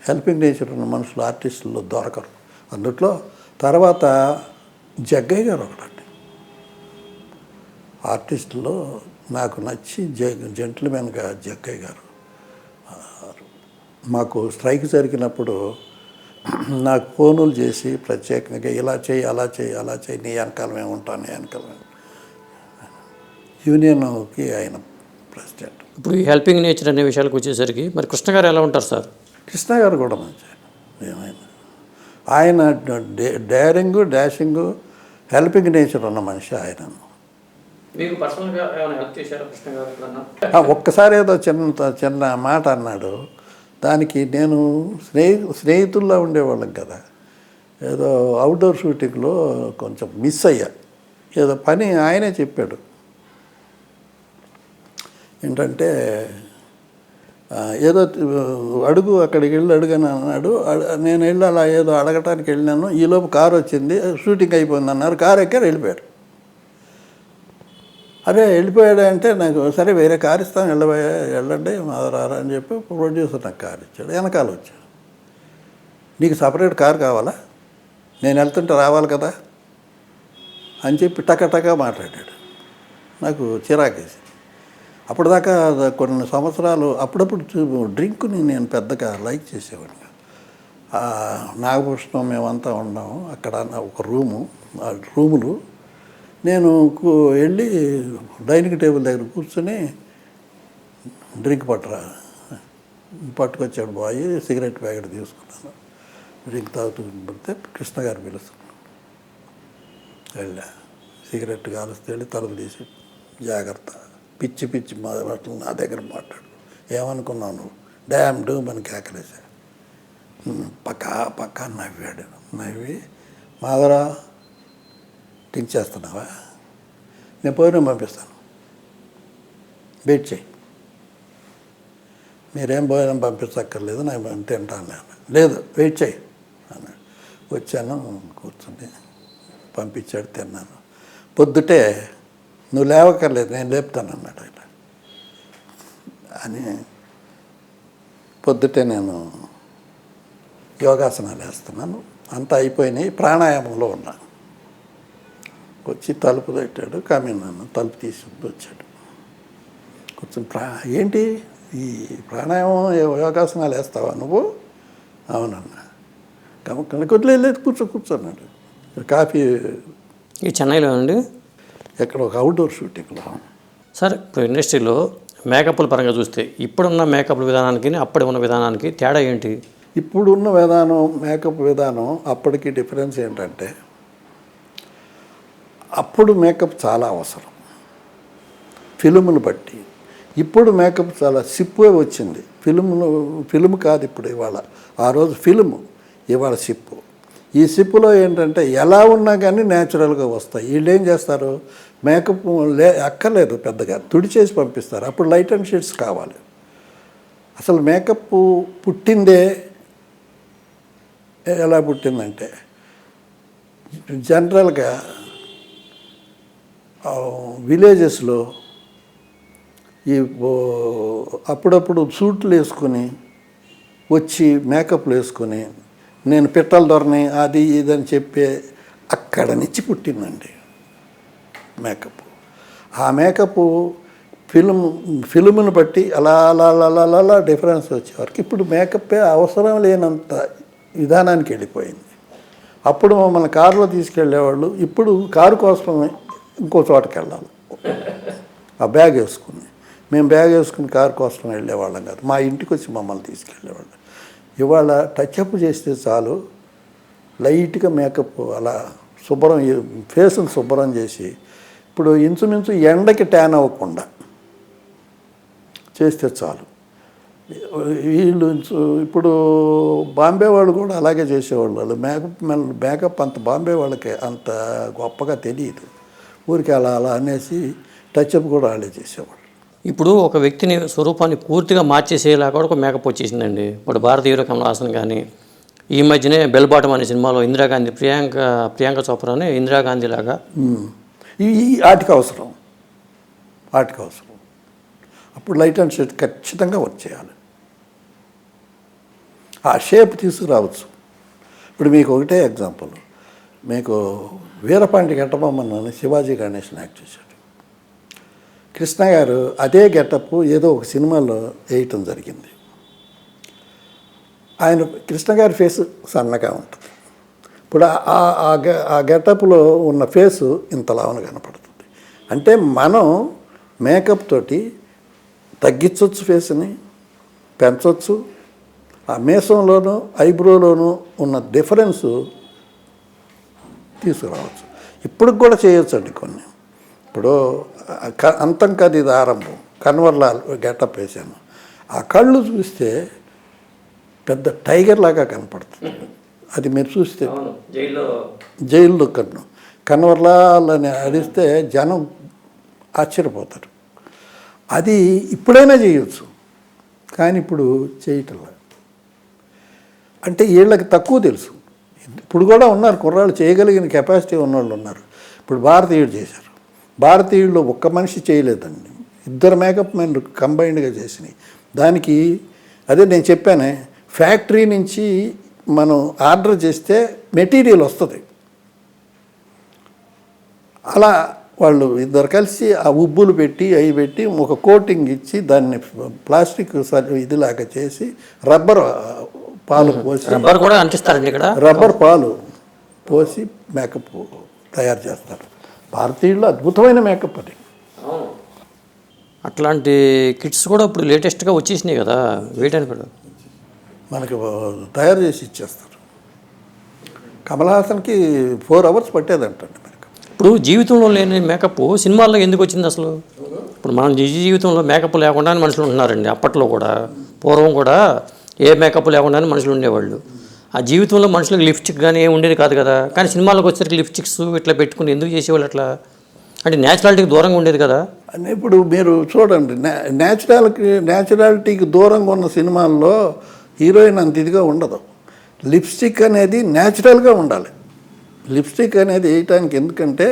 హెల్పింగ్ నేచర్ ఉన్న మనుషులు ఆర్టిస్టుల్లో దొరకరు. అందుట్లో తర్వాత జగ్గయ్య గారు ఒకటండి ఆర్టిస్టుల్లో నాకు నచ్చి జెంటిల్మెన్గా జగ్గయ్య గారు. మాకు స్ట్రైక్ జరిగినప్పుడు నాకు ఫోనులు చేసి ప్రత్యేకంగా ఇలా చేయి, అలా చేయి, అలా చేయి, నీ వెనకాల మేము ఉంటాను, నీ వెనకాల మేము. యూనియన్కి ఆయన ప్రెసిడెంట్. ఇప్పుడు ఈ హెల్పింగ్ నేచర్ అనే విషయాలకు వచ్చేసరికి మరి కృష్ణ గారు ఎలా ఉంటారు సార్? కృష్ణ గారు కూడా మంచి ఏమైనా ఆయన డేరింగు, డాషింగు, హెల్పింగ్ నేచర్ ఉన్న మనిషి ఆయన. మీకు పర్సనల్గా ఏమైనా హెల్ప్ చేశారా కృష్ణ గారు? ఒక్కసారి ఏదో చిన్న మాట అన్నాడు. దానికి నేను స్నేహితుల్లో ఉండేవాళ్ళం కదా, ఏదో అవుట్డోర్ షూటింగ్లో కొంచెం మిస్ అయ్యా. ఏదో పని ఆయనే చెప్పాడు. ఏంటంటే ఏదో అడుగు, అక్కడికి వెళ్ళి అడుగని అన్నాడు. నేను వెళ్ళి అలా ఏదో అడగటానికి వెళ్ళినాను. ఈలోపు కారు వచ్చింది, షూటింగ్ అయిపోయింది అన్నారు. కారు ఎక్కారు, వెళ్ళిపోయారు. అదే వెళ్ళిపోయాడు అంటే నాకు సరే వేరే కారు ఇస్తాను, వెళ్ళండి మాదరారా అని చెప్పి ప్రొడ్యూసర్ నాకు కారు ఇచ్చాడు. వెనకాల వచ్చాడు. నీకు సపరేట్ కారు కావాలా, నేను వెళ్తుంటే రావాలి కదా అని చెప్పి టకా మాట్లాడాడు. నాకు చిరాకేసి. అప్పుడు దాకా కొన్ని సంవత్సరాలు అప్పుడప్పుడు డ్రింక్ని నేను పెద్దగా లైక్ చేసేవాడిని. నాగభూషణం మేమంతా ఉన్నాము అక్కడ, ఒక రూములు. నేను వెళ్ళి డైనింగ్ టేబుల్ దగ్గర కూర్చొని డ్రింక్ పట్టుకొచ్చాడు బాయ్. సిగరెట్ ప్యాకెట్ తీసుకున్నాను, డ్రింక్ తాగుతుంటే కృష్ణ గారు పిలుస్తున్నాను. వెళ్ళా, సిగరెట్ కాలుస్తే వెళ్ళి తలుపు తీసి జాగ్రత్త, పిచ్చి మాటలు నా దగ్గర మాట్లాడు, ఏమనుకున్నావు నువ్వు, డ్యామ్ డూమ్ అని కేకలేసా. పక్కా నవ్వాడు. నవ్వి మాదరా డ్రింక్ చేస్తున్నావా, నేను పోయినా పంపిస్తాను, వెయిట్ చేయి, మీరేం భోజనం పంపించక్కర్లేదు, నేను తింటాను. నేను లేదు వెయిట్ చేయి అన్నాడు. వచ్చాను, కూర్చుని పంపించాడు, తిన్నాను. పొద్దుటే నువ్వు లేవక్కర్లేదు, నేను లేపుతాను అన్నాడు ఆయన. అని పొద్దుటే నేను యోగాసనాలు వేస్తున్నాను. అంతా అయిపోయినాయి, ప్రాణాయామంలో ఉన్నాను. వచ్చి తలుపు పెట్టాడు, కమిన్నాను, తలుపు తీసి వచ్చాడు. కూర్చొని ఏంటి ఈ ప్రాణాయామం యోగాసనాలు వేస్తావా నువ్వు? అవునన్నా. కొద్దిగా వెళ్ళేది కూర్చోన్నాడు. కాఫీ ఈ చెన్నైలో అండి, ఎక్కడ ఒక అవుట్డోర్ షూటింగ్లో. సార్ ఇప్పుడు ఇండస్ట్రీలో మేకప్ల పరంగా చూస్తే ఇప్పుడున్న మేకప్ విధానానికి అప్పటి ఉన్న విధానానికి తేడా ఏంటి? ఇప్పుడున్న విధానం, మేకప్ విధానం అప్పటికి డిఫరెన్స్ ఏంటంటే, అప్పుడు మేకప్ చాలా అవసరం ఫిల్ములు బట్టి. ఇప్పుడు మేకప్ చాలా సిప్పుగా వచ్చింది. ఫిల్మ్ కాదు ఇప్పుడు ఇవాళ. ఆ రోజు ఫిల్ము, ఇవాళ సిప్పు. ఈ సిప్పులో ఏంటంటే ఎలా ఉన్నా కానీ న్యాచురల్గా వస్తాయి. వీళ్ళు ఏం చేస్తారు, మేకప్ అక్కర్లేదు పెద్దగా, తుడిచేసి పంపిస్తారు. అప్పుడు లైట్ అండ్ షేడ్స్ కావాలి. అసలు మేకప్ పుట్టిందే ఎలా పుట్టిందంటే, జనరల్గా విలేజెస్లో ఈ అప్పుడప్పుడు సూట్లు వేసుకొని వచ్చి మేకప్లు వేసుకొని నేను పిట్టల దొరని అది ఇదని చెప్పే అక్కడ నుంచి పుట్టిందండి మేకప్. ఆ మేకప్ ఫిల్మ్ను బట్టి అలా డిఫరెన్స్ వచ్చేవారికి ఇప్పుడు మేకప్పే అవసరం లేనంత విధానానికి వెళ్ళిపోయింది. అప్పుడు మమ్మల్ని కారులో తీసుకెళ్ళేవాళ్ళు, ఇప్పుడు కారు కోసమే ఇంకో చోటకి వెళ్ళాలి. ఆ బ్యాగ్ వేసుకుని, మేము బ్యాగ్ వేసుకుని కారు కోసం వెళ్ళేవాళ్ళం కాదు, మా ఇంటికి వచ్చి మమ్మల్ని తీసుకెళ్ళేవాళ్ళం. ఇవాళ టచ్అప్ చేస్తే చాలు, లైట్గా మేకప్ అలా ఫేస్ని శుభ్రం చేసి, ఇప్పుడు ఇంచుమించు ఎండకి ట్యాన్ అవ్వకుండా చేస్తే చాలు. వీళ్ళు ఇప్పుడు బాంబే వాళ్ళు కూడా అలాగే చేసేవాళ్ళు. వాళ్ళు మేకప్ అంత బాంబే వాళ్ళకి అంత గొప్పగా తెలియదు. ఊరికి అలా అనేసి టచ్అప్ కూడా వాళ్ళే చేసేవాళ్ళు. ఇప్పుడు ఒక వ్యక్తిని స్వరూపాన్ని పూర్తిగా మార్చేసేలా కూడా ఒక మేకప్ వచ్చేసిందండి. ఇప్పుడు భారతీయ కమల్ హాసన్ కానీ, ఈ మధ్యనే బెల్ బాటమ్ అనే సినిమాలో ఇందిరాగాంధీ ప్రియాంక చోప్రాని ఇందిరాగాంధీ లాగా ఈ ఆటికి అవసరం అప్పుడు లైట్ అండ్ షేడ్ ఖచ్చితంగా వర్క్ చేయాలి. ఆ షేప్ తీసుకురావచ్చు. ఇప్పుడు మీకు ఒకటే ఎగ్జాంపుల్, మీకు వీరపాండి గెటబొమ్మని శివాజీ గణేషన్ యాక్ట్ చేశాడు. కృష్ణ గారు అదే గెటప్ ఏదో ఒక సినిమాలో వేయటం జరిగింది. ఆయన కృష్ణ గారి ఫేస్ సన్నగా ఉంటుంది. ఇప్పుడు ఆ గెటప్లో ఉన్న ఫేసు ఇంతలావన కనపడుతుంది. అంటే మనం మేకప్ తోటి తగ్గించవచ్చు, ఫేస్ని పెంచవచ్చు. ఆ మీసంలోనూ ఐబ్రోలోనూ ఉన్న డిఫరెన్సు తీసుకురావచ్చు. ఇప్పుడు కూడా చేయొచ్చండి కొన్ని. ఇప్పుడు అంతం కాదు ఇది ఆరంభం. కన్వర్లాల్ గెటప్ వేసాను. ఆ కళ్ళు చూస్తే పెద్ద టైగర్ లాగా కనపడుతుంది. అది మీరు చూస్తే జైల్లో కన్వర్లాల్ అని అడిస్తే జనం ఆశ్చర్యపోతారు. అది ఇప్పుడైనా చేయొచ్చు, కానీ ఇప్పుడు చేయటంలా. అంటే వీళ్ళకి తక్కువ తెలుసు. ఇప్పుడు కూడా ఉన్నారు కుర్రాళ్ళు, చేయగలిగిన కెపాసిటీ ఉన్నవాళ్ళు ఉన్నారు. ఇప్పుడు భారతీయుడు చేశారు. భారతీయుల్లో ఒక్క మనిషి చేయలేదండి, 2 మేకప్ మెన్లు కంబైన్డ్గా చేసినాయి. దానికి అదే నేను చెప్పానే, ఫ్యాక్టరీ నుంచి మనం ఆర్డర్ చేస్తే మెటీరియల్ వస్తుంది. అలా వాళ్ళు 2 కలిసి ఆ ఉబ్బులు పెట్టి అవి పెట్టి ఒక కోటింగ్ ఇచ్చి దాన్ని ప్లాస్టిక్ ఇదిలాగా చేసి రబ్బర్ పాలు పోసి రబ్బర్ కూడా అంటిస్తారండి ఇక్కడ. రబ్బర్ పాలు పోసి మేకప్ తయారు చేస్తారు. భారతీయుల్లో అద్భుతమైన మేకప్ అది. అట్లాంటి కిట్స్ కూడా ఇప్పుడు లేటెస్ట్గా వచ్చేసినాయి కదా, వేయడానికి కూడా మనకి తయారు చేసి ఇచ్చేస్తారు. కమల్ హాసన్కి 4 hours పట్టేదంటండి మేకప్. ఇప్పుడు జీవితంలో లేని మేకప్ సినిమాల్లో ఎందుకు వచ్చింది అసలు? ఇప్పుడు మనం నిజ జీవితంలో మేకప్ లేకుండానే మనుషులు ఉంటున్నారండి. అప్పట్లో కూడా, పూర్వం కూడా ఏ మేకప్ లేకుండానే మనుషులు ఉండేవాళ్ళు. ఆ జీవితంలో మనుషులకు లిప్స్టిక్ కానీ ఏమి ఉండేది కాదు కదా. కానీ సినిమాలకు వచ్చేసరికి లిప్స్టిక్స్ ఇట్లా పెట్టుకుని ఎందుకు చేసేవాళ్ళు అట్లా? అంటే న్యాచురాలిటీకి దూరంగా ఉండేది కదా. ఇప్పుడు మీరు చూడండి, న్యాచురాలిటీకి దూరంగా ఉన్న సినిమాల్లో హీరోయిన్ అంత ఇదిగా ఉండదు. లిప్స్టిక్ అనేది న్యాచురల్గా ఉండాలి. లిప్స్టిక్ అనేది వేయటానికి ఎందుకంటే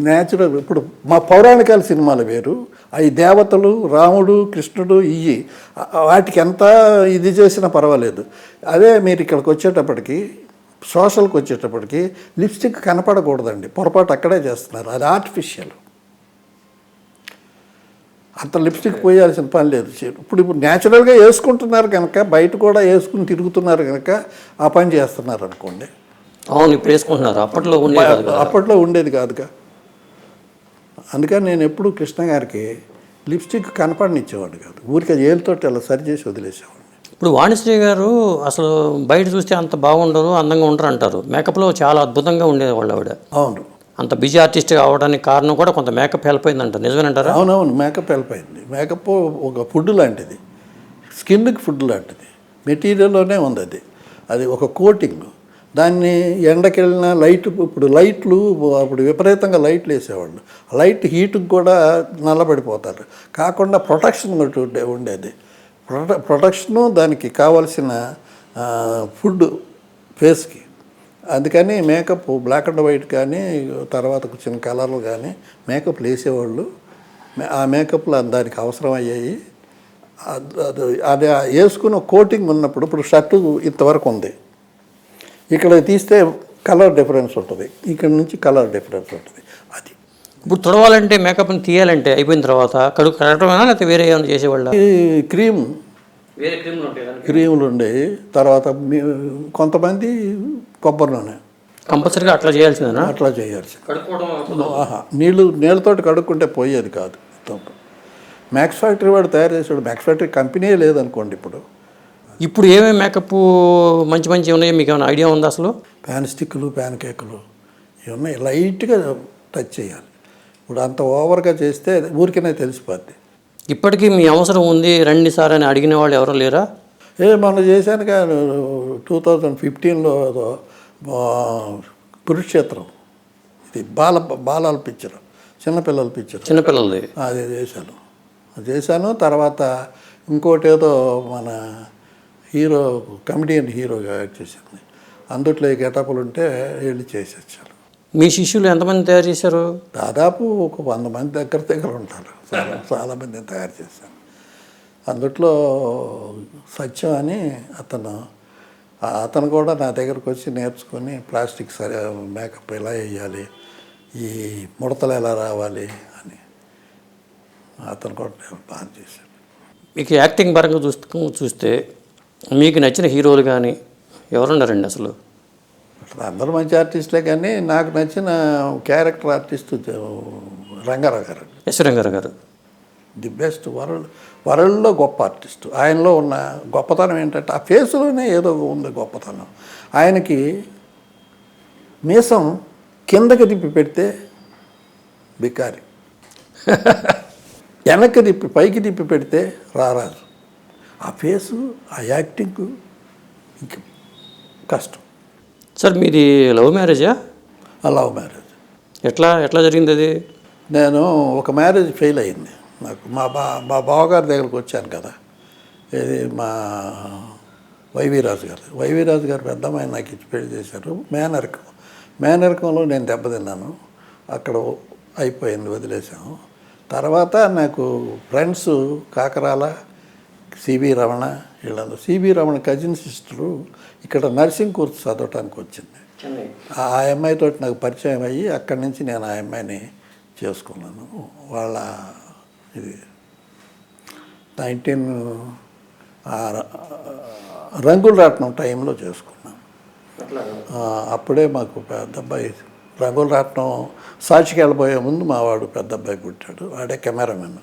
న్యాచురల్. ఇప్పుడు మా పౌరాణికాల సినిమాలు వేరు, అవి దేవతలు, రాముడు, కృష్ణుడు, ఇవి వాటికి ఎంత ఇది చేసినా పర్వాలేదు. అదే మీరు ఇక్కడికి వచ్చేటప్పటికి, సోషల్కి వచ్చేటప్పటికి లిప్స్టిక్ కనపడకూడదండి. పొరపాటు అక్కడే చేస్తున్నారు. అది ఆర్టిఫిషియల్. అంత లిప్స్టిక్ పోయాల్సిన పని లేదు. ఇప్పుడు న్యాచురల్గా వేసుకుంటున్నారు కనుక, బయట కూడా వేసుకుని తిరుగుతున్నారు కనుక ఆ పని చేస్తున్నారు అనుకోండి. అవును, ఇప్పుడు వేసుకుంటున్నారు. అప్పట్లో ఉండేది కాదుగా. అందుకని నేను ఎప్పుడు కృష్ణ గారికి లిప్స్టిక్ కనపడనిచ్చేవాడు కాదు. ఊరికి ఏళ్ళతో అలా సరి చేసి వదిలేసేవాడిని. ఇప్పుడు వాణిశ్రీ గారు అసలు బయట చూస్తే అంత బాగుండరు, అందంగా ఉండరు అంటారు. మేకప్లో చాలా అద్భుతంగా ఉండేవాళ్ళు ఆవిడ. అవును, అంత బిజీ ఆర్టిస్ట్ అవడానికి కారణం కూడా కొంత మేకప్ హెల్ప్ అయిందంట. నిజమేనంటారా? అవునవును, మేకప్ హెల్ప్ అయింది. మేకప్ ఒక ఫుడ్ లాంటిది, స్కిన్కి ఫుడ్ లాంటిది. మెటీరియల్లోనే ఉంది అది. అది ఒక కోటింగ్. దాన్ని ఎండకెళ్ళిన లైట్, ఇప్పుడు లైట్లు అప్పుడు విపరీతంగా లైట్లు వేసేవాళ్ళు. లైట్ హీట్కి కూడా నల్లబడిపోతారు. కాకుండా ప్రొటెక్షన్ ఉండేది. ప్రొటెక్షను, దానికి కావాల్సిన ఫుడ్ ఫేస్కి. అందుకని మేకప్ బ్లాక్ అండ్ వైట్ కానీ, తర్వాత చిన్న కలర్లు కానీ మేకప్లు వేసేవాళ్ళు. ఆ మేకప్లు దానికి అవసరం అయ్యాయి. అది వేసుకున్న కోటింగ్ ఉన్నప్పుడు, ఇప్పుడు షర్టు ఇంతవరకు ఉంది, ఇక్కడ తీస్తే కలర్ డిఫరెన్స్ ఉంటుంది, ఇక్కడ నుంచి కలర్ డిఫరెన్స్ ఉంటుంది. అది ఇప్పుడు తుడవాలంటే, మేకప్ని తీయాలంటే అయిపోయిన తర్వాత కడగటమేనా, లేకపోతే వేరే ఏమైనా చేసేవాళ్ళ? వేరే క్రీములు ఉండేవి. తర్వాత కొంతమంది కొబ్బరి నూనె కంపల్సరీగా అట్లా చేయాల్సిందేనా? అట్లా చేయాల్సి. నీళ్ళతోటి కడుక్కుంటే పోయేది కాదు. మ్యాక్స్ ఫ్యాక్టరీ వాడు తయారు చేసాడు. మ్యాక్స్ ఫ్యాక్టరీ కంపెనీయే లేదనుకోండి. ఇప్పుడు ఏమేమి మేకప్ మంచి మంచి ఉన్నాయో మీకు ఏమైనా ఐడియా ఉందా అసలు? ప్యాన్ స్టిక్లు, ప్యాన్ కేకులు ఇవి ఉన్నాయి. లైట్గా టచ్ చేయాలి. ఇప్పుడు అంత ఓవర్గా చేస్తే ఊరికనే తెలిసిపోద్ది. ఇప్పటికీ మీ అవసరం ఉంది రండి సార్ అని అడిగిన వాళ్ళు ఎవరు లేరా? మనం చేశాను కానీ 2015లో కురుక్షేత్రం, ఇది బాలాల పిక్చర్, చిన్నపిల్లల పిక్చర్, చిన్నపిల్లలది. అది చేశాను. తర్వాత ఇంకోటి ఏదో మన హీరో కమెడియన్ హీరోగా యాక్ట్ చేసింది. అందుట్లో ఈ గెటప్లు ఉంటే వెళ్ళి చేసి వచ్చారు. మీ శిష్యులు ఎంతమంది తయారు చేశారు? దాదాపు ఒక 100 మంది దగ్గర ఉంటారు. చాలామందిని తయారు చేశాను. అందుట్లో సత్యం అని అతను కూడా నా దగ్గరకు వచ్చి నేర్చుకొని ప్లాస్టిక్ మేకప్ ఎలా వేయాలి, ఈ ముడతలు ఎలా రావాలి అని అతను కూడా బాగా చేశాడు. మీకు యాక్టింగ్ పరంగా చూస్తే మీకు నచ్చిన హీరోలు కానీ ఎవరున్నారండి అసలు? అందరూ మంచి ఆర్టిస్టులే, కానీ నాకు నచ్చిన క్యారెక్టర్ ఆర్టిస్టు రంగారావు గారు. ఎస్ రంగారావు గారు ది బెస్ట్ వరల్డ్లో గొప్ప ఆర్టిస్టు. ఆయనలో ఉన్న గొప్పతనం ఏంటంటే ఆ ఫేస్లోనే ఏదో ఉంది గొప్పతనం. ఆయనకి మీసం కిందకి తిప్పి పెడితే బికారి, వెనక్కి తిప్పి పైకి తిప్పి పెడితే రారాజు. ఆ ఫేసు, ఆ యాక్టింగ్ ఇంక కష్టం. సార్ మీది లవ్ మ్యారేజా? Love marriage. ఎట్లా జరిగింది అది? నేను ఒక మ్యారేజ్ ఫెయిల్ అయింది నాకు. మా బావగారి దగ్గరకు వచ్చాను కదా, ఇది మా వైవీరాజు గారు పెద్దమ్మాయి నాకు ఇచ్చి పెళ్లి చేశారు. మేనరికంలో నేను దెబ్బతిన్నాను. అక్కడ అయిపోయింది, వదిలేసాము. తర్వాత నాకు ఫ్రెండ్స్ కాకరాల, సిబి రమణ, వీళ్ళందరూ. సిబి రమణ కజిన్ సిస్టరు ఇక్కడ నర్సింగ్ కోర్స్ చదవటానికి వచ్చింది. ఆ అమ్మాయితో నాకు పరిచయం అయ్యి అక్కడి నుంచి నేను ఆ అమ్మాయిని చేసుకున్నాను. వాళ్ళ ఇది 19 రంగుల రాట్నం టైంలో చేసుకున్నాను. అప్పుడే మాకు పెద్ద అబ్బాయి రంగుల రాట్నం సాక్షికి వెళ్ళబోయే ముందు మా వాడు పెద్ద అబ్బాయి పుట్టాడు. వాడే కెమెరామెన్.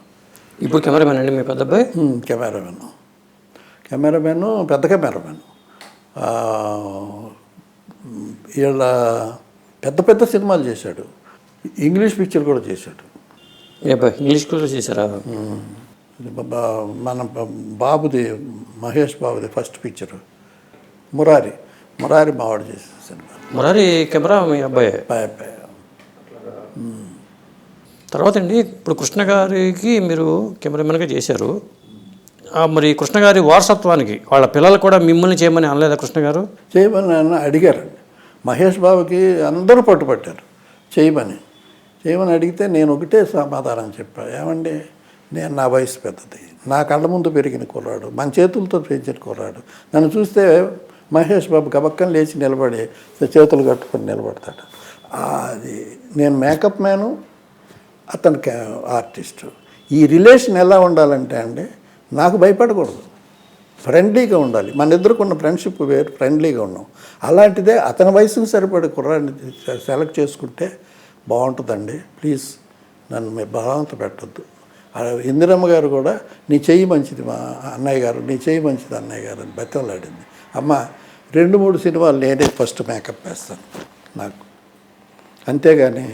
ఇప్పుడు కెమెరామెన్ అండి మీ పెద్ద అబ్బాయి? కెమెరామెన్ పెద్ద కెమెరామెన్. వీళ్ళ పెద్ద సినిమాలు చేశాడు. ఇంగ్లీష్ పిక్చర్ కూడా చేశాడు. ఇంగ్లీష్ కూడా చేశారా? మన బాబుది, మహేష్ బాబుది ఫస్ట్ పిక్చర్ మురారి మావాడు చేసిన సినిమా. మురారి కెమెరా మీ అబ్బాయి? తర్వాత అండి, ఇప్పుడు కృష్ణ గారికి మీరు కెమెరామెన్గా చేశారు. మరి కృష్ణ గారి వారసత్వానికి వాళ్ళ పిల్లలు కూడా మిమ్మల్ని చేయమని అనలేదా కృష్ణ గారు? చేయమని అడిగారండి. మహేష్ బాబుకి అందరూ పట్టుపట్టారు చేయమని అడిగితే నేను ఒకటే సమాధానం చెప్పా. ఏమండి, నేను నా వయసు పెద్దది, నా కళ్ళ ముందు పెరిగిన కుర్రాడు, మన చేతులతో పెంచిన కుర్రాడు. నన్ను చూస్తే మహేష్ బాబు గబక్కని లేచి నిలబడి చేతులు కట్టుకొని నిలబడతాడు. అది నేను మేకప్ మ్యాను, అతనికి ఆర్టిస్టు. ఈ రిలేషన్ ఎలా ఉండాలంటే అండి, నాకు భయపడకూడదు, ఫ్రెండ్లీగా ఉండాలి. మన ఇద్దరుకున్న ఫ్రెండ్షిప్ వేరు, ఫ్రెండ్లీగా ఉన్నాం. అలాంటిదే అతని వయసుకు సరిపడే కుర్రాడిని సెలెక్ట్ చేసుకుంటే బాగుంటుందండి. ప్లీజ్ నన్ను మీ బలవంత పెట్టద్దు. ఇందిరమ్మ గారు కూడా నీ చెయ్యి మంచిది మా అన్నయ్య గారు, నీ చెయ్యి మంచిది అన్నయ్య గారు అని బెత్తలాడింది. అమ్మ 2-3 సినిమాలు నేనే ఫస్ట్ మేకప్ వేస్తాను నాకు, అంతేగాని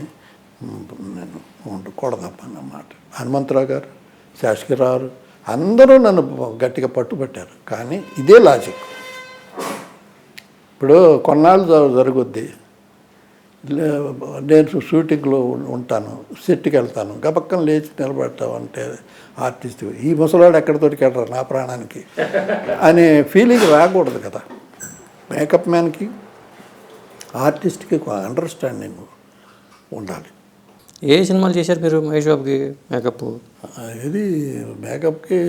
నేను ఉండకూడదన్నమాట. హనుమంతరావు గారు, శాసకిరావు అందరూ నన్ను గట్టిగా పట్టుబట్టారు. కానీ ఇదే లాజిక్. ఇప్పుడు కొన్నాళ్ళు జరుగుద్ది, నేను షూటింగ్లో ఉంటాను, సెట్కి వెళ్తాను, గబక్కన లేచి నిలబడతామంటే ఆర్టిస్ట్ ఈ ముసలాడు ఎక్కడితోటికి వెళ్ళరు నా ప్రాణానికి అనే ఫీలింగ్ రాకూడదు కదా. మేకప్ మ్యాన్కి ఆర్టిస్ట్కి అండర్స్టాండింగ్ ఉండాలి. ఏ సినిమాలు చేశారు మీరు మహేష్ బాబుకి మేకప్? ఇది మేకప్కి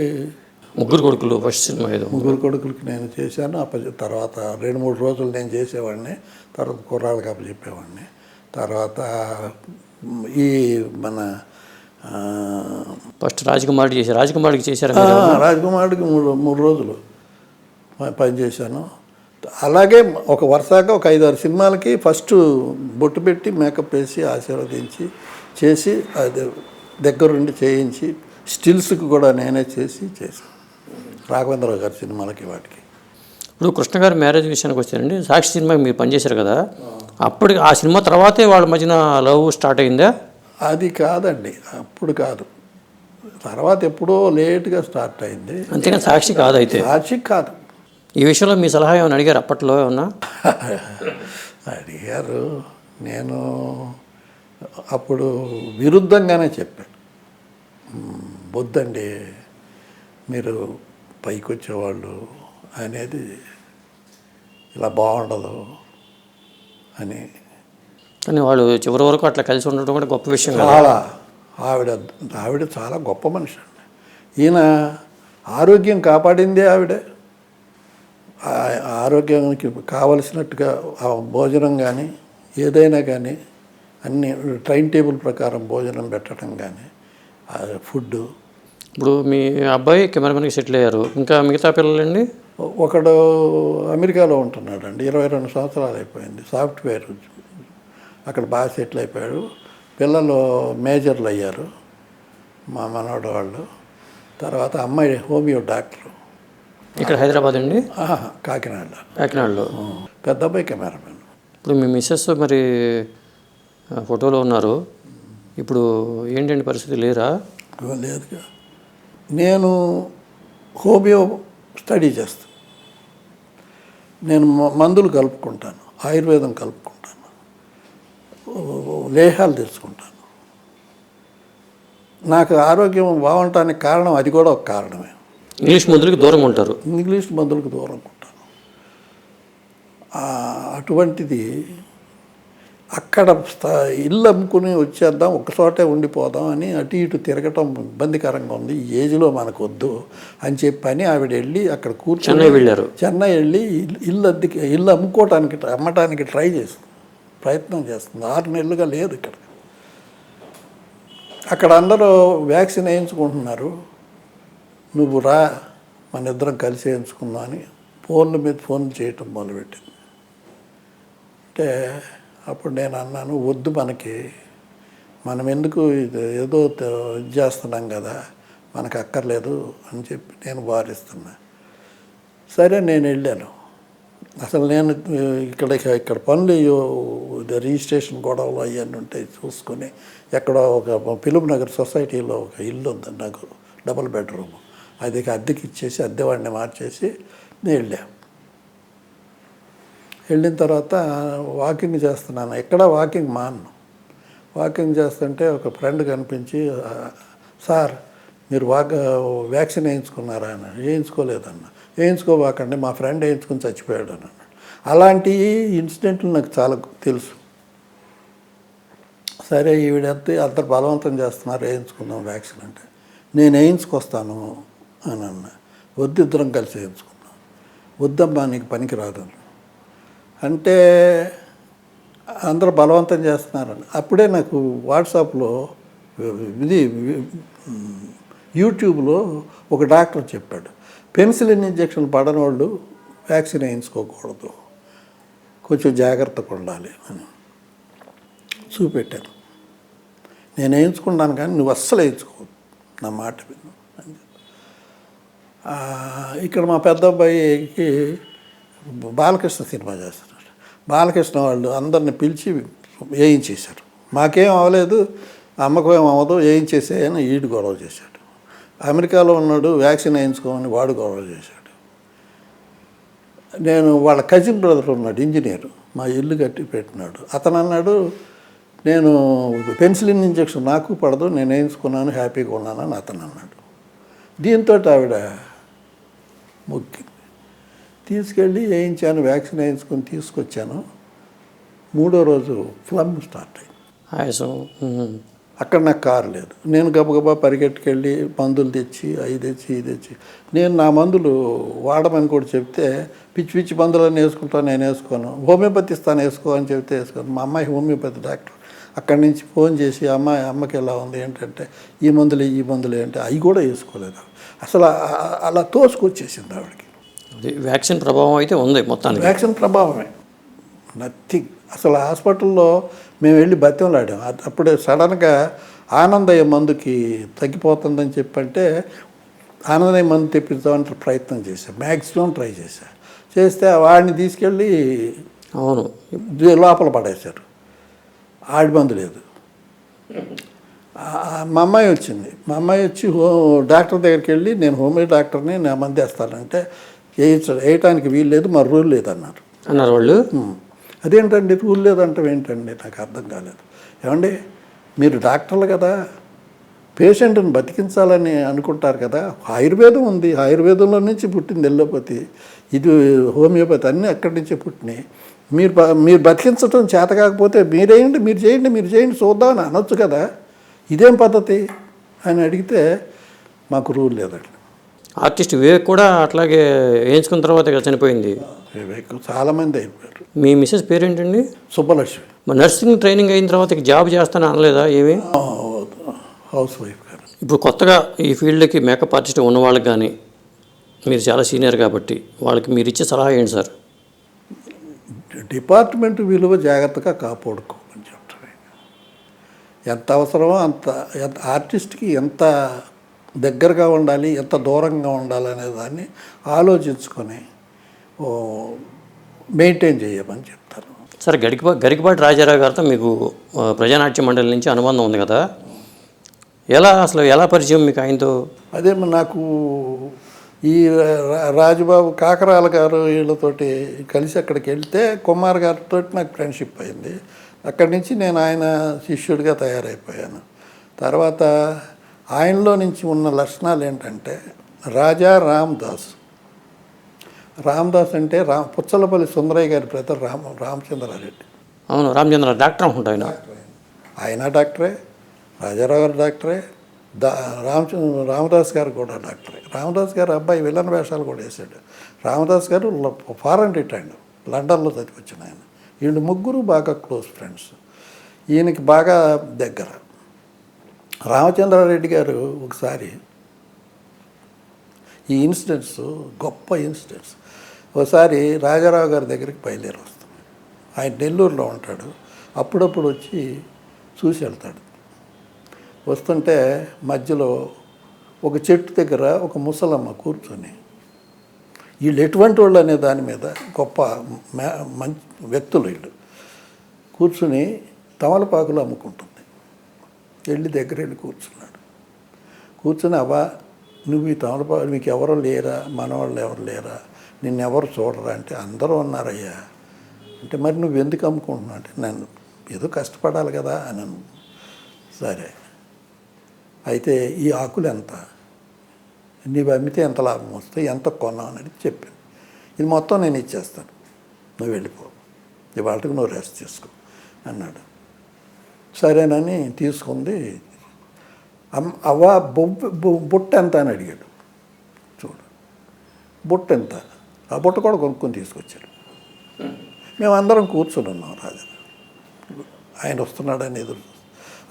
ముగ్గురు కొడుకులు ఫస్ట్ సినిమా ఏదో. ముగ్గురు కొడుకులకి నేను చేశాను. తర్వాత 2-3 రోజులు నేను చేసేవాడిని, తర్వాత కుర్రాళ్ళకి అప్పచెప్పేవాడిని. తర్వాత ఈ మన ఫస్ట్ రాజకుమారికి చేశారు. రాజకుమారికి 3 రోజులు పనిచేశాను. అలాగే ఒక వరుసగా ఒక 5-6 సినిమాలకి ఫస్ట్ బొట్టు పెట్టి మేకప్ వేసి ఆశీర్వదించి చేసి అది దగ్గరుండి చేయించి స్టిల్స్కి కూడా నేనే చేశాను రాఘవేంద్రరావు గారి సినిమాలకి వాటికి. ఇప్పుడు కృష్ణ గారి మ్యారేజ్ విషయానికి వచ్చారండి, సాక్షి సినిమాకి మీరు పనిచేశారు కదా, అప్పటికి ఆ సినిమా తర్వాతే వాళ్ళ మధ్యన లవ్ స్టార్ట్ అయిందా? అది కాదండి, అప్పుడు కాదు, తర్వాత ఎప్పుడో లేట్గా స్టార్ట్ అయింది. అంతేగాని సాక్షి కాదు. అయితే సాక్షి కాదు. ఈ విషయంలో మీ సలహా ఏమైనా అడిగారు అప్పట్లో? ఏమన్నా అడిగారు. నేను అప్పుడు విరుద్ధంగానే చెప్పాను. వద్దండి, మీరు పైకి వచ్చేవాళ్ళు అనేది ఇలా బాగుండదు అని. కానీ వాళ్ళు చివరి వరకు అట్లా కలిసి ఉండడం కూడా గొప్ప విషయం కదా. చాలా ఆవిడ చాలా గొప్ప మనిషి అండి. ఈయన ఆరోగ్యం కాపాడిందే ఆవిడే. ఆరోగ్యానికి కావలసినట్టుగా భోజనం కానీ ఏదైనా కానీ అన్ని టైం టేబుల్ ప్రకారం భోజనం పెట్టడం కానీ ఫుడ్. ఇప్పుడు మీ అబ్బాయి కెమెరామెన్కి సెటిల్ అయ్యారు, ఇంకా మిగతా పిల్లలండి? ఒకడు అమెరికాలో ఉంటున్నాడండి, 22 సంవత్సరాలు అయిపోయింది, సాఫ్ట్వేర్ అక్కడ బాగా సెటిల్ అయిపోయాడు. పిల్లలు మేజర్లు అయ్యారు, మా మనవడు వాళ్ళు. తర్వాత అమ్మాయి హోమియో డాక్టరు. ఇక్కడ హైదరాబాద్ అండి? కాకినాడలో. పెద్ద అబ్బాయి కెమెరామెన్. ఇప్పుడు మీ మిస్సెస్ మరి ఫోటోలో ఉన్నారు, ఇప్పుడు ఏంటండి పరిస్థితి, లేరా? లేదుగా. నేను హోమియో స్టడీ చేస్తాను, నేను మందులు కలుపుకుంటాను, ఆయుర్వేదం కలుపుకుంటాను, లేహాలు తెచ్చుకుంటాను. నాకు ఆరోగ్యం బాగుండటానికి కారణం అది కూడా ఒక కారణమే. ఇంగ్లీష్ మందులకు దూరంగా ఉంటారు? ఇంగ్లీష్ మందులకు దూరంగా ఉంటాను. అటువంటిది అక్కడ ఇల్లు అమ్ముకుని వచ్చేద్దాం, ఒక్కచోటే ఉండిపోదాం అని అటు ఇటు తిరగటం ఇబ్బందికరంగా ఉంది, ఈ ఏజ్లో మనకు వద్దు అని చెప్పని ఆవిడ వెళ్ళి అక్కడ కూర్చొని చెన్నై వెళ్ళారు. చెన్నై వెళ్ళి ఇల్లు అమ్మటానికి ప్రయత్నం చేస్తుంది. 6 నెలలుగా లేదు ఇక్కడ. అక్కడ అందరూ వ్యాక్సిన్ వేయించుకుంటున్నారు, నువ్వు రా మన ఇద్దరం కలిసి వేయించుకుందాం అని ఫోన్ల మీద ఫోన్లు చేయటం మొదలుపెట్టింది. అంటే అప్పుడు నేను అన్నాను, వద్దు, మనం ఎందుకు ఏదో ఇది చేస్తున్నాం కదా, మనకు అక్కర్లేదు అని చెప్పి నేను వారిస్తున్నా. సరే నేను వెళ్ళాను. అసలు నేను ఇక్కడ పనులు రిజిస్ట్రేషన్ గొడవలు అవన్నీ ఉంటాయి చూసుకొని, ఎక్కడో ఒక పిలుపు నగర్ సొసైటీలో ఒక ఇల్లు ఉంది నాకు, డబుల్ బెడ్రూమ్, అది అద్దెకి ఇచ్చేసి అద్దెవాడిని మార్చేసి నేను వెళ్ళిన తర్వాత వాకింగ్ చేస్తున్నాను. ఎక్కడ వాకింగ్ మాను. వాకింగ్ చేస్తుంటే ఒక ఫ్రెండ్ కనిపించి, సార్ మీరు వ్యాక్సిన్ వేయించుకున్నారా అని. వేయించుకోలేదన్న. వేయించుకోబాకండి, మా ఫ్రెండ్ వేయించుకుని చచ్చిపోయాడు అని అన్నాడు. అలాంటి ఇన్సిడెంట్లు నాకు చాలా తెలుసు. సరే ఈవిడెత్తి అందరు బలవంతం చేస్తున్నారు, వేయించుకుందాం వ్యాక్సిన్ అంటే, నేను వేయించుకొస్తాను అని అన్నా. వద్దు, ఇద్దరం కలిసి వేయించుకుందాం. వద్దమ్మా, నీకు పనికి రాదు అంటే అందరూ బలవంతం చేస్తున్నారని. అప్పుడే నాకు వాట్సాప్లో యూట్యూబ్లో ఒక డాక్టర్ చెప్పాడు, పెన్సిలిన్ ఇంజెక్షన్ పడని వాళ్ళు వ్యాక్సిన్ వేయించుకోకూడదు, కొంచెం జాగ్రత్తగా ఉండాలి అని చూపెట్టాను. నేను వేయించుకున్నాను కానీ నువ్వు అస్సలు వేయించుకోవద్దు, నా మాట విను అని. ఇక్కడ మా పెద్ద అబ్బాయికి బాలకృష్ణ సినిమా చేస్తున్నారు. బాలకృష్ణ వాళ్ళు అందరిని పిలిచి వేయించేశారు. మాకేం అవ్వలేదు, అమ్మకు ఏం అవ్వదు, వేయించేసేయని ఈడు గొడవ చేశాడు. అమెరికాలో ఉన్నాడు, వ్యాక్సిన్ వేయించుకోమని వాడు గొడవ చేశాడు. నేను వాళ్ళ కజిన్ బ్రదర్ ఉన్నాడు, ఇంజనీరు, మా ఇల్లు కట్టి పెట్టినాడు. అతను అన్నాడు, నేను పెన్సిలిన్ ఇంజెక్షన్ నాకు పడదు, నేను వేయించుకున్నాను, హ్యాపీగా ఉన్నానని అతను అన్నాడు. దీంతో ఆవిడ మొక్కింది. తీసుకెళ్ళి వేయించాను, వ్యాక్సిన్ వేయించుకొని తీసుకొచ్చాను. 3వ రోజు ఫ్లమ్ స్టార్ట్ అయింది, ఆయాసం. అక్కడ నాకు కారు లేదు. నేను గబగబా పరిగెట్టుకెళ్ళి మందులు తెచ్చి అవి తెచ్చి ఇది తెచ్చి, నేను నా మందులు వాడమని కూడా చెప్తే పిచ్చి పిచ్చి మందులన్నీ వేసుకుంటాను, నేను వేసుకోను, హోమియోపతి ఇస్తాను వేసుకో అని చెప్తే వేసుకోను. మా అమ్మాయి హోమియోపతి డాక్టర్, అక్కడి నుంచి ఫోన్ చేసి అమ్మకి ఎలా ఉంది ఏంటంటే, ఈ మందులు ఏంటి, అవి కూడా వేసుకోలేదు. అసలు అలా తోసుకొచ్చేసింది ఆవిడకి. వ్యాక్సిన్ ప్రభావం అయితే ఉంది మొత్తానికి. వ్యాక్సిన్ ప్రభావమే, నథింగ్. అసలు హాస్పిటల్లో మేము వెళ్ళి బతిమలాడాం. అప్పుడే సడన్గా ఆనందయ్య మందుకి తగ్గిపోతుందని చెప్పంటే ఆనందయ్య మందు తెప్పిద్దామంటే ప్రయత్నం చేశాను, మ్యాక్సిమం ట్రై చేస్తే వాడిని తీసుకెళ్ళి అవును లోపల పడేశారు. ఆడి మందు లేదు. మా అమ్మాయి వచ్చింది. మా అమ్మాయి వచ్చి డాక్టర్ దగ్గరికి వెళ్ళి, నేను హోమియో డాక్టర్ని, నా మంది వేస్తానంటే వేయటానికి వీలు లేదు, మరి రూల్ లేదన్నారు. వాళ్ళు. అదేంటండి రూల్ లేదంటే ఏంటండి, నాకు అర్థం కాలేదు. ఏమండి మీరు డాక్టర్లు కదా, పేషెంట్ని బతికించాలని అనుకుంటారు కదా, ఆయుర్వేదం ఉంది, ఆయుర్వేదంలో నుంచి పుట్టింది ఎల్లోపతి, ఇది హోమియోపతి అన్నీ అక్కడి నుంచే పుట్టినాయి. మీరు బతికించడం చేత కాకపోతే మీరు చేయండి చూద్దామని అనొచ్చు కదా, ఇదేం పద్ధతి అని అడిగితే మాకు రూల్ లేదండి. ఆర్టిస్ట్ వివేక్ కూడా అట్లాగే వేయించుకున్న తర్వాత ఇక చనిపోయింది. వివేక్ చాలామంది అయిపోయారు. మీ మిస్సెస్ పేరేంటండి? సుబ్బలక్ష్మి. మరి నర్సింగ్ ట్రైనింగ్ అయిన తర్వాత ఇక జాబ్ చేస్తాను అనలేదా ఏమి? హౌస్ వైఫ్ గారు. ఇప్పుడు కొత్తగా ఈ ఫీల్డ్కి మేకప్ ఆర్టిస్ట్ ఉన్న వాళ్ళకి కానీ, మీరు చాలా సీనియర్ కాబట్టి వాళ్ళకి మీరు ఇచ్చే సలహా ఏంటి సార్? డిపార్ట్మెంట్ విలువ జాగ్రత్తగా కాపాడుకోమని చెప్తాను. ఎంత అవసరమో అంత ఆర్టిస్ట్కి ఎంత దగ్గరగా ఉండాలి, ఎంత దూరంగా ఉండాలి అనే దాన్ని ఆలోచించుకొని మెయింటైన్ చేయమని చెప్తారు. సార్ గరికపాటి రాజారావు గారితో మీకు ప్రజానాట్య మండలి నుంచి అనుబంధం ఉంది కదా, ఎలా పరిచయం మీకు ఆయనతో? అదే నాకు ఈ రాజుబాబు కాకరాల గారు వీళ్ళతోటి కలిసి అక్కడికి వెళ్తే కుమార్ గారితో నాకు ఫ్రెండ్షిప్ అయింది. అక్కడి నుంచి నేను ఆయన శిష్యుడిగా తయారైపోయాను. తర్వాత ఆయనలో నుంచి ఉన్న లక్షణాలు ఏంటంటే రాజా రామదాస్ అంటే పుచ్చలపల్లి సుందరయ్య గారి బ్రదర్ రామచంద్రారెడ్డి. అవును, రామచంద్ర డాక్టర్ అనుకుంటా. ఆయన డాక్టరే, రాజారావు గారు డాక్టరే, రామదాస్ గారు కూడా డాక్టరే. రామదాస్ గారు అబ్బాయి విలన్ వేషాలు కూడా వేశాడు. రామదాస్ గారు ఫారెన్ రిటైర్డ్, లండన్లో చదివచ్చిన ఆయన. వీళ్ళు ముగ్గురు బాగా క్లోజ్ ఫ్రెండ్స్, ఈయనకి బాగా దగ్గర. రామచంద్రారెడ్డి గారు ఒకసారి ఈ ఇన్సిడెంట్స్ గొప్ప ఇన్సిడెంట్స్. ఒకసారి రాజారావు గారి దగ్గరికి బయలుదేరి వస్తాం. ఆయన నెల్లూరులో ఉంటాడు, అప్పుడప్పుడు వచ్చి చూసి వెళ్తాడు. వస్తుంటే మధ్యలో ఒక చెట్టు దగ్గర ఒక ముసలమ్మ కూర్చొని, వీళ్ళు ఎటువంటి వాళ్ళు అనే దాని మీద గొప్ప మంచి వ్యక్తులు వీళ్ళు, కూర్చుని తమలపాకులు అమ్ముకుంటుంది. దగ్గర వెళ్ళి కూర్చున్నాడు. కూర్చుని అవ్వా నువ్వు ఈ తమలపాకులు మీకు ఎవరు లేరా, మనవాళ్ళు ఎవరు లేరా, నిన్నెవరు చూడరా అంటే అందరూ ఉన్నారయ్యా అంటే, మరి నువ్వు ఎందుకు అమ్ముకుంటున్నావు అంటే, నేను ఏదో కష్టపడాలి కదా అని. సరే అయితే ఈ ఆకులు ఎంత, నీవు అమ్మితే ఎంత లాభం వస్తే ఎంత కొన్నావు అని చెప్పాను. ఇది మొత్తం నేను ఇచ్చేస్తాను, నువ్వు వెళ్ళిపో, ఇవాళకి నువ్వు రెస్ట్ చేసుకో అన్నాడు. సరేనని తీసుకుంది. అవ్వ బుట్ట ఎంత అని అడిగాడు. చూడు బుట్ట ఎంత, ఆ బుట్ట కూడా కొనుక్కొని తీసుకొచ్చాడు. మేమందరం కూర్చొని ఉన్నాం. రాజా ఆయన వస్తున్నాడని ఎదురు,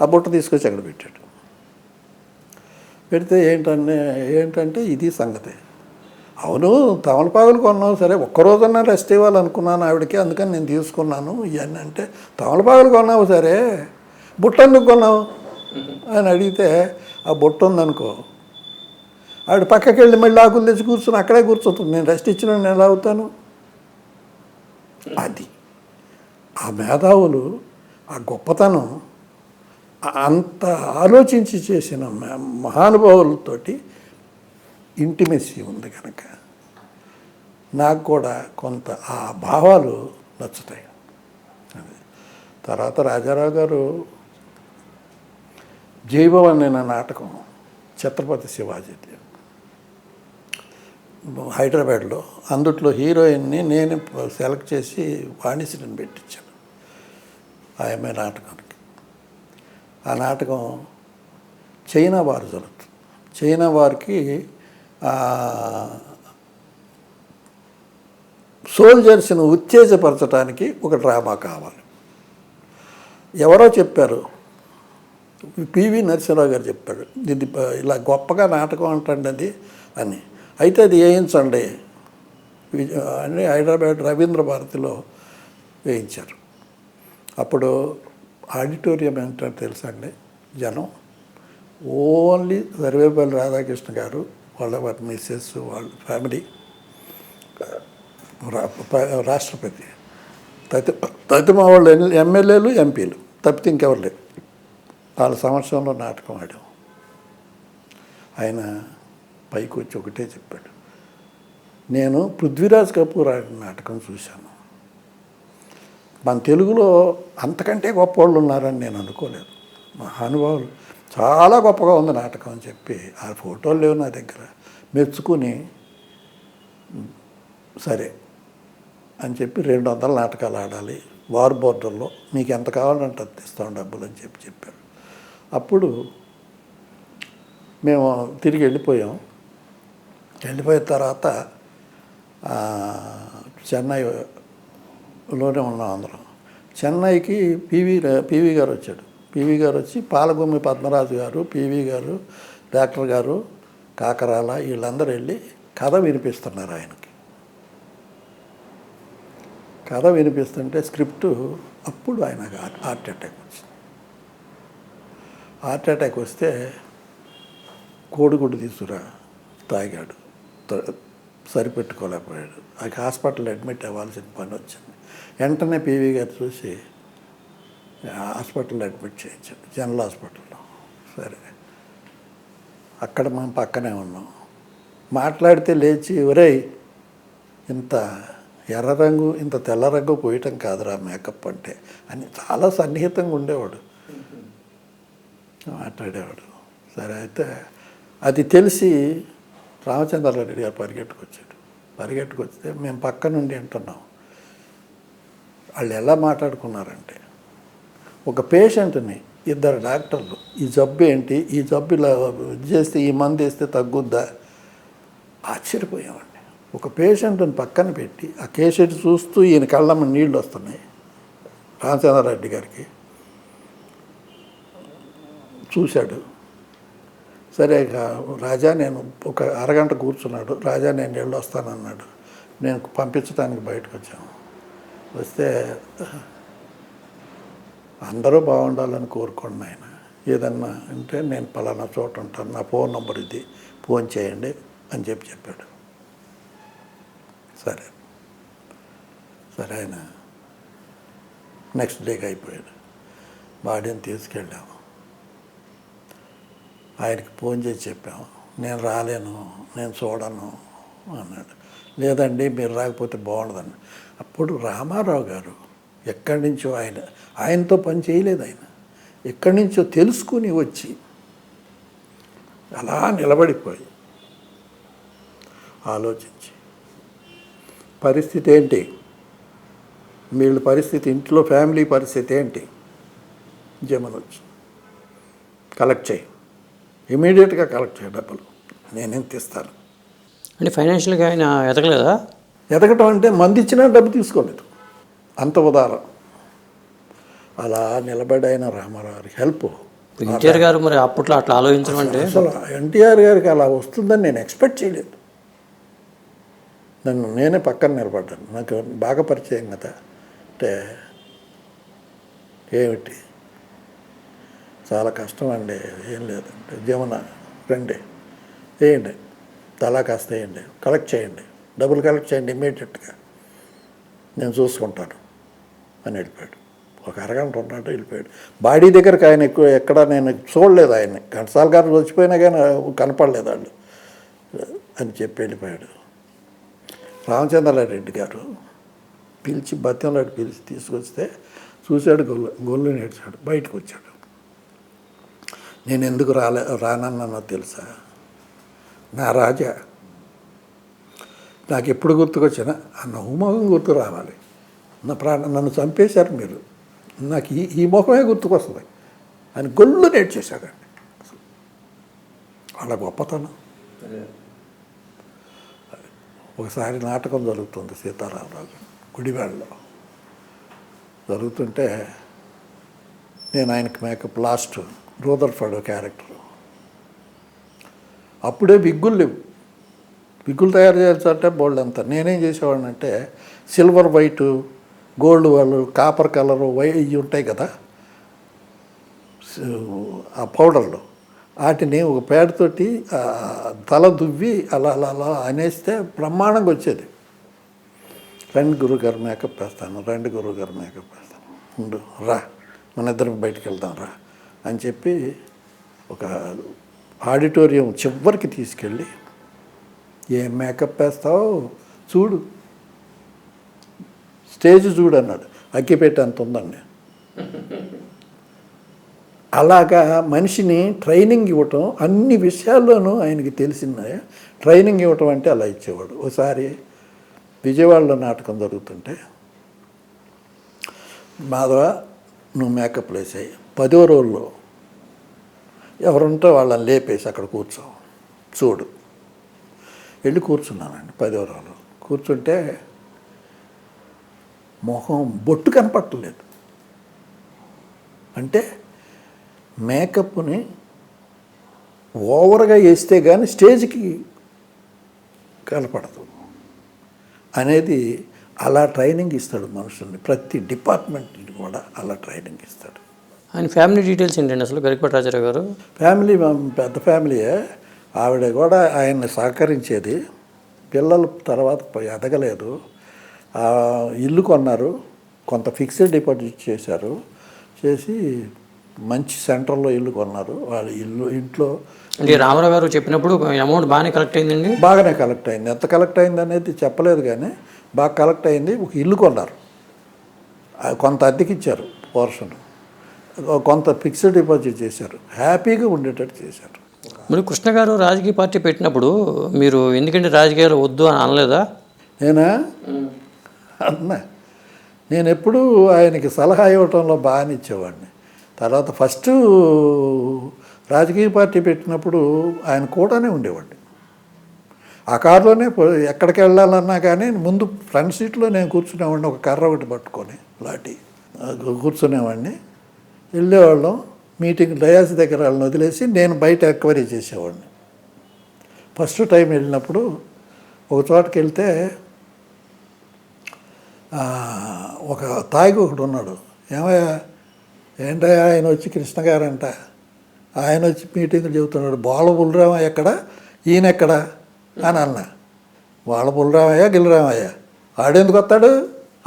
ఆ బుట్ట తీసుకొచ్చి అక్కడ పెట్టాడు. పెడితే ఏంటంటే ఇది సంగతి. అవును తమలపాకులు కొన్నావు, సరే ఒక్కరోజన్నా రెస్ట్ ఇవ్వాలనుకున్నాను ఆవిడకి, అందుకని నేను తీసుకున్నాను ఇవన్నీ అంటే, తమలపాకులు కొన్నావు సరే బుట్ట ఎందుకు కొన్నావు అని అడిగితే, ఆ బుట్ట ఉందనుకో ఆవిడ పక్కకి వెళ్ళి మళ్ళీ ఆకులు తెచ్చి కూర్చొని అక్కడే కూర్చుంటుంది, నేను రెస్ట్ ఇచ్చిన నేను ఎలా అవుతాను. అది ఆ మేధావులు, ఆ గొప్పతనం అంత ఆలోచించి చేసిన మహానుభావులతోటి ఇంటిమెసీ ఉంది కనుక నాకు కూడా కొంత ఆ భావాలు నచ్చుతాయి. తర్వాత రాజారావు గారు జైభవన్ అనే నాటకం ఛత్రపతి శివాజీ హైదరాబాద్లో, అందుట్లో హీరోయిన్ని నేను సెలెక్ట్ చేసి వాణిశ్రీని పెట్టించాను ఆ అమ్మాయి నాటకానికి. ఆ నాటకం చైనా వారు జరుగుతుంది. చైనా వారికి సోల్జర్స్ని ఉత్తేజపరచడానికి ఒక డ్రామా కావాలి. ఎవరో చెప్పారు, పివి నరసింహరావు గారు చెప్పాడు, ఇది ఇలా గొప్పగా నాటకం అంటండి అది అని. అయితే అది వేయించండి అని హైదరాబాద్ రవీంద్ర భారతిలో వేయించారు. అప్పుడు ఆడిటోరియం ఏంటంటే తెలుసా అండి, జనం ఓన్లీ సర్వేపల్లి రాధాకృష్ణ గారు, వాళ్ళ మిస్సెస్, వాళ్ళ ఫ్యామిలీ, రాష్ట్రపతి తప్పితే మా వాళ్ళు ఎమ్మెల్యేలు ఎంపీలు తప్పితే ఇంకెవరు లేరు. వాళ్ళ సంవత్సరంలో నాటకం ఆడాం. ఆయన పైకి వచ్చి ఒకటే చెప్పాడు, నేను పృథ్వీరాజ్ కపూర్ ఆడిన నాటకం చూశాను, మన తెలుగులో అంతకంటే గొప్ప వాళ్ళు ఉన్నారని నేను అనుకోలేదు, మహానుభావులు, చాలా గొప్పగా ఉంది నాటకం అని చెప్పి, ఆ ఫోటోలు లేవు నా దగ్గర, మెచ్చుకుని సరే అని చెప్పి 200 నాటకాలు ఆడాలి వార్ బోర్డర్లో, మీకు ఎంత కావాలంటే అంత ఇస్తాం డబ్బులు అని చెప్పారు. అప్పుడు మేము తిరిగి వెళ్ళిపోయిన తర్వాత చెన్నైలోనే ఉన్నాం అందరం. చెన్నైకి పివి గారు వచ్చాడు. పివి గారు వచ్చి పాలగుమ్మి పద్మరాజు గారు, పివి గారు, డాక్టర్ గారు, కాకరాల వీళ్ళందరూ వెళ్ళి కథ వినిపిస్తున్నారు ఆయనకి. కథ వినిపిస్తుంటే స్క్రిప్టు, అప్పుడు ఆయనకు హార్ట్ అటాక్ వచ్చింది. హార్ట్ అటాక్ వస్తే కోడిగుడ్డు తీసుకురా తాగాడు, సరిపెట్టుకోలేకపోయాడు. అది హాస్పిటల్ అడ్మిట్ అవ్వాల్సిన పని వచ్చింది. వెంటనే పివి గారు చూసి హాస్పిటల్ అడ్మిట్ చేయించాడు, జనరల్ హాస్పిటల్లో. సరే, అక్కడ మనం పక్కనే ఉన్నాం. మాట్లాడితే లేచి, ఒరేయ్ ఇంత ఎర్ర రంగు ఇంత తెల్ల రంగు పోయటం కాదురా మేకప్ అంటే అని చాలా సన్నిహితంగా ఉండేవాడు, మాట్లాడేవాడు. సరే, అయితే అది తెలిసి రామచంద్రారెడ్డి గారు పరిగెట్టుకొస్తే మేము పక్క నుండి వింటున్నాం. వాళ్ళు ఎలా మాట్లాడుకున్నారంటే, ఒక పేషెంట్ని 2 డాక్టర్లు, ఈ జబ్బు ఏంటి, ఈ జబ్బు ఇలా చేస్తే ఈ మందు వేస్తే తగ్గుద్దా, ఆశ్చర్యపోయామండి. ఒక పేషెంట్ని పక్కన పెట్టి ఆ కేసెట్ చూస్తూ ఈయన కళ్ళమ్మ నీళ్ళు వస్తున్నాయి. రామచంద్రారెడ్డి గారికి చూశాడు. సరే, ఇక రాజా నేను ఒక అరగంట కూర్చున్నాడు. రాజా నేను వెళ్ళి వస్తానన్నాడు. నేను పంపించడానికి బయటకు వచ్చాను. వస్తే అందరూ బాగుండాలని కోరుకోండి ఆయన, ఏదన్నా అంటే నేను పలానా చోట ఉంటాను, నా ఫోన్ నెంబర్ ఇది, ఫోన్ చేయండి అని చెప్పాడు. సరే ఆయన నెక్స్ట్ డేకి అయిపోయాడు. బాడీని తీసుకెళ్ళాము. ఆయనకి ఫోన్ చేసి చెప్పాము, నేను రాలేను, నేను చూడను అన్నాడు. లేదండి మీరు రాకపోతే బాగుండదండి. అప్పుడు రామారావు గారు ఎక్కడి నుంచో ఆయనతో పని చేయలేదు, ఆయన ఎక్కడి నుంచో తెలుసుకుని వచ్చి అలా నిలబడిపోయి ఆలోచించి, పరిస్థితి ఏంటి, వీళ్ళ పరిస్థితి, ఇంట్లో ఫ్యామిలీ పరిస్థితి ఏంటి, జమనొచ్చు కలెక్ట్ చేయి, ఇమీడియట్గా కలెక్ట్ చేయ డబ్బులు, నేనేం తీస్తాను అంటే ఫైనాన్షియల్గా ఆయన ఎదగలేదా? ఎదగటం అంటే మంది ఇచ్చినా డబ్బు తీసుకోలేదు, అంత ఉదారం. అలా నిలబడైన రామారావు హెల్ప్. ఎన్టీఆర్ గారు మరి అప్పట్లో అట్లా ఆలోచించడం అంటే, అసలు ఎన్టీఆర్ గారికి అలా వస్తుందని నేను ఎక్స్పెక్ట్ చేయలేదు. నేనే పక్కన నిలబడ్డాను, నాకు బాగా పరిచయం కదా. అంటే ఏమిటి చాలా కష్టం అండి, ఏం లేదంటే జమున రండి వేయండి, తలా కాస్త వేయండి, కలెక్ట్ చేయండి, డబ్బులు కలెక్ట్ చేయండి ఇమ్మీడియట్గా, నేను చూసుకుంటాను అని వెళ్ళిపోయాడు. ఒక అరగంట ఉన్నట్టు వెళ్ళిపోయాడు. బాడీ దగ్గరకు ఆయన ఎక్కడ నేను చూడలేదు, ఆయన్ని ఘంటసాల గారు వచ్చిపోయినా కానీ కనపడలేదు వాళ్ళు అని చెప్పి వెళ్ళిపోయాడు. రామచంద్రారెడ్డి గారు పిలిచి బత్యంలాడు పిలిచి తీసుకొస్తే చూశాడు, గొల్లు నేర్చాడు, బయటకు వచ్చాడు. నేను ఎందుకు రానన్నానో తెలుసా, నా రాజా నాకు ఎప్పుడు గుర్తుకొచ్చినా ఆ నవ్వుమొహం గుర్తు రావాలి, నన్ను చంపేశారు మీరు, నాకు ఈ ముఖమే గుర్తుకొస్తుంది అని గొల్లు నేర్చేశాడండి. వాళ్ళ గొప్పతనం. ఒకసారి నాటకం జరుగుతుంది సీతారామరాజు గుడివాడలో జరుగుతుంటే, నేను ఆయనకి మేకప్ లాస్ట్ రూదర్ఫర్డ్ క్యారెక్టర్. అప్పుడే విగ్గులు లేవు, విగ్గులు తయారు చేయాల్సింటే బోల్డ్ అంతా. నేనేం చేసేవాడిని అంటే, సిల్వర్ వైట్, గోల్డ్ వాళ్ళు కాపర్ కలరు ఇవి ఉంటాయి కదా ఆ పౌడర్లు, వాటిని ఒక పేడతోటి తల దువ్వి అలా అలా అలా అనేస్తే బ్రహ్మాండంగా వచ్చేది. రండి గురుగారు మేకప్ వేస్తాను, రండి గురుగారు మేకప్ వేస్తాను, ఉండు రా మన ఇద్దరం బయటికి వెళ్దాం రా అని చెప్పి ఒక ఆడిటోరియం చివరికి తీసుకెళ్ళి, ఏం మేకప్ వేస్తావు చూడు, స్టేజ్ చూడు అన్నాడు. అగ్గిపెట్టి అంత ఉందండి. అలాగా మనిషిని ట్రైనింగ్ ఇవ్వటం, అన్ని విషయాల్లోనూ ఆయనకి తెలిసిన ట్రైనింగ్ ఇవ్వటం అంటే అలా ఇచ్చేవాడు. ఒకసారి విజయవాడలో నాటకం జరుగుతుంటే, మాధవ నువ్వు మేకప్ వేసాయి 10వ రోజుల్లో ఎవరుంటే వాళ్ళని లేపేసి అక్కడ కూర్చో చూడు. వెళ్ళి కూర్చున్నానండి 10వ రోజులో. కూర్చుంటే మొహం బొట్టు కనపట్టలేదు. అంటే మేకప్ని ఓవర్గా వేస్తే కానీ స్టేజ్కి కనపడదు అనేది అలా ట్రైనింగ్ ఇస్తాడు మనుషుల్ని. ప్రతి డిపార్ట్మెంట్ని కూడా అలా ట్రైనింగ్ ఇస్తాడు. ఆయన ఫ్యామిలీ డీటెయిల్స్ ఏంటండి అసలు గరికపాటి రాజారావు గారు? ఫ్యామిలీ పెద్ద ఫ్యామిలీయే. ఆవిడ కూడా ఆయన్ని సహకరించేది. పిల్లలు తర్వాత ఎదగలేదు. ఇల్లు కొన్నారు, కొంత ఫిక్స్డ్ డిపాజిట్ చేశారు. చేసి మంచి సెంటర్లో ఇల్లు కొన్నారు. వాళ్ళ ఇంట్లో అంటే రామారావు గారు చెప్పినప్పుడు అమౌంట్ బాగానే కలెక్ట్ అయిందండి? బాగానే కలెక్ట్ అయింది. ఎంత కలెక్ట్ అయింది అనేది చెప్పలేదు కానీ బాగా కలెక్ట్ అయింది. ఒక ఇల్లు కొన్నారు, కొంత అద్దెకి ఇచ్చారు పోర్షన్, కొంత ఫిక్స్డ్ డిపాజిట్ చేశారు. హ్యాపీగా ఉండేటట్టు చేశారు. మరి కృష్ణ గారు రాజకీయ పార్టీ పెట్టినప్పుడు మీరు ఎందుకంటే రాజకీయాలు వద్దు అని అనలేదా? నేనా అన్నా, నేను ఎప్పుడూ ఆయనకి సలహా ఇవ్వటంలో బాగానే ఇచ్చేవాడిని. తర్వాత ఫస్ట్ రాజకీయ పార్టీ పెట్టినప్పుడు ఆయన కూడానే ఉండేవాడిని. ఆ కారులోనే ఎక్కడికి వెళ్ళాలన్నా కానీ ముందు ఫ్రంట్ సీట్లో నేను కూర్చునేవాడిని, ఒక కర్ర ఒకటి పట్టుకొని లాఠీ కూర్చునేవాడిని. వెళ్ళేవాళ్ళం మీటింగ్ డయాస్ దగ్గర వాళ్ళని వదిలేసి నేను బయట ఎంక్వైరీ చేసేవాడిని. ఫస్ట్ టైం వెళ్ళినప్పుడు ఒక చోటకి వెళ్తే ఒక తాగి ఒకడు ఉన్నాడు. ఏమయ్యా ఏంటయ్యా ఆయన వచ్చి కృష్ణ గారంట, ఆయన వచ్చి మీటింగ్లు చెబుతున్నాడు. బాల బుల్రామయ్య ఎక్కడ, ఈయన ఎక్కడ అని అన్నా. బాల బుల్రామయ్య గిల్రామయ్య ఆడెందుకు వస్తాడు,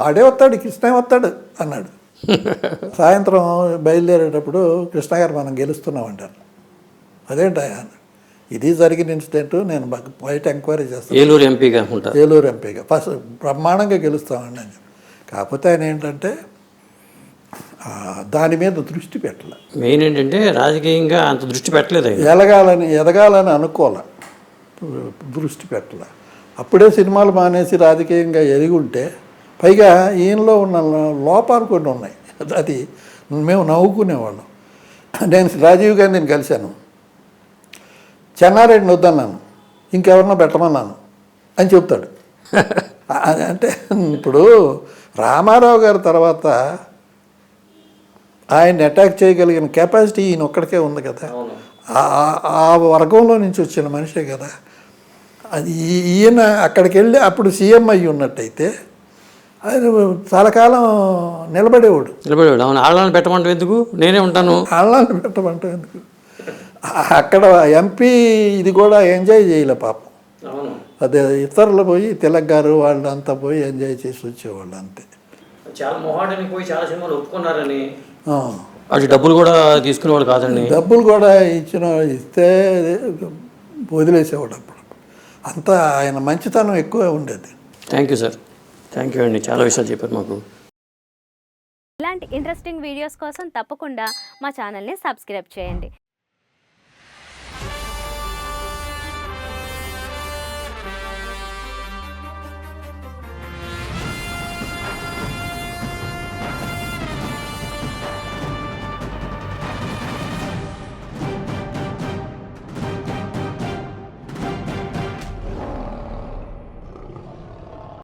ఆడే వస్తాడు, కృష్ణ వస్తాడు అన్నాడు. సాయంత్రం బయలుదేరేటప్పుడు కృష్ణ గారు మనం గెలుస్తున్నామంటారు. అదేంటయ్యా అన్నాడు. ఇది జరిగిన ఇన్సిడెంట్, నేను బయట ఎంక్వైరీ చేస్తాను. ఏలూరు ఎంపీగా ఉంటారు. ఏలూరు ఎంపీగా ఫస్ట్ బ్రహ్మాండంగా గెలుస్తామండి అని. కాకపోతే ఆయన ఏంటంటే దాని మీద దృష్టి పెట్టాల. మెయిన్ ఏంటంటే రాజకీయంగా అంత దృష్టి పెట్టలేదు. ఎదగాలని అనుకోలే, దృష్టి పెట్టాల. అప్పుడే సినిమాలు మానేసి రాజకీయంగా ఎదిగి ఉంటే, పైగా ఈయనలో ఉన్న లోపాలు కొన్ని ఉన్నాయి. అది మేము నవ్వుకునేవాళ్ళం. నేను రాజీవ్ గాంధీని కలిశాను, చెన్నారెడ్డిని వద్దన్నాను, ఇంకెవరన్నా పెట్టమన్నాను అని చెప్తాడు. అంటే ఇప్పుడు రామారావు గారి తర్వాత ఆయన్ని అటాక్ చేయగలిగిన కెపాసిటీ ఈయన ఒక్కడికే ఉంది కదా. ఆ వర్గంలో నుంచి వచ్చిన మనిషే కదా. అది ఈయన అక్కడికి వెళ్ళి అప్పుడు సీఎం అయ్యి ఉన్నట్టయితే ఆయన చాలా కాలం నిలబడేవాడు. అవును. ఆళ్ళని పెట్టమంటాం ఎందుకు, నేనే ఉంటాను. ఆళ్ళని పెట్టమంటాం ఎందుకు. అక్కడ ఎంపీ ఇది కూడా ఎంజాయ్ చేయలే పాపం. అదే ఇతరులు పోయి తిలక్ గారు వాళ్ళంతా పోయి ఎంజాయ్ చేసి వచ్చేవాళ్ళు అంతే. చాలా మొహాడని పోయి చాలా సినిమాలు ఒప్పుకున్నారని, అది డబ్బులు కూడా తీసుకునేవాడు కాదండి. డబ్బులు కూడా ఇస్తే వదిలేసేవాడు. అప్పుడు అంతా ఆయన మంచితనం ఎక్కువ ఉండేది. Thank you sir, thank you అండి, చాలా విషయాలు చెప్పారు మాకు. ఇలాంటి ఇంట్రెస్టింగ్ వీడియోస్ కోసం తప్పకుండా మా ఛానల్ని సబ్స్క్రైబ్ చేయండి.